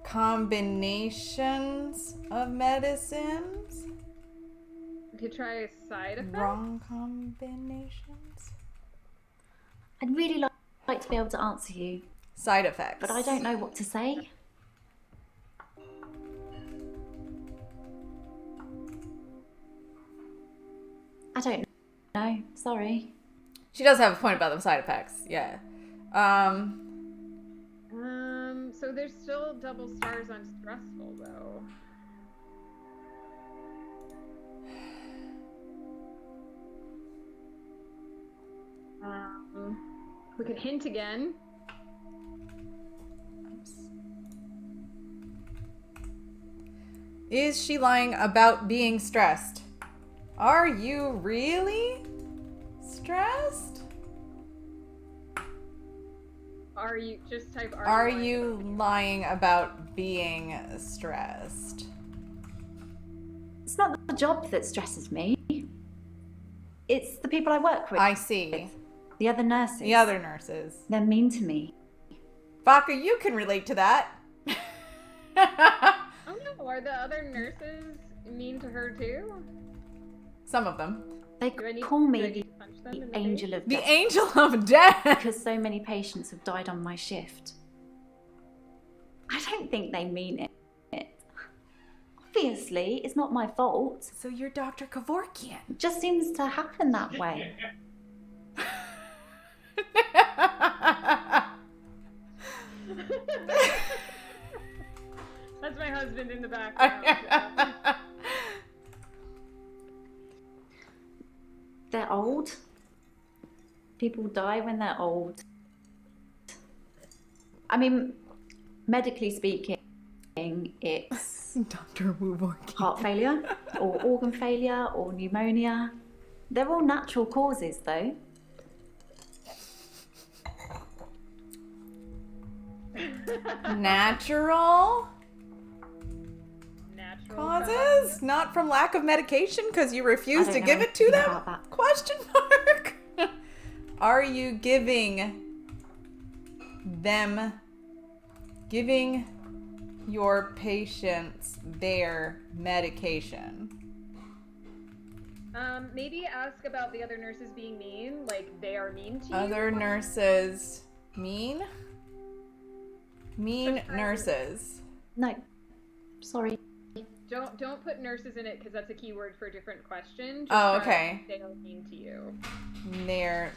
Combinations of medicines. We could try side effects. Wrong combinations. I'd really like to be able to answer you, Side effects. but I don't know what to say. I don't know. Sorry. She does have a point about the side effects. Yeah. So there's still double stars on stressful though. We could hint again. Is she lying about being stressed? Are you really stressed? Are you just type Are you lying about being stressed? It's not the job that stresses me. It's the people I work with. I see. The other nurses. The other nurses. They're mean to me. Baka, you can relate to that. Oh no, are the other nurses mean to her too? Some of them. They call me the angel of The death. angel of death! Because so many patients have died on my shift. I don't think they mean it. Obviously, it's not my fault. So you're Dr. Kevorkian. It just seems to happen that way. That's my husband in the background. They're old. People die when they're old. I mean, medically speaking, it's Dr. Kevorkian. heart failure or organ failure or pneumonia. They're all natural causes, though. Natural causes? Not from lack of medication because you refuse to give it to them? Question mark. Are you giving your patients their medication? Maybe ask about the other nurses being mean, like they are mean to you. Other nurses mean? Mean nurses. No, sorry. Don't put nurses in it because that's a keyword for a different question. Just Oh, try, okay. They are mean to you. They're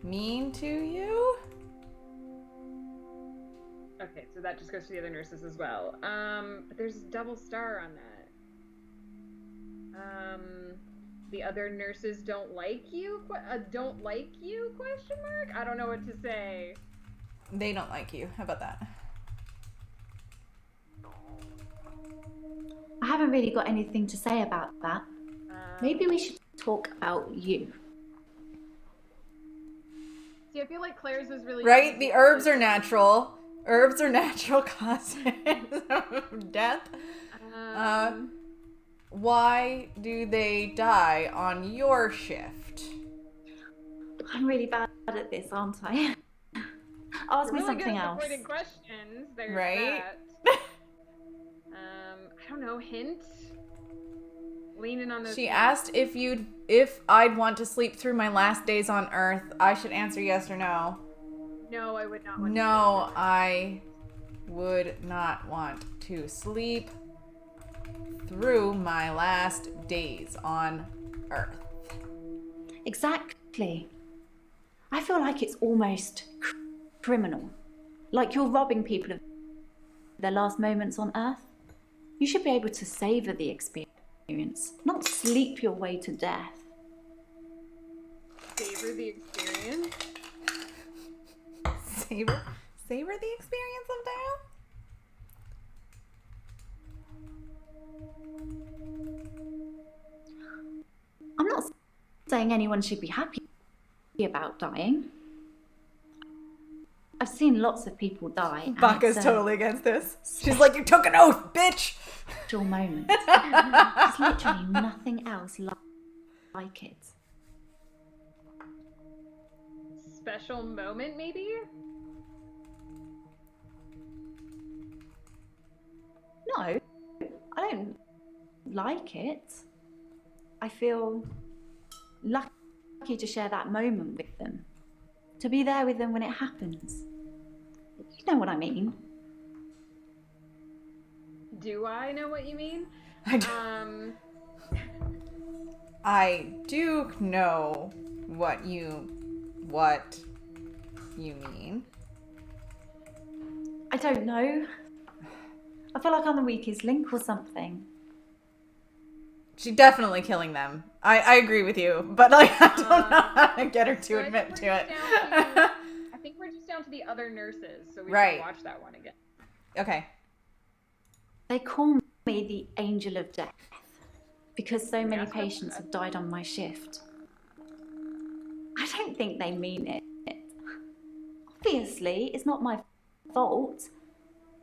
mean to you? Okay, so that just goes to the other nurses as well. But there's a double star on that. The other nurses don't like you? Don't like you? Question mark? I don't know what to say. They don't like you. How about that? I haven't really got anything to say about that. Maybe we should talk about you. See, I feel like Claire's was really... Right? The herbs are natural. Herbs are natural causes of death. Why do they die on your shift? I'm really bad at this, aren't I? Ask me really something good at else. avoiding questions. There's Right? that. I don't know. Hint. Lean in on those. She hints. asked if I'd want to sleep through my last days on Earth. I should answer yes or no. No, I would not want No, I would not want to sleep through my last days on Earth. Exactly. I feel like it's almost criminal. Like you're robbing people of their last moments on Earth. You should be able to savor the experience, not sleep your way to death. Savor the experience. Savor the experience of death? I'm not saying anyone should be happy about dying. I've seen lots of people die. and Baka's it's a totally against this. She's like, you took an oath, bitch! special moment. There's literally nothing else like it. Special moment, maybe? No, I don't like it. I feel lucky to share that moment with them. To be there with them when it happens. You know what I mean? Do I know what you mean? I do know what you mean. I don't know. I feel like I'm the weakest link or something. She's definitely killing them. I agree with you, but like I don't know how to get her to admit to it. I think we're just down to the other nurses, so we Right. can watch that one again. Okay. They call me the angel of death because so many patients have died on my shift. I don't think they mean it. Obviously, it's not my fault.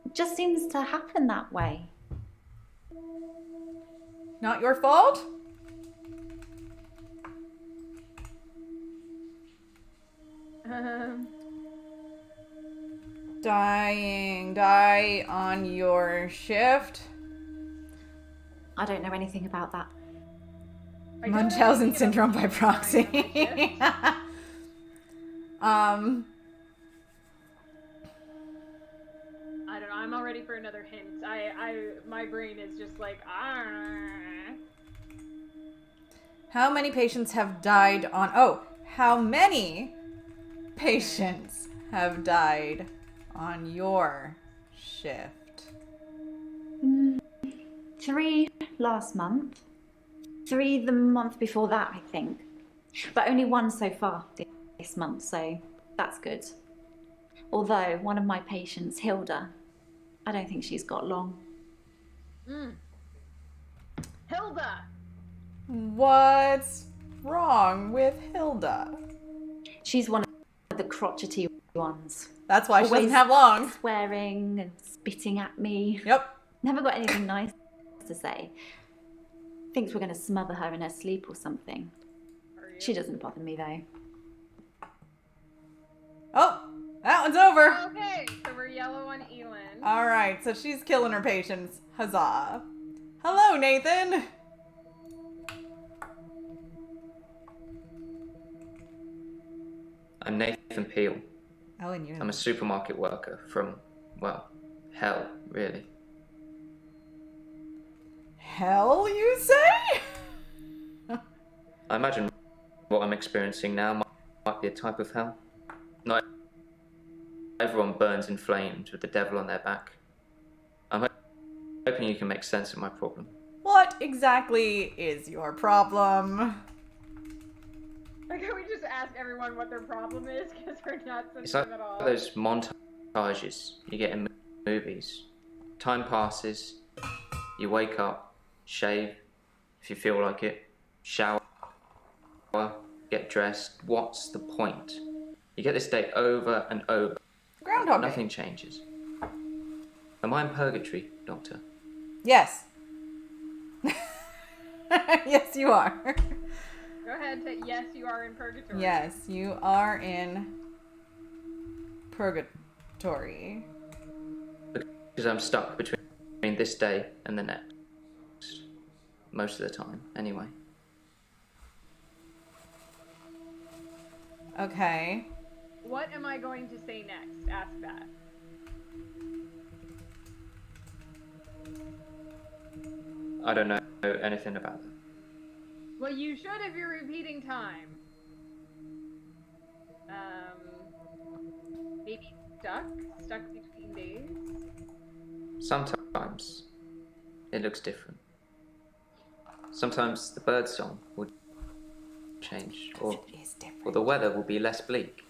It just seems to happen that way. Not your fault? Die on your shift? I don't know anything about that. Munchausen syndrome by proxy. I don't know. I'm all ready for another hint. My brain is just like, How many patients have died on... Oh, how many patients have died on your shift? 3 last month. 3 the month before that, I think. But only 1 so far this month, so that's good. Although one of my patients, Hilda, I don't think she's got long. Hilda! What's wrong with Hilda? She's one of the crotchety ones. That's why she Always doesn't have long. Swearing and spitting at me. Yep. Never got anything nice to say. Thinks we're going to smother her in her sleep or something. She doesn't bother me though. Oh, that one's over. Okay, so we're yellow on Elin. All right, so she's killing her patients. Huzzah. Hello, Nathan. I'm Nathan Peel. Ellen, you. I'm a supermarket worker from, well, hell, really. Hell, you say? I imagine what I'm experiencing now might be a type of hell. Not everyone burns in flames with the devil on their back. I'm hoping you can make sense of my problem. What exactly is your problem? Like, can we just ask everyone what their problem is? Because we're not It's sensitive like at all. those montages you get in movies. Time passes, you wake up, shave, if you feel like it, shower, get dressed. What's the point? You get this day over and over. Groundhog Day. Nothing changes. Am I in purgatory, Doctor? Yes. Yes, you are. Go ahead, yes, you are in purgatory. Yes, you are in purgatory. Because I'm stuck between this day and the next. Most of the time, anyway. Okay. What am I going to say next? Ask that. I don't know anything about that. Well, you should if you're repeating time. Maybe stuck between days. Sometimes it looks different. Sometimes the bird song will change, or the weather will be less bleak.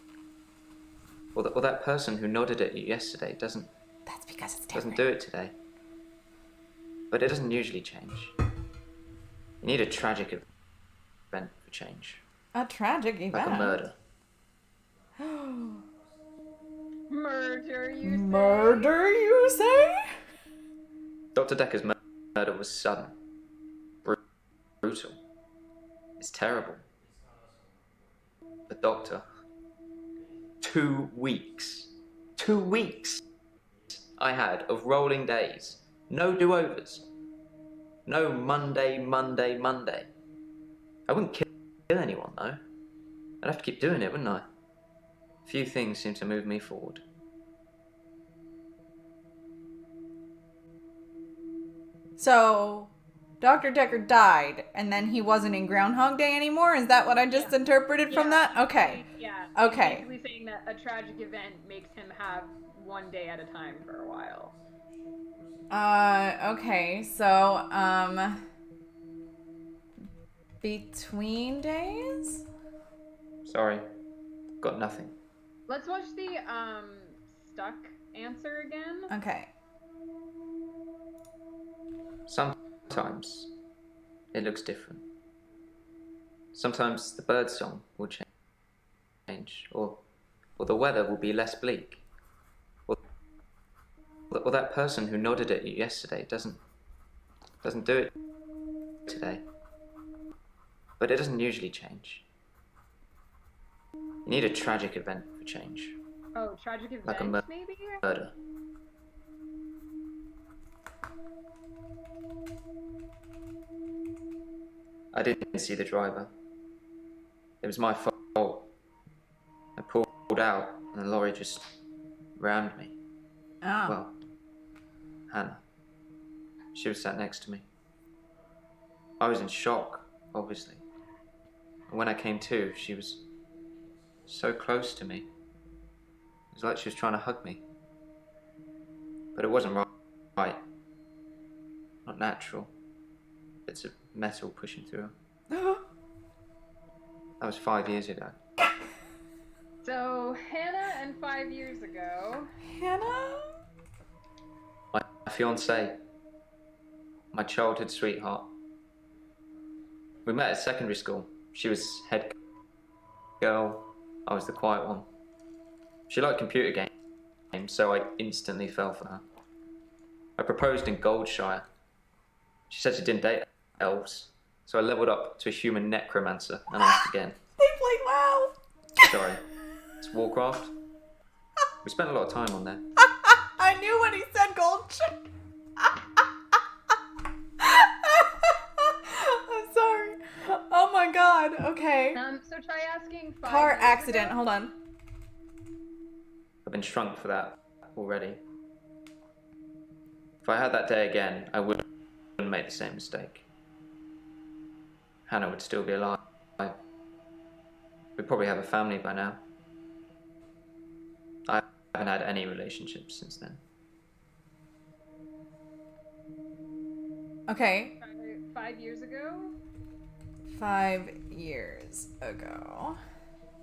Or that person who nodded at you yesterday doesn't. That's because it's different. Doesn't do it today. But it doesn't usually change. You need a tragic event for change. A tragic event? Like a murder. Murder, you say? Murder, you say? Dr. Dekker's murder was sudden. Brutal. It's terrible. But Doctor, 2 weeks. 2 weeks I had of rolling days. No do-overs. No Monday. I wouldn't kill anyone, though. I'd have to keep doing it, wouldn't I? Few things seem to move me forward. So, Dr. Dekker died, and then he wasn't in Groundhog Day anymore? Is that what I just interpreted from that? Okay. Yeah. Okay. Basically saying that a tragic event makes him have 1 day at a time for a while. Okay, so, between days? Sorry. Got nothing. Let's watch the, stuck answer again. Okay. Sometimes it looks different. Sometimes the bird song will change, or the weather will be less bleak. Or that person who nodded at you yesterday doesn't do it today. But it doesn't usually change. You need a tragic event for change. Oh, tragic event, Like a maybe? murder. I didn't see the driver. It was my fault. I pulled out and the lorry just rammed me. Oh. Well, Hannah. She was sat next to me. I was in shock, obviously. And when I came to, she was so close to me. It was like she was trying to hug me. But it wasn't right. Not natural. Bits of metal pushing through her. That was 5 years ago. So, Hannah and 5 years ago. Hannah? My fiancée. My childhood sweetheart. We met at secondary school. She was head girl. I was the quiet one. She liked computer games, so I instantly fell for her. I proposed in Goldshire. She said she didn't date elves, so I leveled up to a human necromancer and asked again. They played WoW. Sorry, it's Warcraft. We spent a lot of time on there. I knew when he said Goldshire. I'm sorry. Oh my god. Okay. So try asking 5 Car years accident. ago. Hold on. I've been shrunk for that already. If I had that day again, I wouldn't make the same mistake. Hannah would still be alive. We'd probably have a family by now. I haven't had any relationships since then. Okay. 5 years ago? 5 years ago.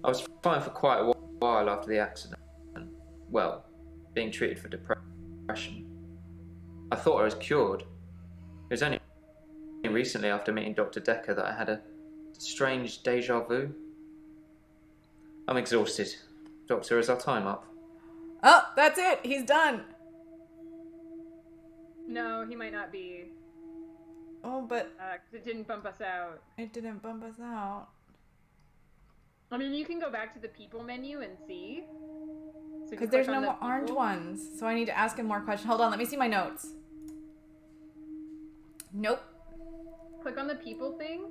I was fine for quite a while after the accident. Well, being treated for depression. I thought I was cured. It was only recently after meeting Dr. Dekker that I had a strange deja vu. I'm exhausted. Doctor, is our time up? Oh, that's it. He's done. No, he might not be. Oh, but 'cause it didn't bump us out. It didn't bump us out. I mean, you can go back to the people menu and see. Because there's no more orange ones. So I need to ask him more questions. Hold on, let me see my notes. Nope. Click on the people thing.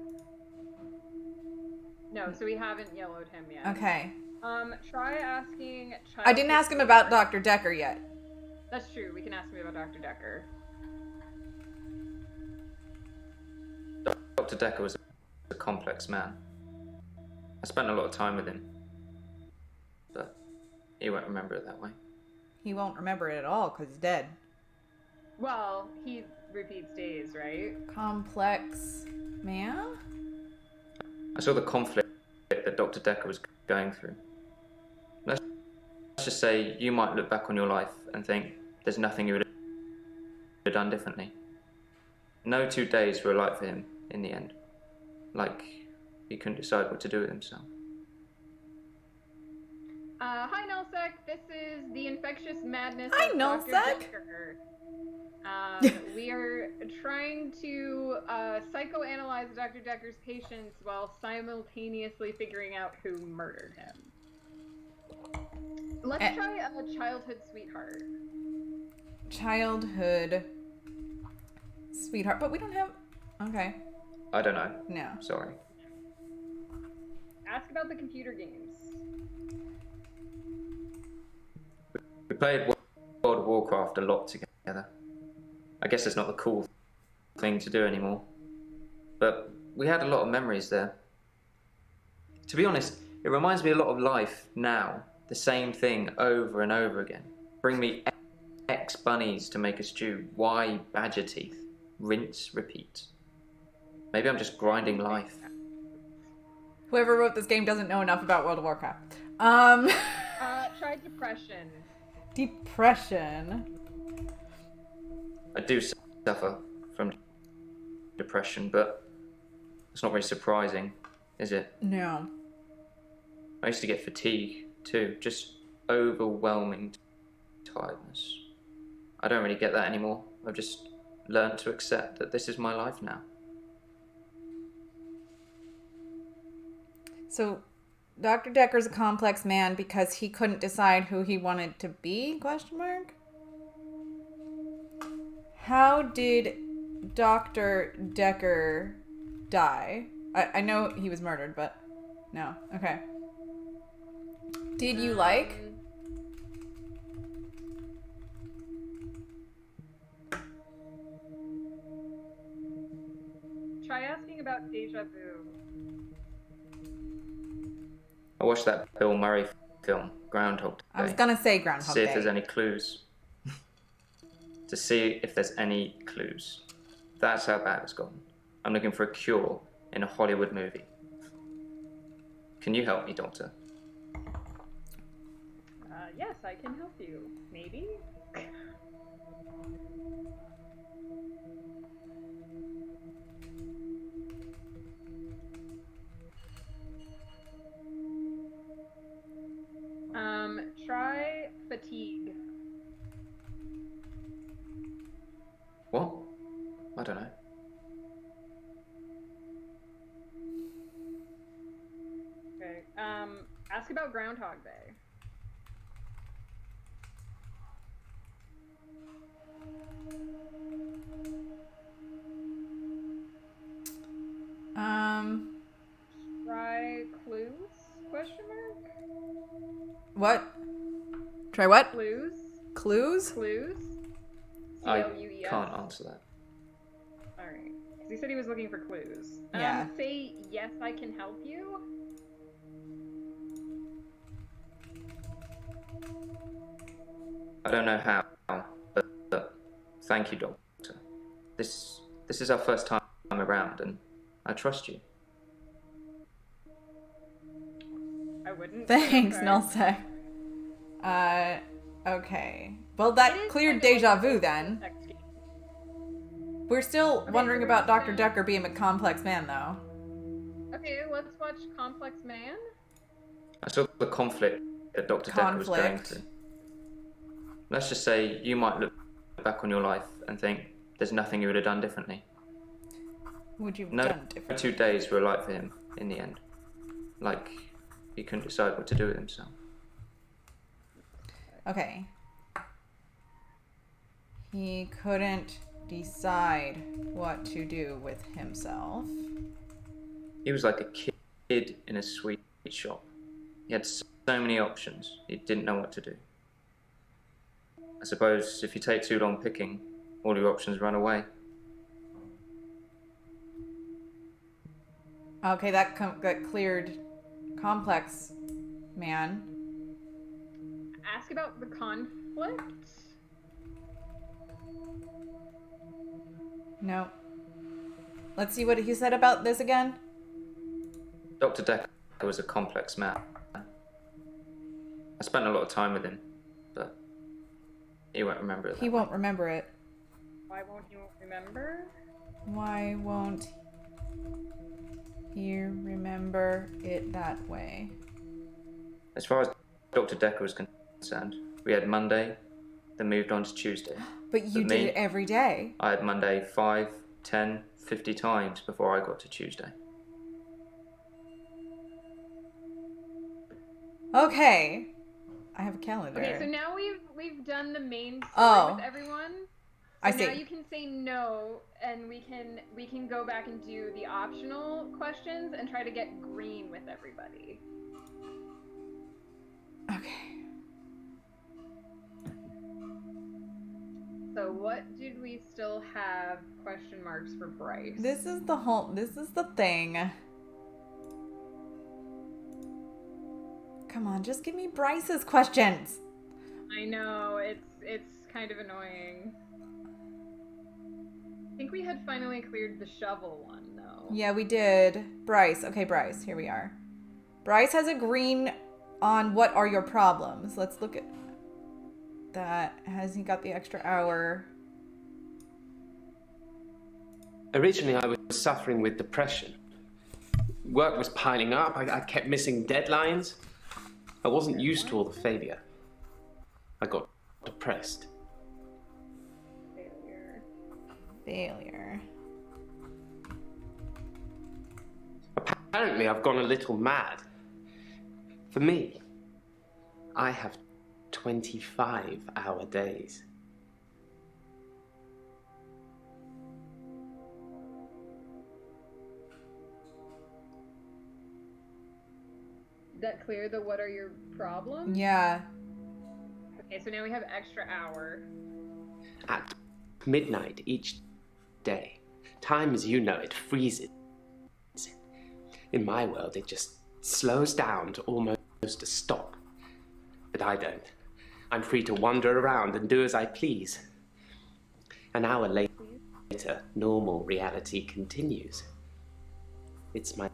No, so we haven't yellowed him yet. Okay. Try asking. I didn't ask him about Dr. Dekker yet. That's true. We can ask him about Dr. Dekker. Dr. Dekker was a complex man. I spent a lot of time with him. But he won't remember it that way. He won't remember it at all because he's dead. Well, he repeats days, right? Complex man? I saw the conflict that Dr. Dekker was going through. Let's just say you might look back on your life and think there's nothing you would have done differently. No 2 days were alike for him in the end. Like he couldn't decide what to do with himself. Hi, Nelsec. This is the Infectious Madness Hi, of Dr. Nelsec. Dekker. We are trying to psychoanalyze Dr. Dekker's patients while simultaneously figuring out who murdered him. Let's try a childhood sweetheart. Childhood sweetheart. But we don't have... Okay. I don't know. No. Sorry. Ask about the computer games. We played World of Warcraft a lot together. I guess it's not the cool thing to do anymore. But we had a lot of memories there. To be honest, it reminds me a lot of life now. The same thing over and over again. Bring me X bunnies to make a stew. Y badger teeth. Rinse, repeat. Maybe I'm just grinding life. Whoever wrote this game doesn't know enough about World of Warcraft. Try depression. Depression. I do suffer from depression, but it's not very surprising, is it? No. I used to get fatigue too, just overwhelming tiredness. I don't really get that anymore. I've just learned to accept that this is my life now. So, Dr. Dekker's a complex man because he couldn't decide who he wanted to be? Question mark. How did Dr. Dekker die. I know he was murdered, but no. Okay. Did you like? Try asking about deja vu. I watched that Bill Murray film, Groundhog Day. I was gonna say Groundhog to see Day. if there's any clues. To see if there's any clues. That's how bad it's gotten. I'm looking for a cure in a Hollywood movie. Can you help me, Doctor? Yes, I can help you. Maybe? Try fatigue. What? I don't know. Okay. Ask about Groundhog Day. Try clues? Question mark? What? Try what? Clues? Clues? Clues? I C-L-U-E-S. can't answer that. Alright. He said he was looking for clues. Yeah. Say, yes, I can help you. I don't know how, but thank you, Doctor. This is our first time around, and I trust you. I wouldn't. Thanks, Okay. Nulsec. Okay. Well, that cleared deja vu then. We're still wondering about Dr. Dekker being a complex man, though. Okay, let's watch Complex Man. I saw the conflict that Dr. Dekker was going through. Let's just say you might look back on your life and think there's nothing you would have done differently. Would you have No done differently? 2 days were alike for him in the end. Like, he couldn't decide what to do with himself. Okay. He couldn't decide what to do with himself. He was like a kid in a sweet shop. He had so many options, he didn't know what to do. I suppose if you take too long picking, all your options run away. Okay, that cleared complex man. Ask about the conflict. No. Let's see what he said about this again. Dr. Dekker was a complex man. I spent a lot of time with him, but he won't remember it. He won't remember it. Why won't you remember? Why won't he remember it that way? As far as Dr. Dekker was concerned, we had Monday, then moved on to Tuesday. But you did it every day. I had Monday 5, 10, 50 times before I got to Tuesday. Okay. I have a calendar. Okay, so now we've done the main story with everyone. So I see. Now you can say no, and we can go back and do the optional questions and try to get green with everybody. Okay. So what did we still have question marks for Bryce? This is the thing. Come on, just give me Bryce's questions. I know, it's kind of annoying. I think we had finally cleared the shovel one, though. Yeah, we did. Bryce. Okay, Bryce. Here we are. Bryce has a green on what are your problems. Let's look at that. Has he got the extra hour? Originally, I was suffering with depression. Work was piling up. I kept missing deadlines. I wasn't used to all the failure. I got depressed. Failure. Apparently, I've gone a little mad. For me, I have 25-hour days. that clear the what are your problems? Yeah. Okay, so now we have extra hour. At midnight each day, time as you know it freezes. In my world, it just slows down to almost a stop. But I don't. I'm free to wander around and do as I please. An hour later, normal reality continues. It's my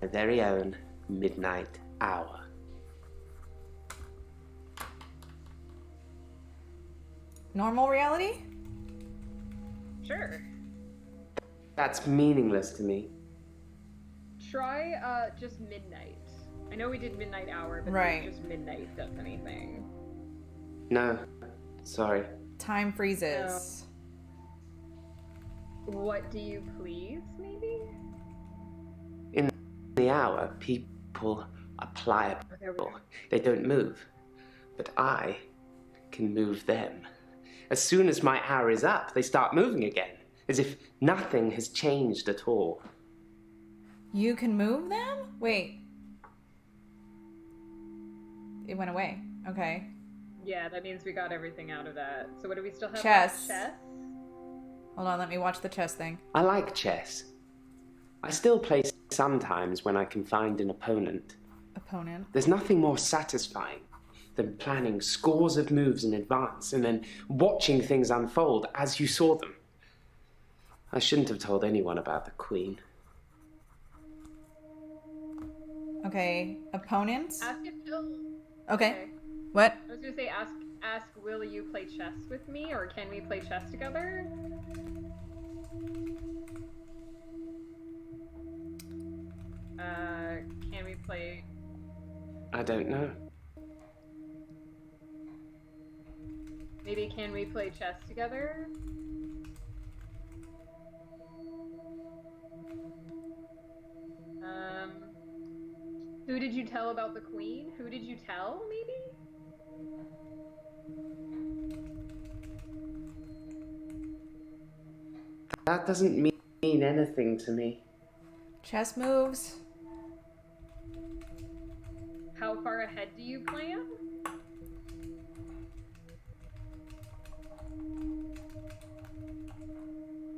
very own midnight hour. Normal reality? Sure. That's meaningless to me. Try just midnight. I know we did midnight hour, but right. Just midnight does anything. No, sorry. Time freezes. No. What do you please, maybe? In the hour, people are pliable. They don't move. But I can move them. As soon as my hour is up, they start moving again, as if nothing has changed at all. You can move them? Wait. It went away. Okay. Yeah, that means we got everything out of that. So what do we still have? Chess. Chess? Hold on, let me watch the chess thing. I like chess. I still play sometimes when I can find an opponent. Opponent? There's nothing more satisfying than planning scores of moves in advance and then watching things unfold as you saw them. I shouldn't have told anyone about the Queen. Okay, opponents? Ask if he'll... Okay. What? I was gonna say, ask, will you play chess with me, or can we play chess together? Can we play... I don't know. Maybe can we play chess together? Who did you tell about the Queen? Who did you tell, maybe? That doesn't mean anything to me. Chess moves. How far ahead do you plan?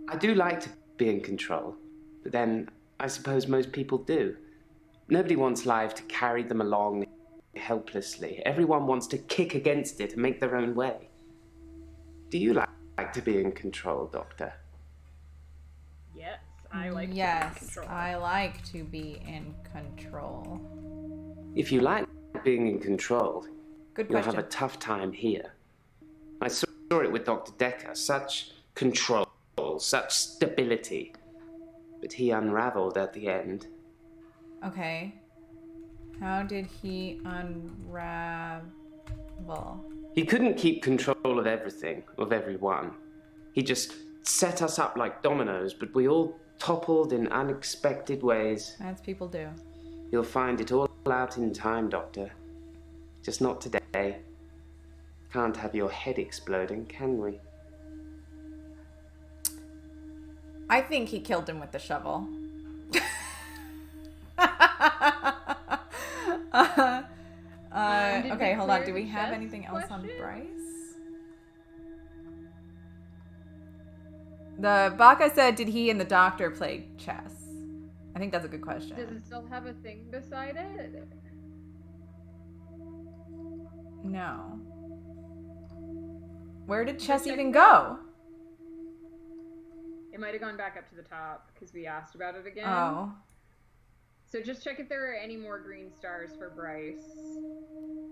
I do like to be in control, but then I suppose most people do. Nobody wants life to carry them along helplessly. Everyone wants to kick against it and make their own way. Do you like to be in control, Doctor? Yes, I like to be in control. I like to be in control. If you like being in control, Good you'll question. have a tough time here. I saw it with Dr. Dekker. Such control, such stability. But he unraveled at the end. Okay. How did he unravel? He couldn't keep control of everything, of everyone. He just set us up like dominoes, but we all toppled in unexpected ways. As people do. You'll find it all out in time, Doctor. Just not today. Can't have your head exploding, can we? I think he killed him with the shovel. Okay, hold on. Do we have anything else on Bryce? The Baka said, did he and the doctor play chess? I think that's a good question. Does it still have a thing beside it? No. Where did chess even go? It might have gone back up to the top because we asked about it again. Oh. So just check if there are any more green stars for Bryce.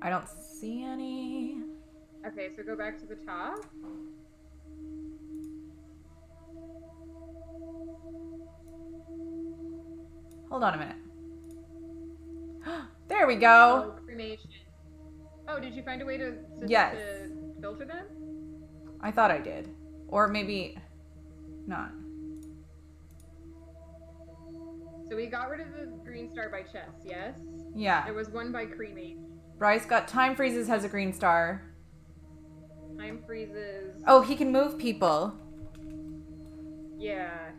I don't see any. Okay, so go back to the top. Hold on a minute. There we go. Oh, cremation. Oh, did you find a way to Yes. to filter them? I thought I did. Or maybe not. So we got rid of the green star by chess, yes? Yeah. There was one by cremation. Bryce got time freezes, has a green star. Time freezes. Oh, he can move people. Yeah.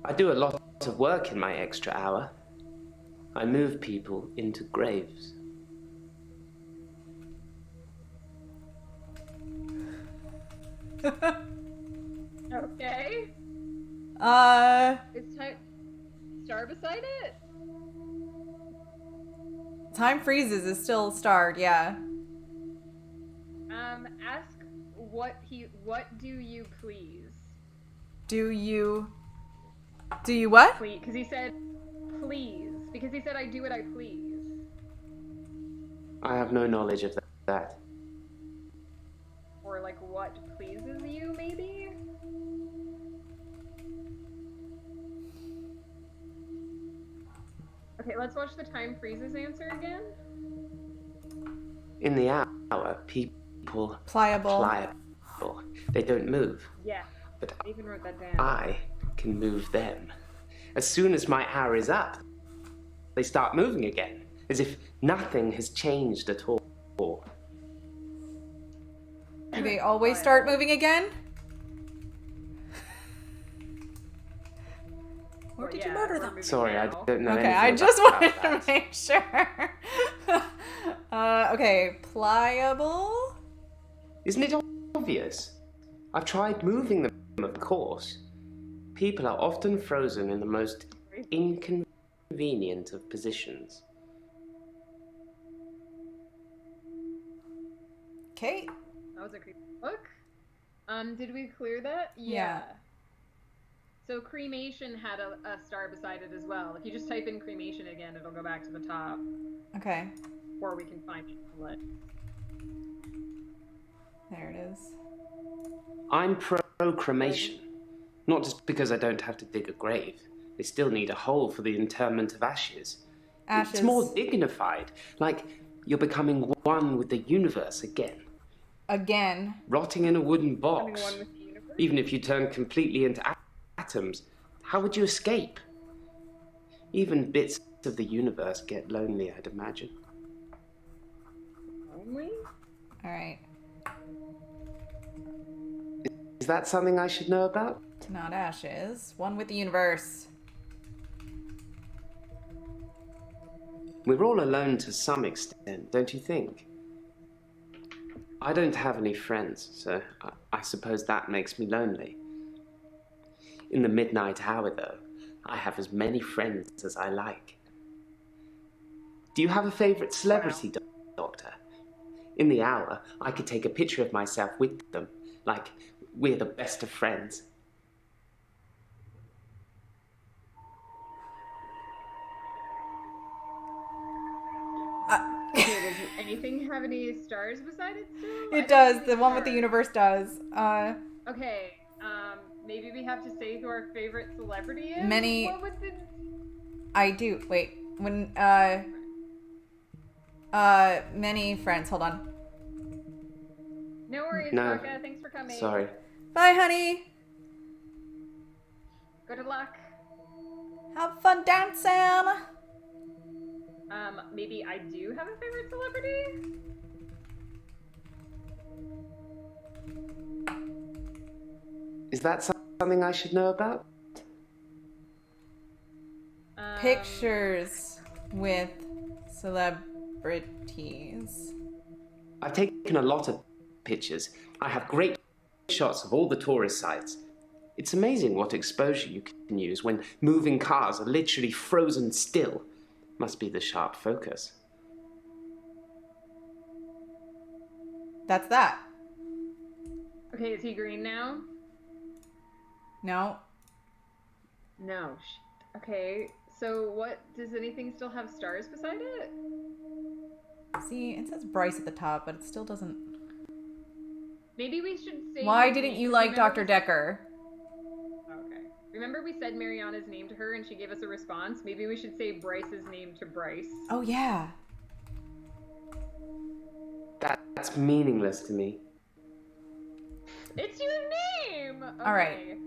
I do a lot of work in my extra hour. I move people into graves. Okay. Is time star beside it? Time freezes is still starred, yeah. Ask what do you please? Do you what? Please, because he said please. Because he said I do what I please. I have no knowledge of that. Or like what pleases you, maybe? Okay, let's watch the time freezes answer again. In the hour, people Pliable. They don't move. Yeah. But I even wrote that down. I can move them. As soon as my hour is up, they start moving again, as if nothing has changed at all. Do they always start moving again? Or did you murder them? Sorry, I don't know. Okay, I just wanted to make sure. Okay, pliable. Isn't it obvious? I've tried moving them, of course. People are often frozen in the most inconvenient of positions. Okay. That was a creepy book. Did we clear that? Yeah. So cremation had a star beside it as well. If you just type in cremation again, it'll go back to the top. Okay. Or we can find it. There it is. I'm pro-cremation. Not just because I don't have to dig a grave. They still need a hole for the interment of ashes. It's more dignified. Like you're becoming one with the universe again. Again. Rotting in a wooden box. One with the universe? Even if you turn completely into atoms, how would you escape? Even bits of the universe get lonely, I'd imagine. Lonely? Alright. Is that something I should know about? Not ashes. One with the universe. We're all alone to some extent, don't you think? I don't have any friends, so I suppose that makes me lonely. In the midnight hour, though, I have as many friends as I like. Do you have a favorite celebrity, Doctor? In the hour, I could take a picture of myself with them, like we're the best of friends. Okay, does anything have any stars beside it still? It does. The one with the universe does. Okay, maybe we have to say who our favorite celebrity is? Many. What was the... I do. Wait. When, many friends. Hold on. No worries, No. Parka. Thanks for coming. Sorry. Bye, honey. Good luck. Have fun dancing. Maybe I do have a favorite celebrity? Is that something I should know about? Pictures with celebrities. I've taken a lot of pictures. I have great shots of all the tourist sites. It's amazing what exposure you can use when moving cars are literally frozen still. Must be the sharp focus. That's that. Okay, is he green now? No. No. Okay, so what, does anything still have stars beside it? See, it says Bryce at the top, but it still doesn't. Maybe we should say... Why didn't you like Dr. Dekker? Okay. Remember we said Mariana's name to her and she gave us a response? Maybe we should say Bryce's name to Bryce. Oh, yeah. That's meaningless to me. It's your name! Okay. All right.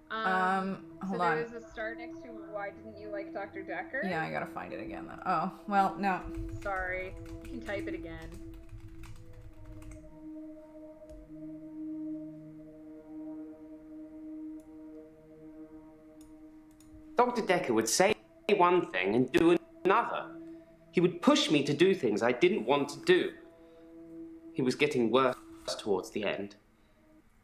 Hold so on. there is a star next to why didn't you like Dr. Dekker? Yeah, I gotta find it again, though. Oh, well, no. Sorry. You can type it again. Dr. Dekker would say one thing and do another. He would push me to do things I didn't want to do. He was getting worse towards the end.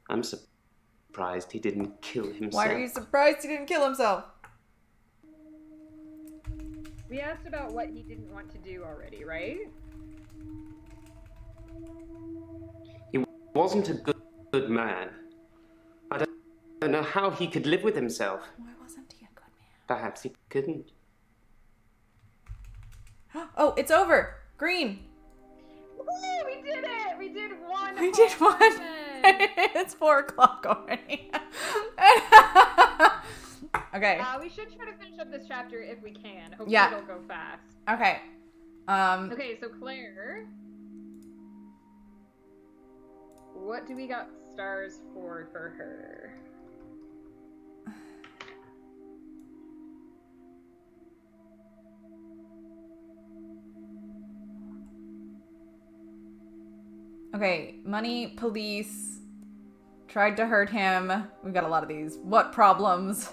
I'm surprised he didn't kill himself. Why are you surprised he didn't kill himself? We asked about what he didn't want to do already, right? He wasn't a good man. I don't know how he could live with himself. Why wasn't he a good man? Perhaps he couldn't. Oh, it's over. Green. Woo, we did it! We did one. We did one. It's 4 o'clock already. Okay. We should try to finish up this chapter if we can. Hopefully it'll go fast. Okay. Okay, so Claire, what do we got stars for her? Okay, money, police, tried to hurt him. We've got a lot of these. What problems?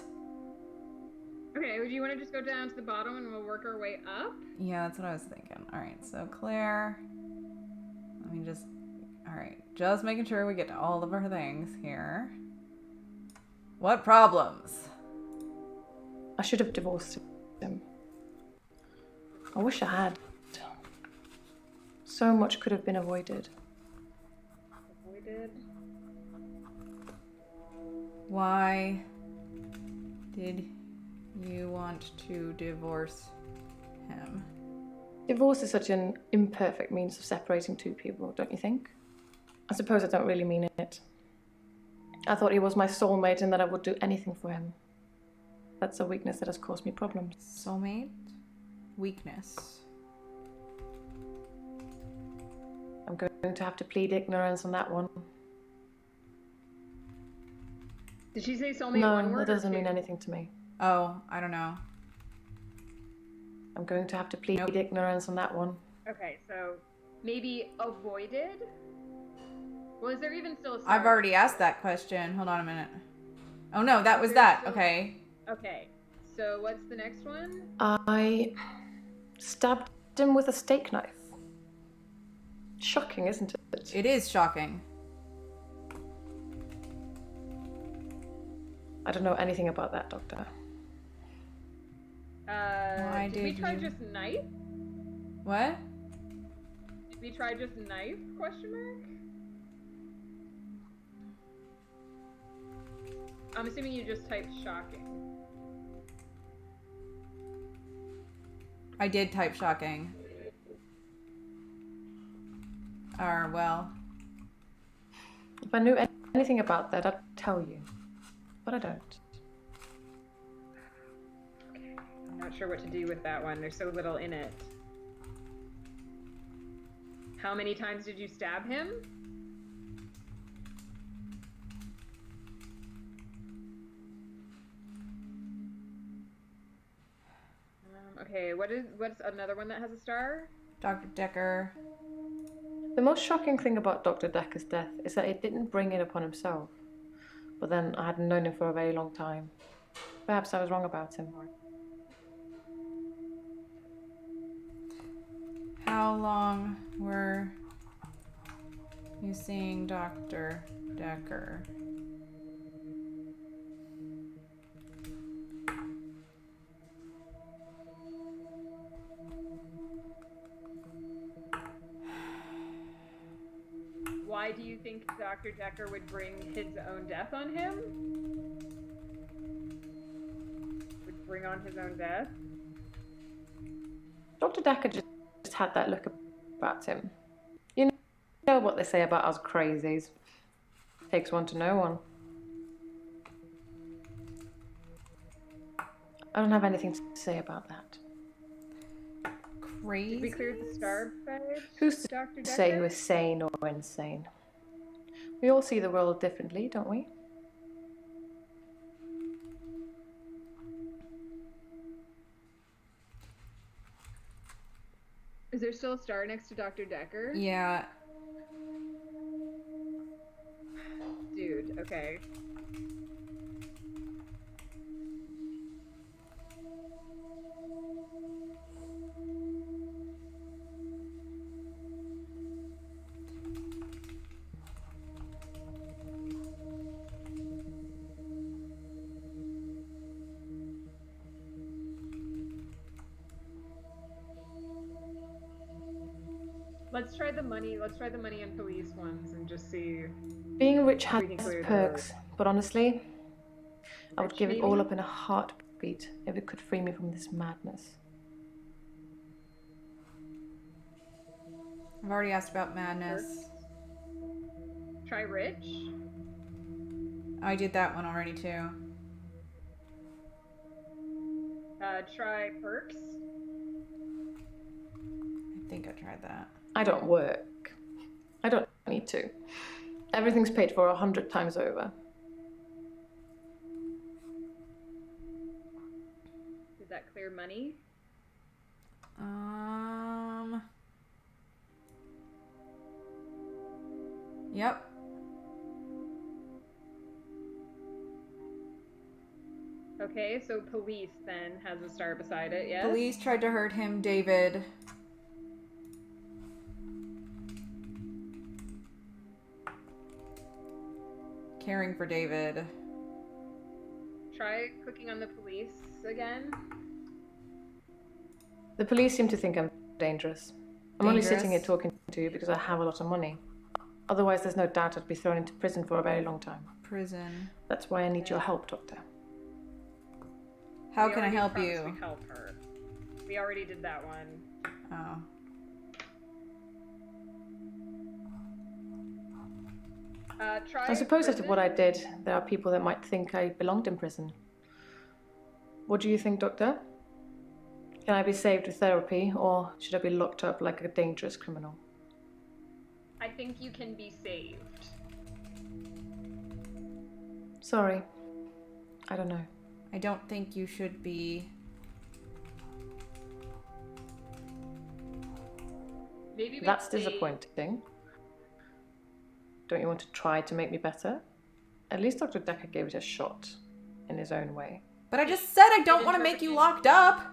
Okay, would you want to just go down to the bottom and we'll work our way up? Yeah, that's what I was thinking. All right, so Claire, let me just, all right, just making sure we get to all of our things here. What problems? I should have divorced him. I wish I had. So much could have been avoided. Why did you want to divorce him? Divorce is such an imperfect means of separating two people, don't you think? I suppose I don't really mean it. I thought he was my soulmate and that I would do anything for him. That's a weakness that has caused me problems. Soulmate? Weakness. I'm going to have to plead ignorance on that one. Did she say soulmate No, one word? that doesn't mean anything to me. Oh, I don't know. I'm going to have to plead ignorance on that one. Okay, so maybe avoided? Well, is there even still a star? I've already asked that question. Hold on a minute. Oh no, that was that. Okay. Okay, so what's the next one? I stabbed him with a steak knife. Shocking, isn't it? It is shocking. I don't know anything about that, Doctor. Why did we try just knife? What? Did we try just knife? Question mark? I'm assuming you just typed shocking. I did type shocking. Or, well. If I knew anything about that, I'd tell you. But I don't. I'm not sure what to do with that one. There's so little in it. How many times did you stab him? Okay, what's another one that has a star? Dr. Dekker. The most shocking thing about Dr. Dekker's death is that it didn't bring it upon himself. But then I hadn't known him for a very long time. Perhaps I was wrong about him. How long were you seeing Dr. Dekker? Why do you think Dr. Dekker would bring his own death on him? Would bring on his own death? Dr. Dekker just had that look about him. You know what they say about us crazies. Takes one to know one. I don't have anything to say about that. Crazy? Did we clear the star page? Who's to Dr. Dekker? say who is sane or insane? We all see the world differently, don't we? Is there still a star next to Dr. Dekker? Yeah. Dude, okay. Let's try the money and police ones and just see. Being rich has We can clear perks, but honestly, I would Rich, give it maybe? all up in a heartbeat if it could free me from this madness. I've already asked about madness. Try rich. I did that one already too. Try perks. I think I tried that. I don't work. I don't need to. Everything's paid for 100 times over. Did that clear money? Yep. Okay, so police then has a star beside it, yes? Police tried to hurt him, David. Caring for David. Try clicking on the police again. The police seem to think I'm dangerous. I'm only sitting here Dangerous? talking to you because I have a lot of money. Otherwise, there's no doubt I'd be thrown into prison for a very long time. Prison. That's why I need your help, Doctor. How We can I already help promised you? we'd help her. We already did that one. Oh. Try I suppose after prison. what I did, there are people that might think I belonged in prison. What do you think, Doctor? Can I be saved with therapy, or should I be locked up like a dangerous criminal? I think you can be saved. Sorry. I don't know. I don't think you should be. Maybe we That's say- disappointing. Don't you want to try to make me better? At least Dr. Dekker gave it a shot, in his own way. But I just said I don't want to make you locked up.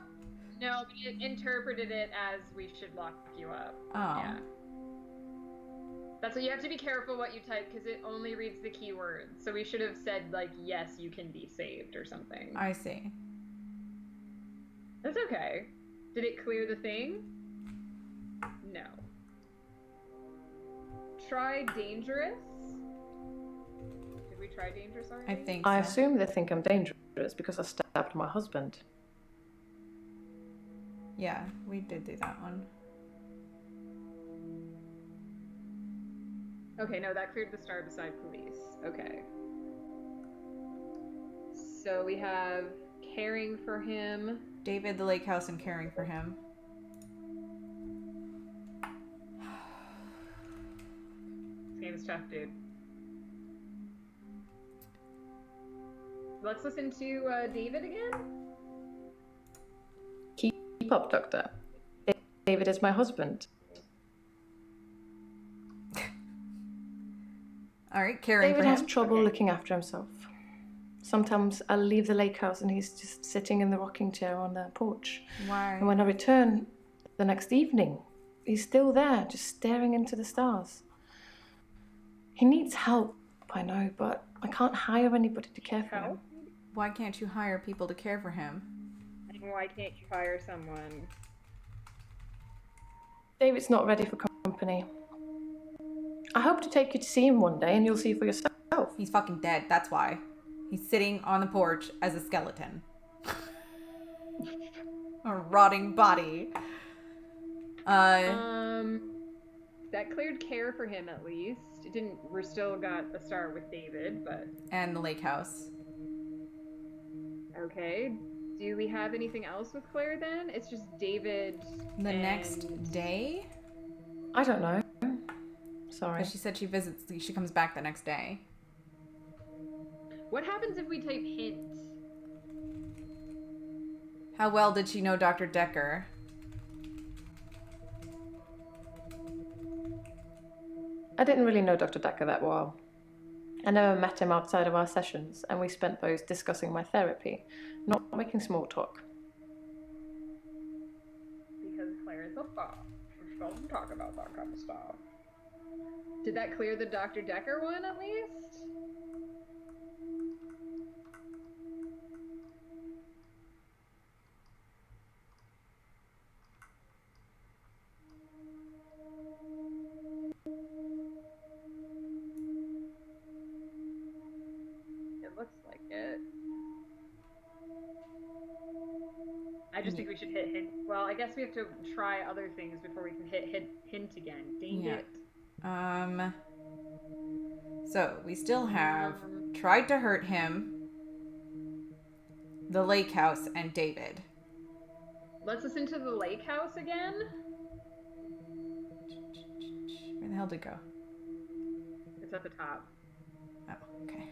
No, but it interpreted it as we should lock you up. Oh. Yeah. That's why you have to be careful what you type because it only reads the keywords. So we should have said like, yes, you can be saved or something. I see. That's okay. Did it clear the thing? No. Try dangerous. Did we try dangerous already? I think I so. assume they think I'm dangerous because I stabbed my husband. Yeah, we did do that one. Okay, no, that cleared the star beside police. Okay. So we have caring for him. David, the lake house, and caring for him. This game is tough, dude. Let's listen to David again. Keep up, Doctor. David is my husband. All right, caring David for has him. trouble Okay. looking after himself. Sometimes I'll leave the lake house and he's just sitting in the rocking chair on the porch. Why? And when I return the next evening, he's still there, just staring into the stars. He needs help, I know, but I can't hire anybody to care for him. Help? Why can't you hire people to care for him? And why can't you hire someone? David's not ready for company. I hope to take you to see him one day and you'll see for yourself. He's fucking dead, that's why. He's sitting on the porch as a skeleton. A rotting body. That cleared care for him at least. It didn't. We're still got a star with David, but And the lake house. okay. Do we have anything else with Claire then? It's just David. The and... next day? I don't know. Sorry. Because she said she visits, she comes back the next day. What happens if we type hint? How well did she know Dr. Dekker? I didn't really know Dr. Dekker that well. I never met him outside of our sessions, and we spent those discussing my therapy, not making small talk. Because Claire is a thought. She doesn't talk about that kind of stuff. Did that clear the Dr. Dekker one at least? it. I just think we should hit hint. Well, I guess we have to try other things before we can hit hint again. Dang it. So we still have tried to hurt him, the lake house, and David. Let's listen to the lake house again. Where the hell did it go? It's at the top. Oh, okay.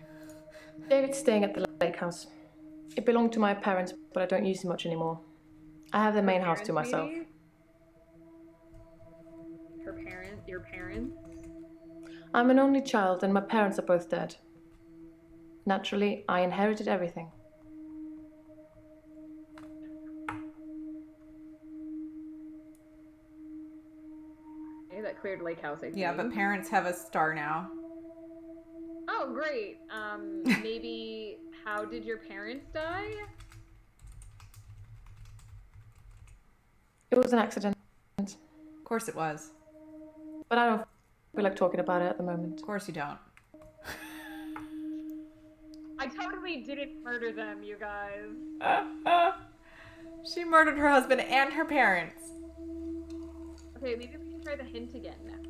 David's staying at the lake house. It belonged to my parents, but I don't use it much anymore. I have the main house to myself. Maybe? Your parents? I'm an only child and my parents are both dead. Naturally, I inherited everything. Okay, that cleared lake house, I think. Yeah, but parents have a star now. Oh, great. Maybe how did your parents die? It was an accident. Of course it was. But I don't feel like talking about it at the moment. Of course you don't. I totally didn't murder them, you guys. She murdered her husband and her parents. Okay, maybe we can try the hint again next.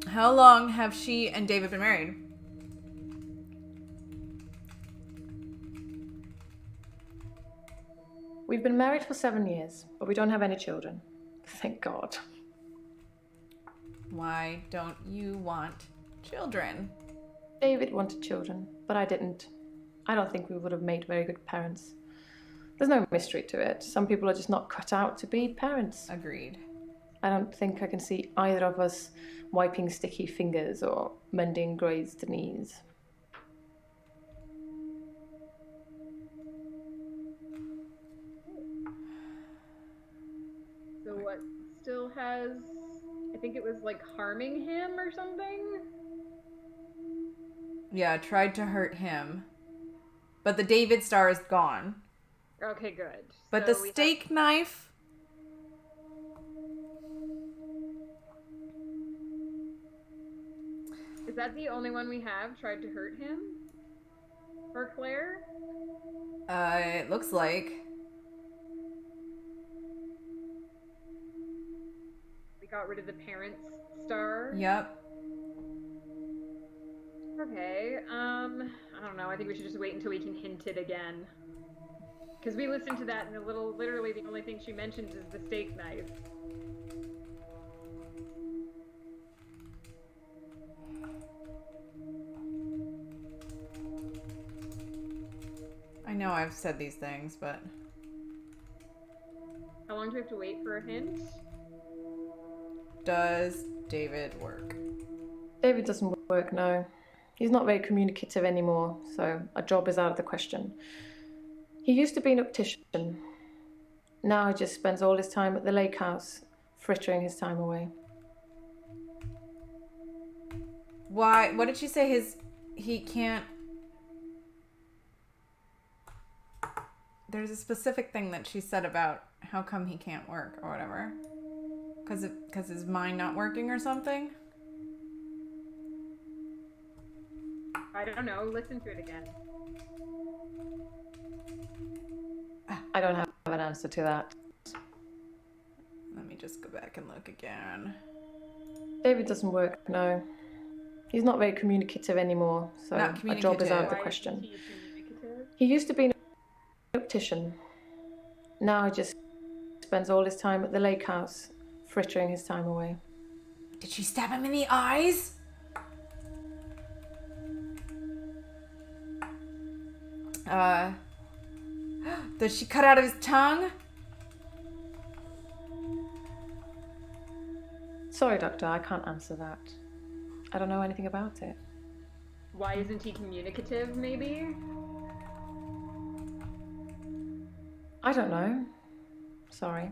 How long have she and David been married? We've been married for 7 years, but we don't have any children. Thank God. Why don't you want children? David wanted children, but I didn't. I don't think we would have made very good parents. There's no mystery to it. Some people are just not cut out to be parents. Agreed. I don't think I can see either of us wiping sticky fingers or mending grazed knees. So what still has... I think it was like harming him or something? Yeah, tried to hurt him. But the David star is gone. Okay, good. But So the we steak knife... Is that the only one we have tried to hurt him? For Claire? It looks like. We got rid of the parents star? Yep. Okay, I don't know. I think we should just wait until we can hint it again. Because we listened to that and literally the only thing she mentions is the steak knife. I know I've said these things, but... How long do we have to wait for a hint? Does David work? David doesn't work, no. He's not very communicative anymore, so a job is out of the question. He used to be an optician. Now he just spends all his time at the lake house, frittering his time away. Why? What did she say? He can't... There's a specific thing that she said about how come he can't work or whatever. Because his mind not working or something? I don't know. Listen to it again. I don't have an answer to that. Let me just go back and look again. David doesn't work, no. He's not very communicative anymore, so a job is out of the question. He used to be an optician. Now he just spends all his time at the lake house, frittering his time away. Did she stab him in the eyes? Did she cut out his tongue? Sorry, Doctor, I can't answer that. I don't know anything about it. Why isn't he communicative, maybe? I don't know. Sorry.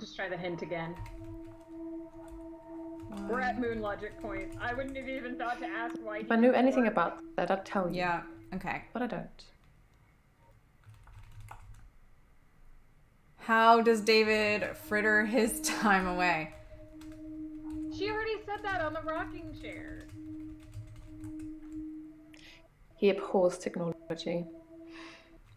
Just try the hint again. We're at moon logic point. I wouldn't have even thought to ask why. If I knew anything about that, I'd tell you. Yeah, okay. But I don't. How does David fritter his time away? She already said that on the rocking chair. He abhors technology.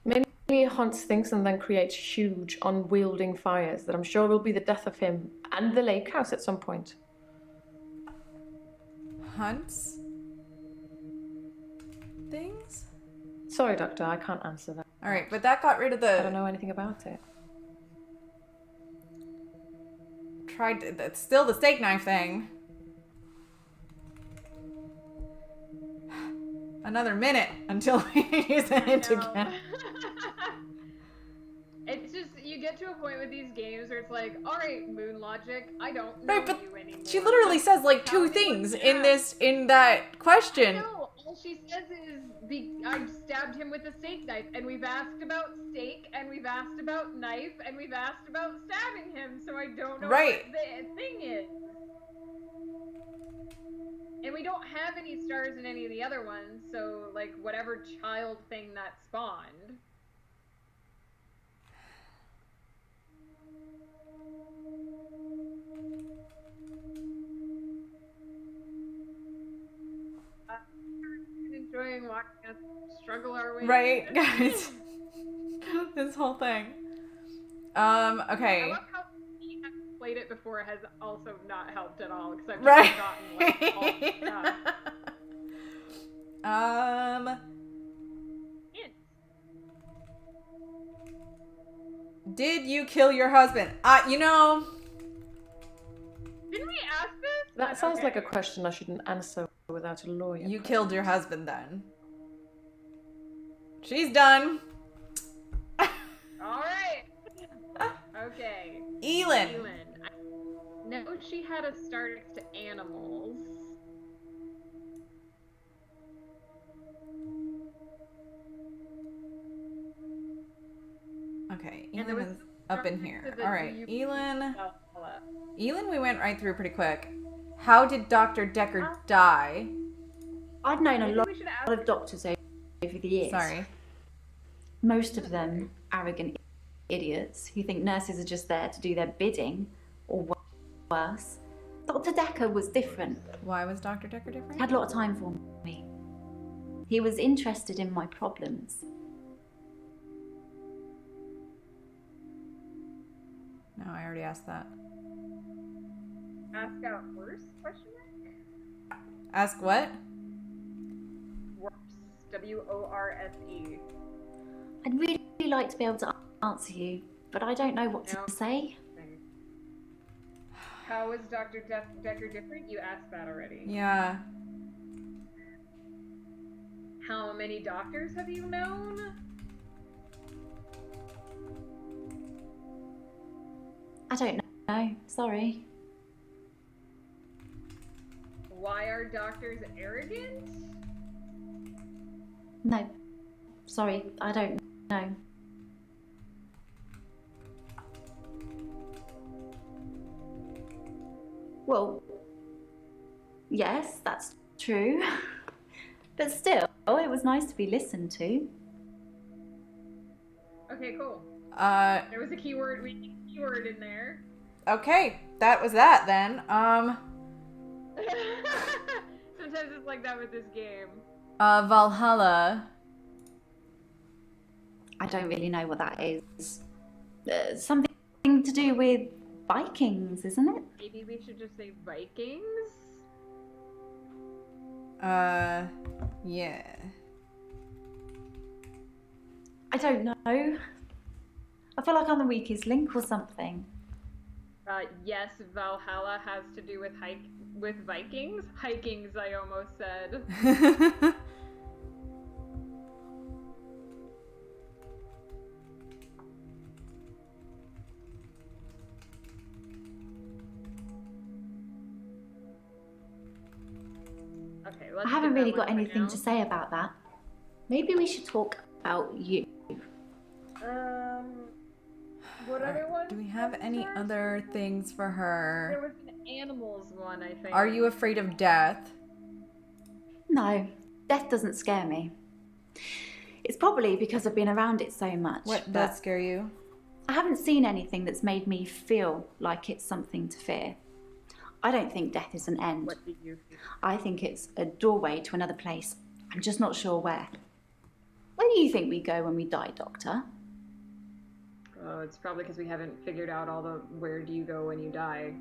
Mainly he hunts things and then creates huge, unwielding fires that I'm sure will be the death of him and the lake house at some point. Hunts? Things? Sorry, Doctor, I can't answer that. Alright, but that got rid of the... I don't know anything about it. It's still the steak knife thing. Another minute until we use it again. It's just, you get to a point with these games where it's like, alright, Moon Logic, I don't know you anymore. She literally says like two things in that question. I know. All she says is, I stabbed him with a steak knife, and we've asked about steak, and we've asked about knife, and we've asked about stabbing him, so I don't know what the thing is. And we don't have any stars in any of the other ones, so, like, whatever child thing that spawned. Enjoying watching us struggle our way. Right, guys. This whole thing. Okay. I love how he has played it before has also not helped at all, because I've just forgotten like all the stuff. Did you kill your husband? You know. Didn't we ask this? That sounds like a question I shouldn't answer without a lawyer. You killed your husband then. She's done. Alright. Okay. Elin. I know she had a star next to animals. Okay, Elin is up in here. Alright, Elin. Elin we went right through pretty quick. How did Dr. Dekker die? I've known a lot of doctors over the years. Sorry. Most of them arrogant idiots who think nurses are just there to do their bidding, or worse. Dr. Dekker was different. Why was Dr. Dekker different? He had a lot of time for me. He was interested in my problems. No, I already asked that. Ask out worse? Question mark? Ask what? Worse. W-O-R-S-E. I'd really like to be able to answer you, but I don't know what to say. How is Dr. Dekker different? You asked that already. Yeah. How many doctors have you known? I don't know. Sorry. Why are doctors arrogant? No. Sorry, I don't know. Well, yes, that's true. But still, it was nice to be listened to. Okay, cool. There was a keyword, we need a keyword in there. Okay, that was that then. Sometimes it's like that with this game. Valhalla. I don't really know what that is. Something to do with Vikings, isn't it? Maybe we should just say Vikings? Yeah. I don't know. I feel like I'm the weakest link or something. Yes, Valhalla has to do with Vikings. Hikings, I almost said. Okay, let's I haven't really got anything to say about that. Maybe we should talk about you. What other ones? Do we have any other things for her? There was an animals one, I think. Are you afraid of death? No, death doesn't scare me. It's probably because I've been around it so much. What does scare you? I haven't seen anything that's made me feel like it's something to fear. I don't think death is an end. What do you think? I think it's a doorway to another place I'm just not sure where. Where do you think we go when we die, Doctor? Oh, it's probably because we haven't figured out all the where do you go when you die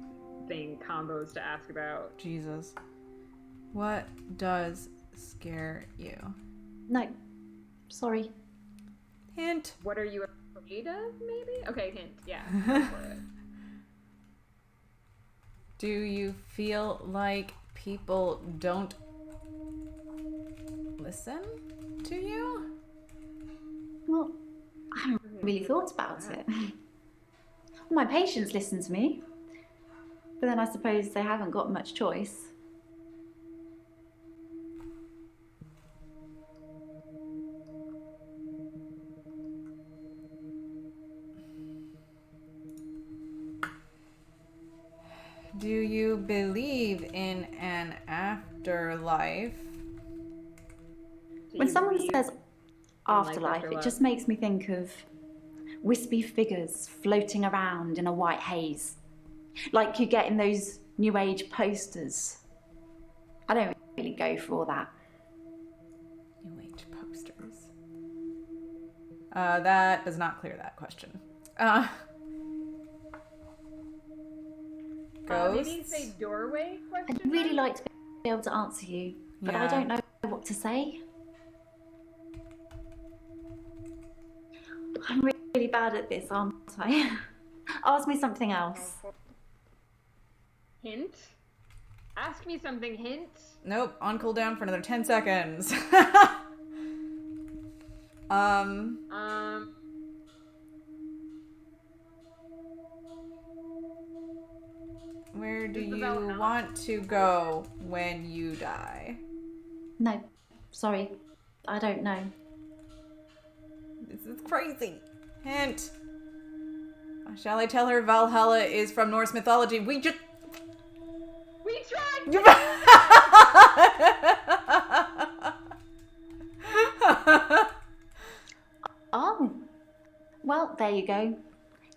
thing combos to ask about. Jesus. What does scare you? No. Sorry. Hint. What are you afraid of, maybe? Okay, hint. Yeah, go for it. Do you feel like people don't listen to you? Well, I haven't really thought about it. My patients listen to me, but then I suppose they haven't got much choice. Do you believe in an afterlife? When someone says afterlife, it just makes me think of wispy figures floating around in a white haze, like you get in those New Age posters. I don't really go for all that. New Age posters. That does not clear that question. Ghosts? Maybe say doorway question? I'd really like to be able to answer you, but I don't know what to say. I'm really bad at this, aren't I? Ask me something else. Hint? Ask me something, hint? Nope, on cooldown for another 10 seconds. Where do you want to go when you die? No, sorry, I don't know. This is crazy. Hint. Shall I tell her Valhalla is from Norse mythology? We tried! Oh, well, there you go.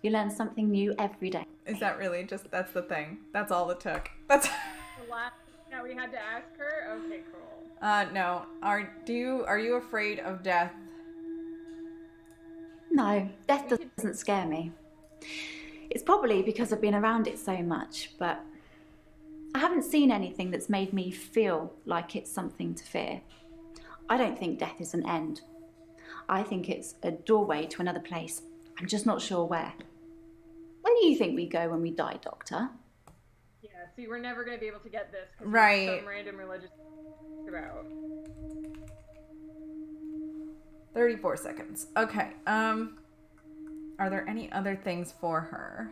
You learn something new every day. Is that really just, that's the thing? That's all it took. That's The last thing that we had to ask her? Okay, cool. No. Are you afraid of death? No, death doesn't scare me. It's probably because I've been around it so much, but I haven't seen anything that's made me feel like it's something to fear. I don't think death is an end. I think it's a doorway to another place. I'm just not sure where. Where do you think we go when we die, Doctor? Yeah, see, we're never going to be able to get this. Right. Some random religious about. 34 seconds. Okay. Are there any other things for her?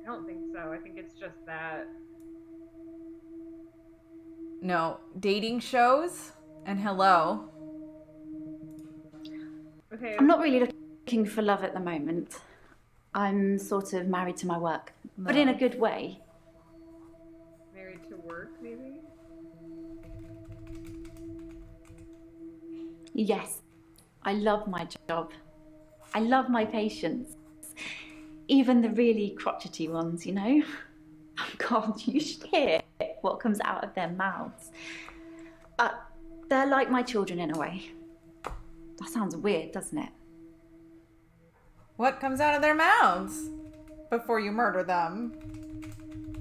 I don't think so. I think it's just that. No. Dating shows and hello. Okay. I'm not really looking for love at the moment. I'm sort of married to my work, but in a good way. Married to work, maybe? Yes, I love my job. I love my patients. Even the really crotchety ones, you know? Oh God, you should hear what comes out of their mouths. They're like my children in a way. That sounds weird, doesn't it? What comes out of their mouths before you murder them?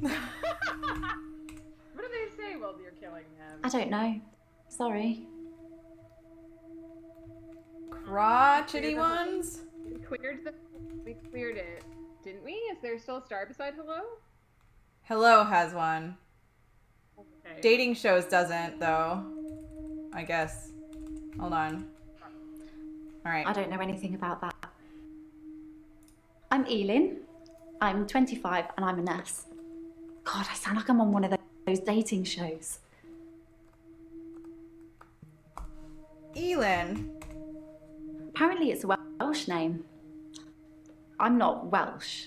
What do they say while you're killing them? I don't know. Sorry. Crotchety ones? We cleared it, didn't we? Is there still a star beside hello? Hello has one. Okay. Dating shows doesn't, though. I guess. Hold on. Alright. I don't know anything about that. I'm Elin. I'm 25 and I'm a nurse. God, I sound like I'm on one of those dating shows. Elin. Apparently it's a Welsh name. I'm not Welsh.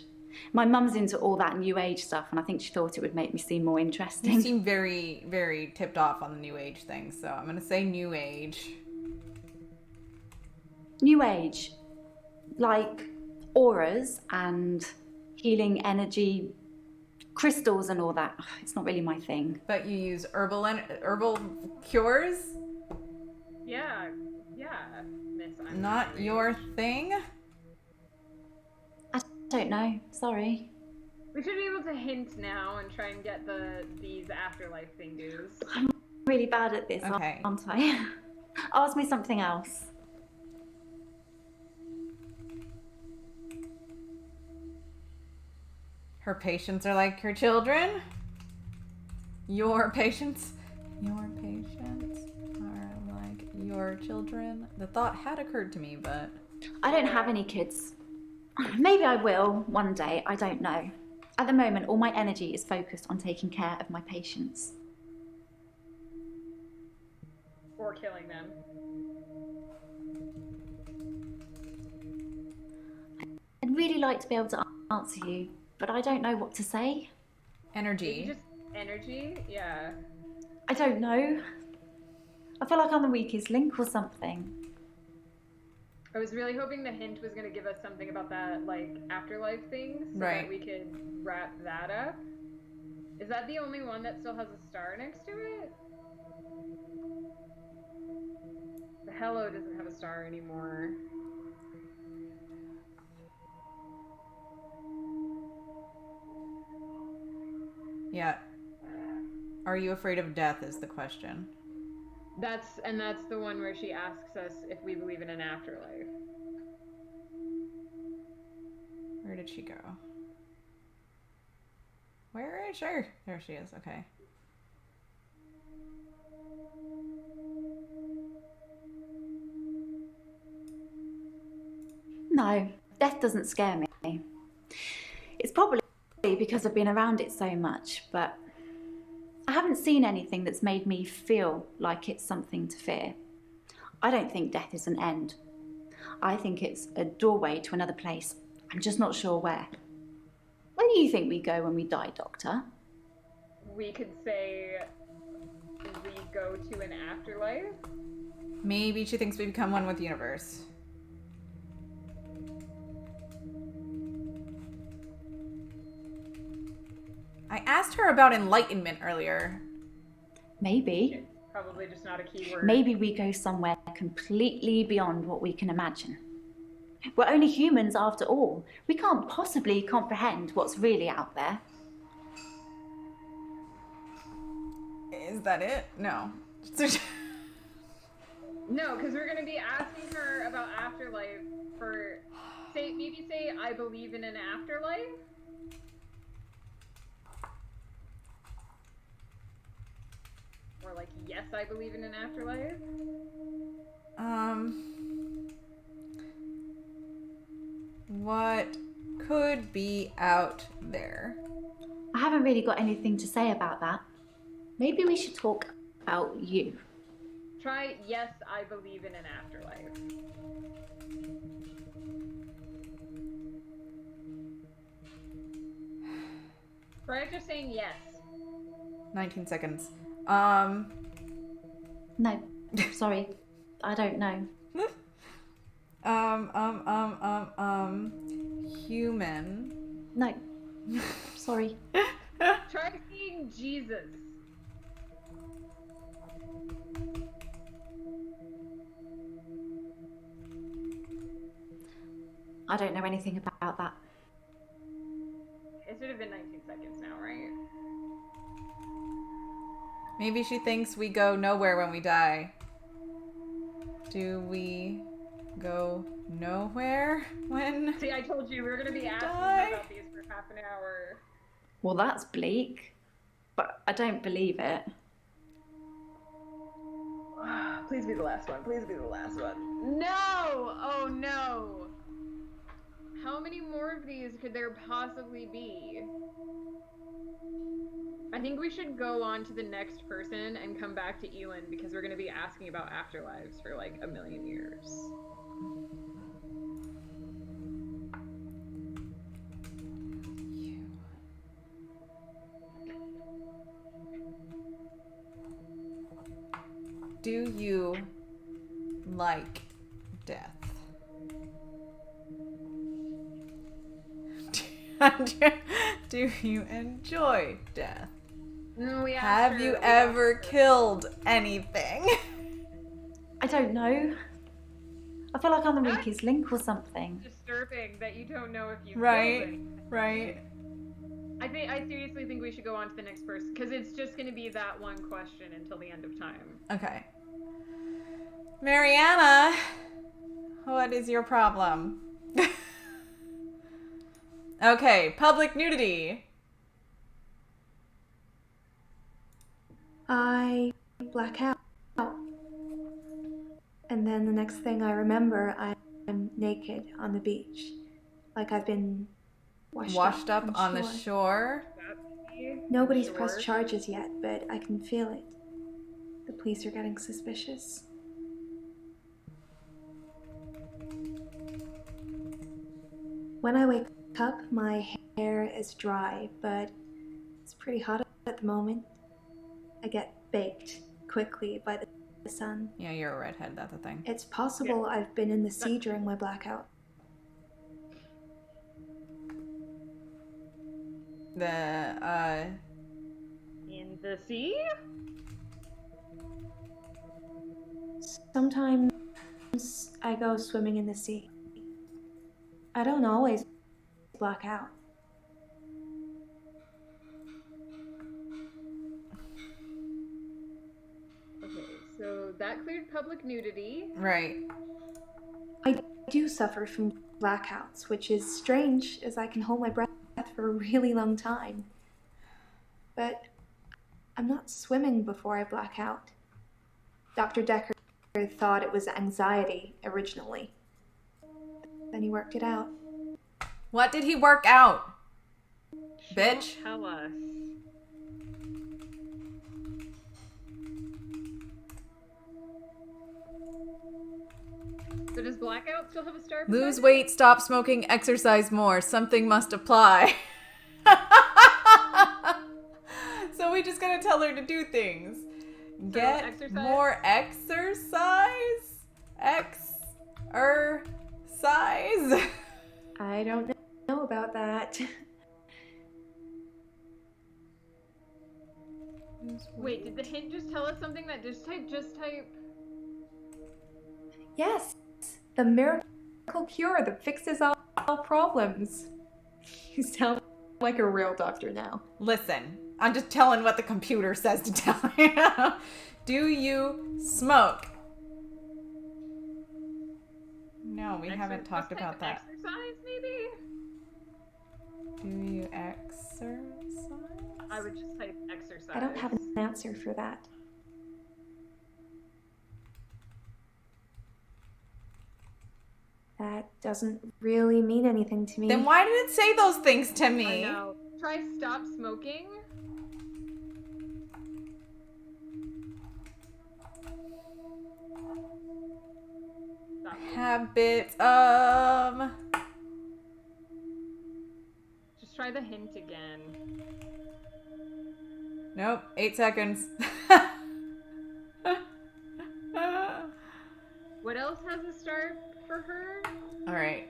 My mum's into all that New Age stuff, and I think she thought it would make me seem more interesting. You seem very, very tipped off on the New Age thing, so I'm gonna say New Age. New Age. Like auras and healing energy crystals and all that. It's not really my thing. But you use herbal cures? Yeah, Miss. I'm Not your thing? I don't know. Sorry. We should be able to hint now and try and get these afterlife thingies. I'm really bad at this, Okay. aren't I? Ask me something else. Her patients are like her children? Your patients? Your patients are like your children? The thought had occurred to me, but... I don't have any kids. Maybe I will one day, I don't know. At the moment, all my energy is focused on taking care of my patients. Or killing them. I'd really like to be able to answer you, but I don't know what to say. Energy. Maybe just energy? Yeah. I don't know. I feel like I'm the weakest link or something. I was really hoping the hint was going to give us something about that, like, afterlife thing, so Right. that we could wrap that up. Is that the only one that still has a star next to it? The Hello doesn't have a star anymore. Yeah. Are you afraid of death is the question. That's the one where she asks us if we believe in an afterlife. Where did she go? Where is she? There she is, okay. No, death doesn't scare me. It's probably because I've been around it so much, but I haven't seen anything that's made me feel like it's something to fear. I don't think death is an end. I think it's a doorway to another place. I'm just not sure where. Where do you think we go when we die, Doctor? We could say we go to an afterlife. Maybe she thinks we become one with the universe. I asked her about enlightenment earlier. Maybe. Probably just not a keyword. Maybe we go somewhere completely beyond what we can imagine. We're only humans after all. We can't possibly comprehend what's really out there. Is that it? No. No, because we're going to be asking her about afterlife for, maybe say, I believe in an afterlife? Or like, yes, I believe in an afterlife? What could be out there? I haven't really got anything to say about that. Maybe we should talk about you. Try, yes, I believe in an afterlife. Try just saying yes. 19 seconds. No, sorry. I don't know. Human. No. Sorry. Try seeing Jesus. I don't know anything about that. It should have been 19 seconds now, right? Maybe she thinks we go nowhere when we die. Do we go nowhere when... See, I told you we were going to be asking die? about these for half an hour. Well, that's bleak, but I don't believe it. Please be the last one. Please be the last one. No! Oh no! How many more of these could there possibly be? I think we should go on to the next person and come back to Elin because we're going to be asking about afterlives for like 1,000,000 years. Do you like death? Do you enjoy death? Yeah, Have sure, you we ever are. killed anything? I don't know. I feel like I'm the weakest link or something. Disturbing that you don't know if you've killed Right, anything. right. I seriously think we should go on to the next person because it's just going to be that one question until the end of time. Okay. Mariana, what is your problem? Okay, public nudity. I black out. And then the next thing I remember, I'm naked on the beach. Like I've been washed up from on the shore. Nobody's pressed charges yet, but I can feel it. The police are getting suspicious. When I wake up, my hair is dry, but it's pretty hot at the moment. I get baked quickly by the sun. Yeah, you're a redhead, that's a thing. It's possible I've been in the sea during my blackout. In the sea? Sometimes I go swimming in the sea. I don't always black out. Okay, so that cleared public nudity. Right. I do suffer from blackouts, which is strange as I can hold my breath for a really long time. But I'm not swimming before I black out. Dr. Dekker thought it was anxiety originally. Then he worked it out. What did he work out? Bitch. Tell us. So does blackout still have a star? Lose weight, stop smoking, exercise more. Something must apply. So we just gotta tell her to do things. Get exercise? more exercise? Size? I don't know about that. Wait, did the hint just tell us something that just type? Yes, the miracle cure that fixes all problems. You sound like a real doctor now. Listen, I'm just telling what the computer says to tell you. Do you smoke? No, we haven't talked about that. Exercise, maybe? Do you exercise? I would just type exercise. I don't have an answer for that. That doesn't really mean anything to me. Then why did it say those things to me? I know. Try stop smoking. Stop. Habit, Just try the hint again. Nope, 8 seconds. What else has a star for her? Alright,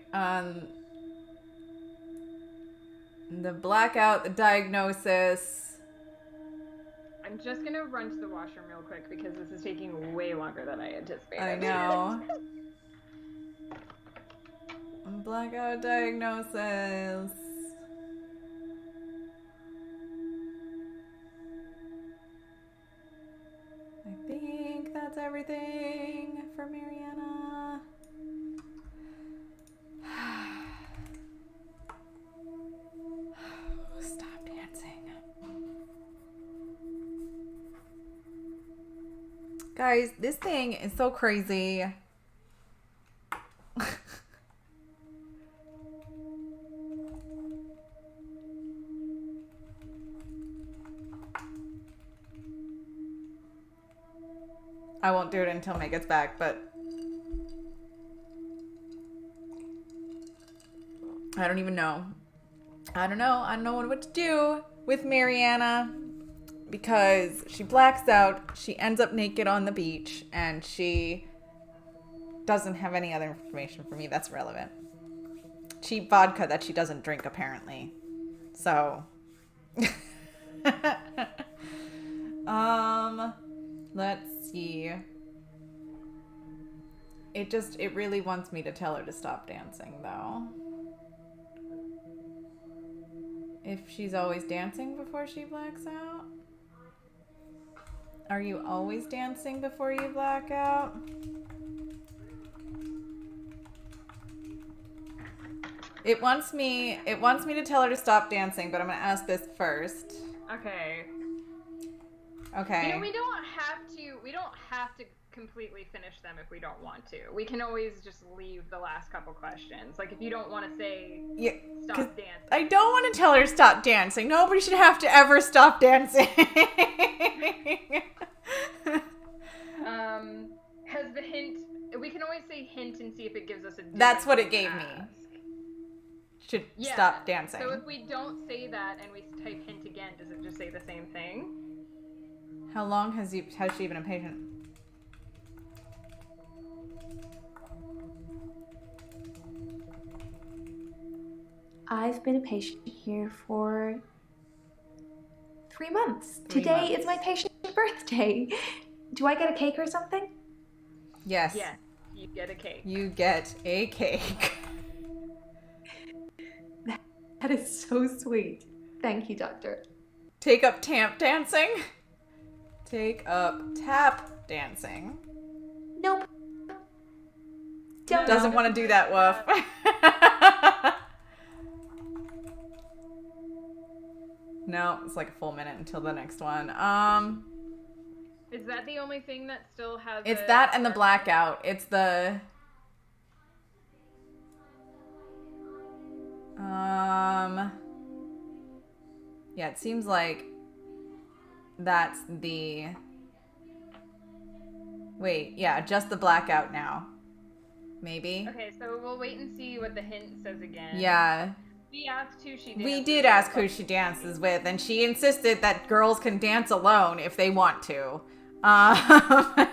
the blackout, the diagnosis. I'm just gonna run to the washroom real quick because this is taking way longer than I anticipated. I know. Blackout diagnosis. I think that's everything for Mariana. Stop dancing. Guys, this thing is so crazy. I won't do it until May gets back, but I don't even know. I don't know what to do with Mariana because she blacks out, she ends up naked on the beach, and she doesn't have any other information for me that's relevant. cheap vodka that she doesn't drink, apparently. So, let's see. It really wants me to tell her to stop dancing, though. If she's always dancing before she blacks out? Are you always dancing before you black out? It wants me to tell her to stop dancing, but I'm gonna ask this first. Okay. Okay. You know, we don't have to completely finish them if we don't want to. We can always just leave the last couple questions. Like if you don't want to say stop dancing. I don't want to tell her to stop dancing. Nobody should have to ever stop dancing. Has the hint? We can always say hint and see if it gives us a. That's what it gave me. Should stop dancing. So if we don't say that and we type hint again, does it just say the same thing? How long has she been a patient? I've been a patient here for 3 months. Today is my patient's birthday. Do I get a cake or something? Yes. Yes, you get a cake. You get a cake. That is so sweet. Thank you, doctor. Take up tap dancing? Take up tap dancing. Nope. Doesn't want to do that, Woof. No, it's like a full minute until the next one. Is that the only thing that still has? It's that and the blackout. It's the. Yeah, it seems like that's the. Wait, yeah, just the blackout now. Maybe. Okay, so we'll wait and see what the hint says again. Yeah. We asked who she dances We did ask who she dances with, and she insisted that girls can dance alone if they want to.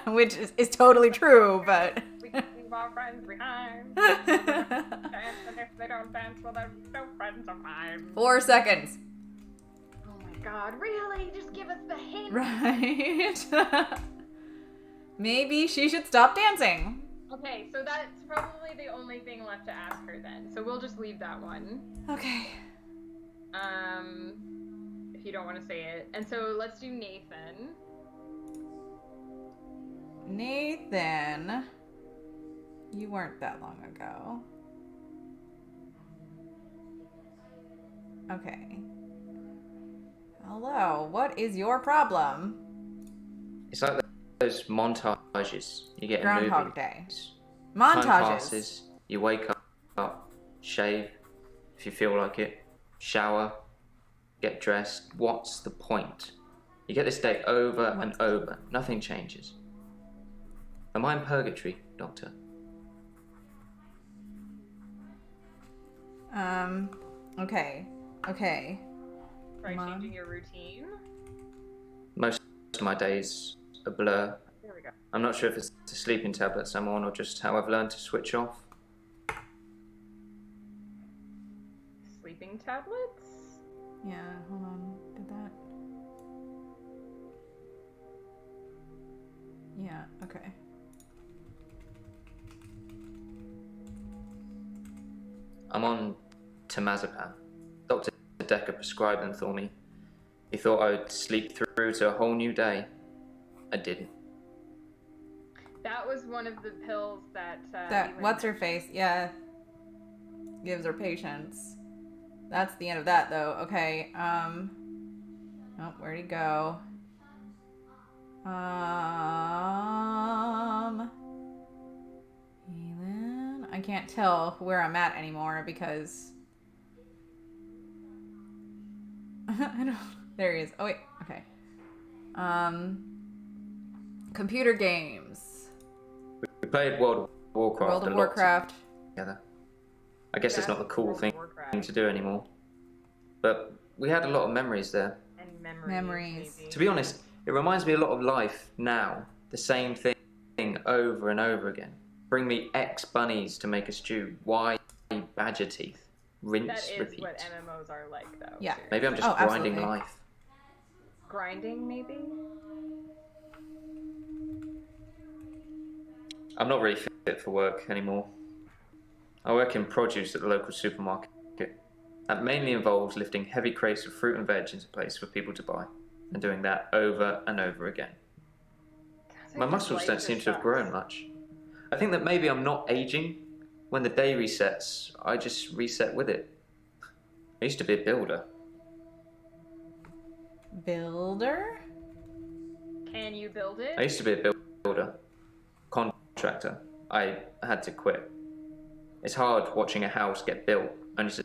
Which is totally true, but... We can leave our friends behind. And if they don't dance, well, they're no friends of mine. 4 seconds. Oh my god, really? Just give us the hint. Right. Maybe she should stop dancing. Okay, so that's probably the only thing left to ask her then. So we'll just leave that one. Okay. If you don't want to say it. And so let's do Nathan. Nathan. You weren't that long ago. Okay. Hello, what is your problem? It's like those montages you get in Groundhog movies. Day. Time Montages. passes, you wake up, shave if you feel like it, shower, get dressed. What's the point? You get this day over and over. Nothing changes. Am I in purgatory, Doctor? Okay. Okay. Try changing your routine. Most of my days a blur. There we go. I'm not sure if it's the sleeping tablets I'm on or just how I've learned to switch off. Sleeping tablets? Yeah, hold on. Did that? Yeah, okay. I'm on temazepam. Dr. Dekker prescribed them for me. He thought I would sleep through to a whole new day. I didn't. That was one of the pills that... what's her face? Yeah. Gives her patients. That's the end of that, though. Okay, oh, where'd he go? Elin? I can't tell where I'm at anymore because... I don't... There he is. Oh, wait. Okay. Computer games. We played World of Warcraft World of a lot Warcraft. together. I guess it's not the cool thing to do anymore. But we had a lot of memories there. And memories. To be honest, it reminds me a lot of life now. The same thing over and over again. Bring me X bunnies to make a stew. Why badger teeth. Rinse, That is repeat. what MMOs are like, though. Yeah. Seriously. Maybe I'm just grinding absolutely. life. Grinding, maybe? I'm not really fit for work anymore. I work in produce at the local supermarket. That mainly involves lifting heavy crates of fruit and veg into place for people to buy, and doing that over and over again. My muscles don't seem to have grown much. I think that maybe I'm not aging. When the day resets, I just reset with it. I used to be a builder. Builder? Can you build it? I used to be a builder. Contractor. I had to quit. It's hard watching a house get built only to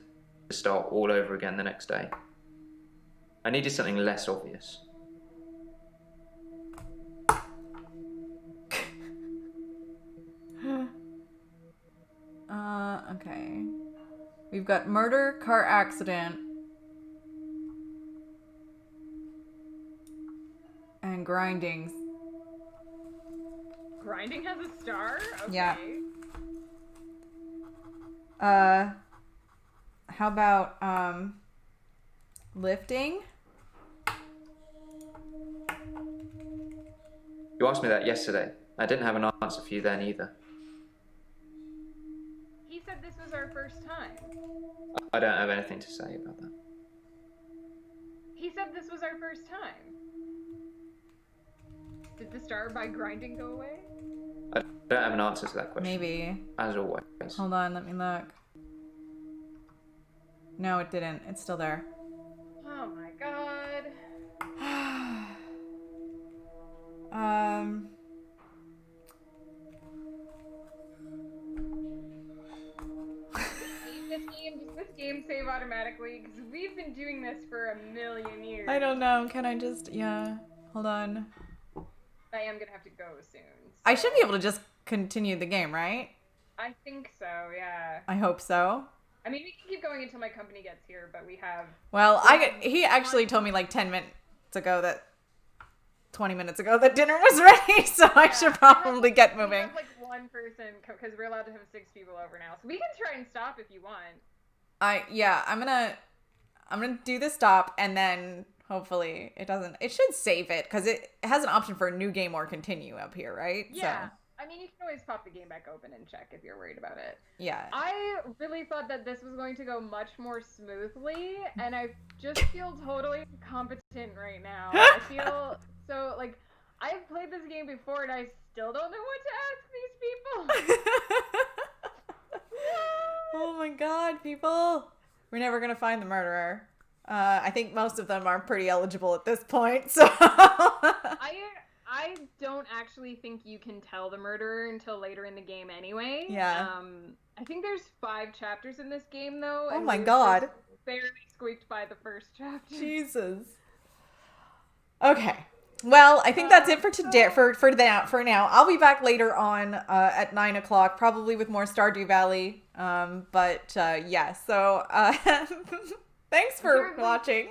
start all over again the next day. I needed something less obvious. Okay. We've got murder, car accident, and grinding. Grinding has a star? Okay. Yeah. How about, lifting? You asked me that yesterday. I didn't have an answer for you then either. He said this was our first time. I don't have anything to say about that. He said this was our first time. Did the star by grinding go away? I don't have an answer to that question. Maybe. As always. Hold on, let me look. No, it didn't. It's still there. Oh my god. Does this game save automatically? Because we've been doing this for a million years. I don't know. Can I just, yeah. Hold on. I am gonna have to go soon. So. I should be able to just continue the game, right? I think so, yeah. I hope so. I mean, we can keep going until my company gets here, but we have... Well, he actually told me like 10 minutes ago that 20 minutes ago that dinner was ready, so I should probably get moving. We have like one person, because we're allowed to have 6 people over now, so we can try and stop if you want. I'm gonna do the stop, and then hopefully it should save it, because it has an option for a new game or continue up here, right? Yeah. So. I mean, you can always pop the game back open and check if you're worried about it. Yeah. I really thought that this was going to go much more smoothly, and I just feel totally incompetent right now. I feel so, like, I've played this game before, and I still don't know what to ask these people. Oh my god, people. We're never gonna find the murderer. I think most of them are pretty eligible at this point, so... I don't actually think you can tell the murderer until later in the game anyway. Yeah. I think there's 5 chapters in this game, though. Oh my god. Barely squeaked by the first chapter. Jesus. Okay. Well, I think that's it for today. For now, I'll be back later on at 9 o'clock, probably with more Stardew Valley. Yeah. So thanks for watching.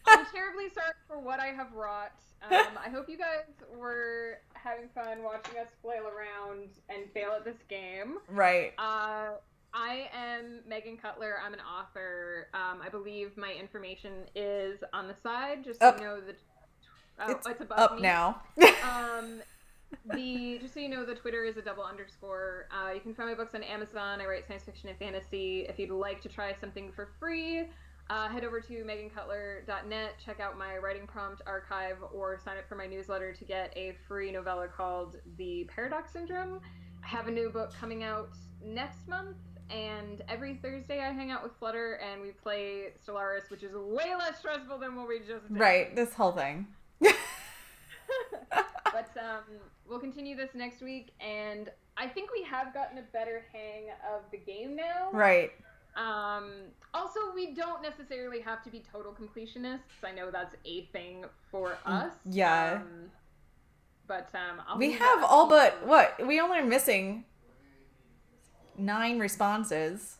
I'm terribly sorry for what I have wrought. I hope you guys were having fun watching us flail around and fail at this game. Right. I am Megan Cutler. I'm an author. I believe my information is on the side, just so you know that it's above up me. now. Just so you know, the Twitter is a _. You can find my books on Amazon. I write science fiction and fantasy. If you'd like to try something for free, head over to megancutler.net, check out my writing prompt archive, or sign up for my newsletter to get a free novella called The Paradox Syndrome. I have a new book coming out next month, and every Thursday I hang out with Flutter and we play Stellaris, which is way less stressful than what we just did. Right, this whole thing. But we'll continue this next week, and I think we have gotten a better hang of the game now. Right. Also, we don't necessarily have to be total completionists. I know that's a thing for us. Yeah. We have all but what? We only are missing 9 responses.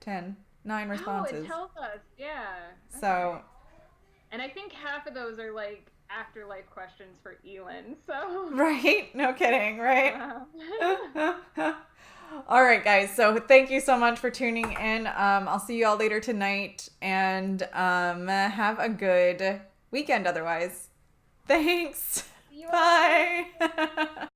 9 responses. Oh, it tells us. Yeah. So. Okay. And I think half of those are like afterlife questions for Elin. So. Right? No kidding. Right. All right, guys. So thank you so much for tuning in. I'll see you all later tonight, and have a good weekend otherwise. Thanks. Bye.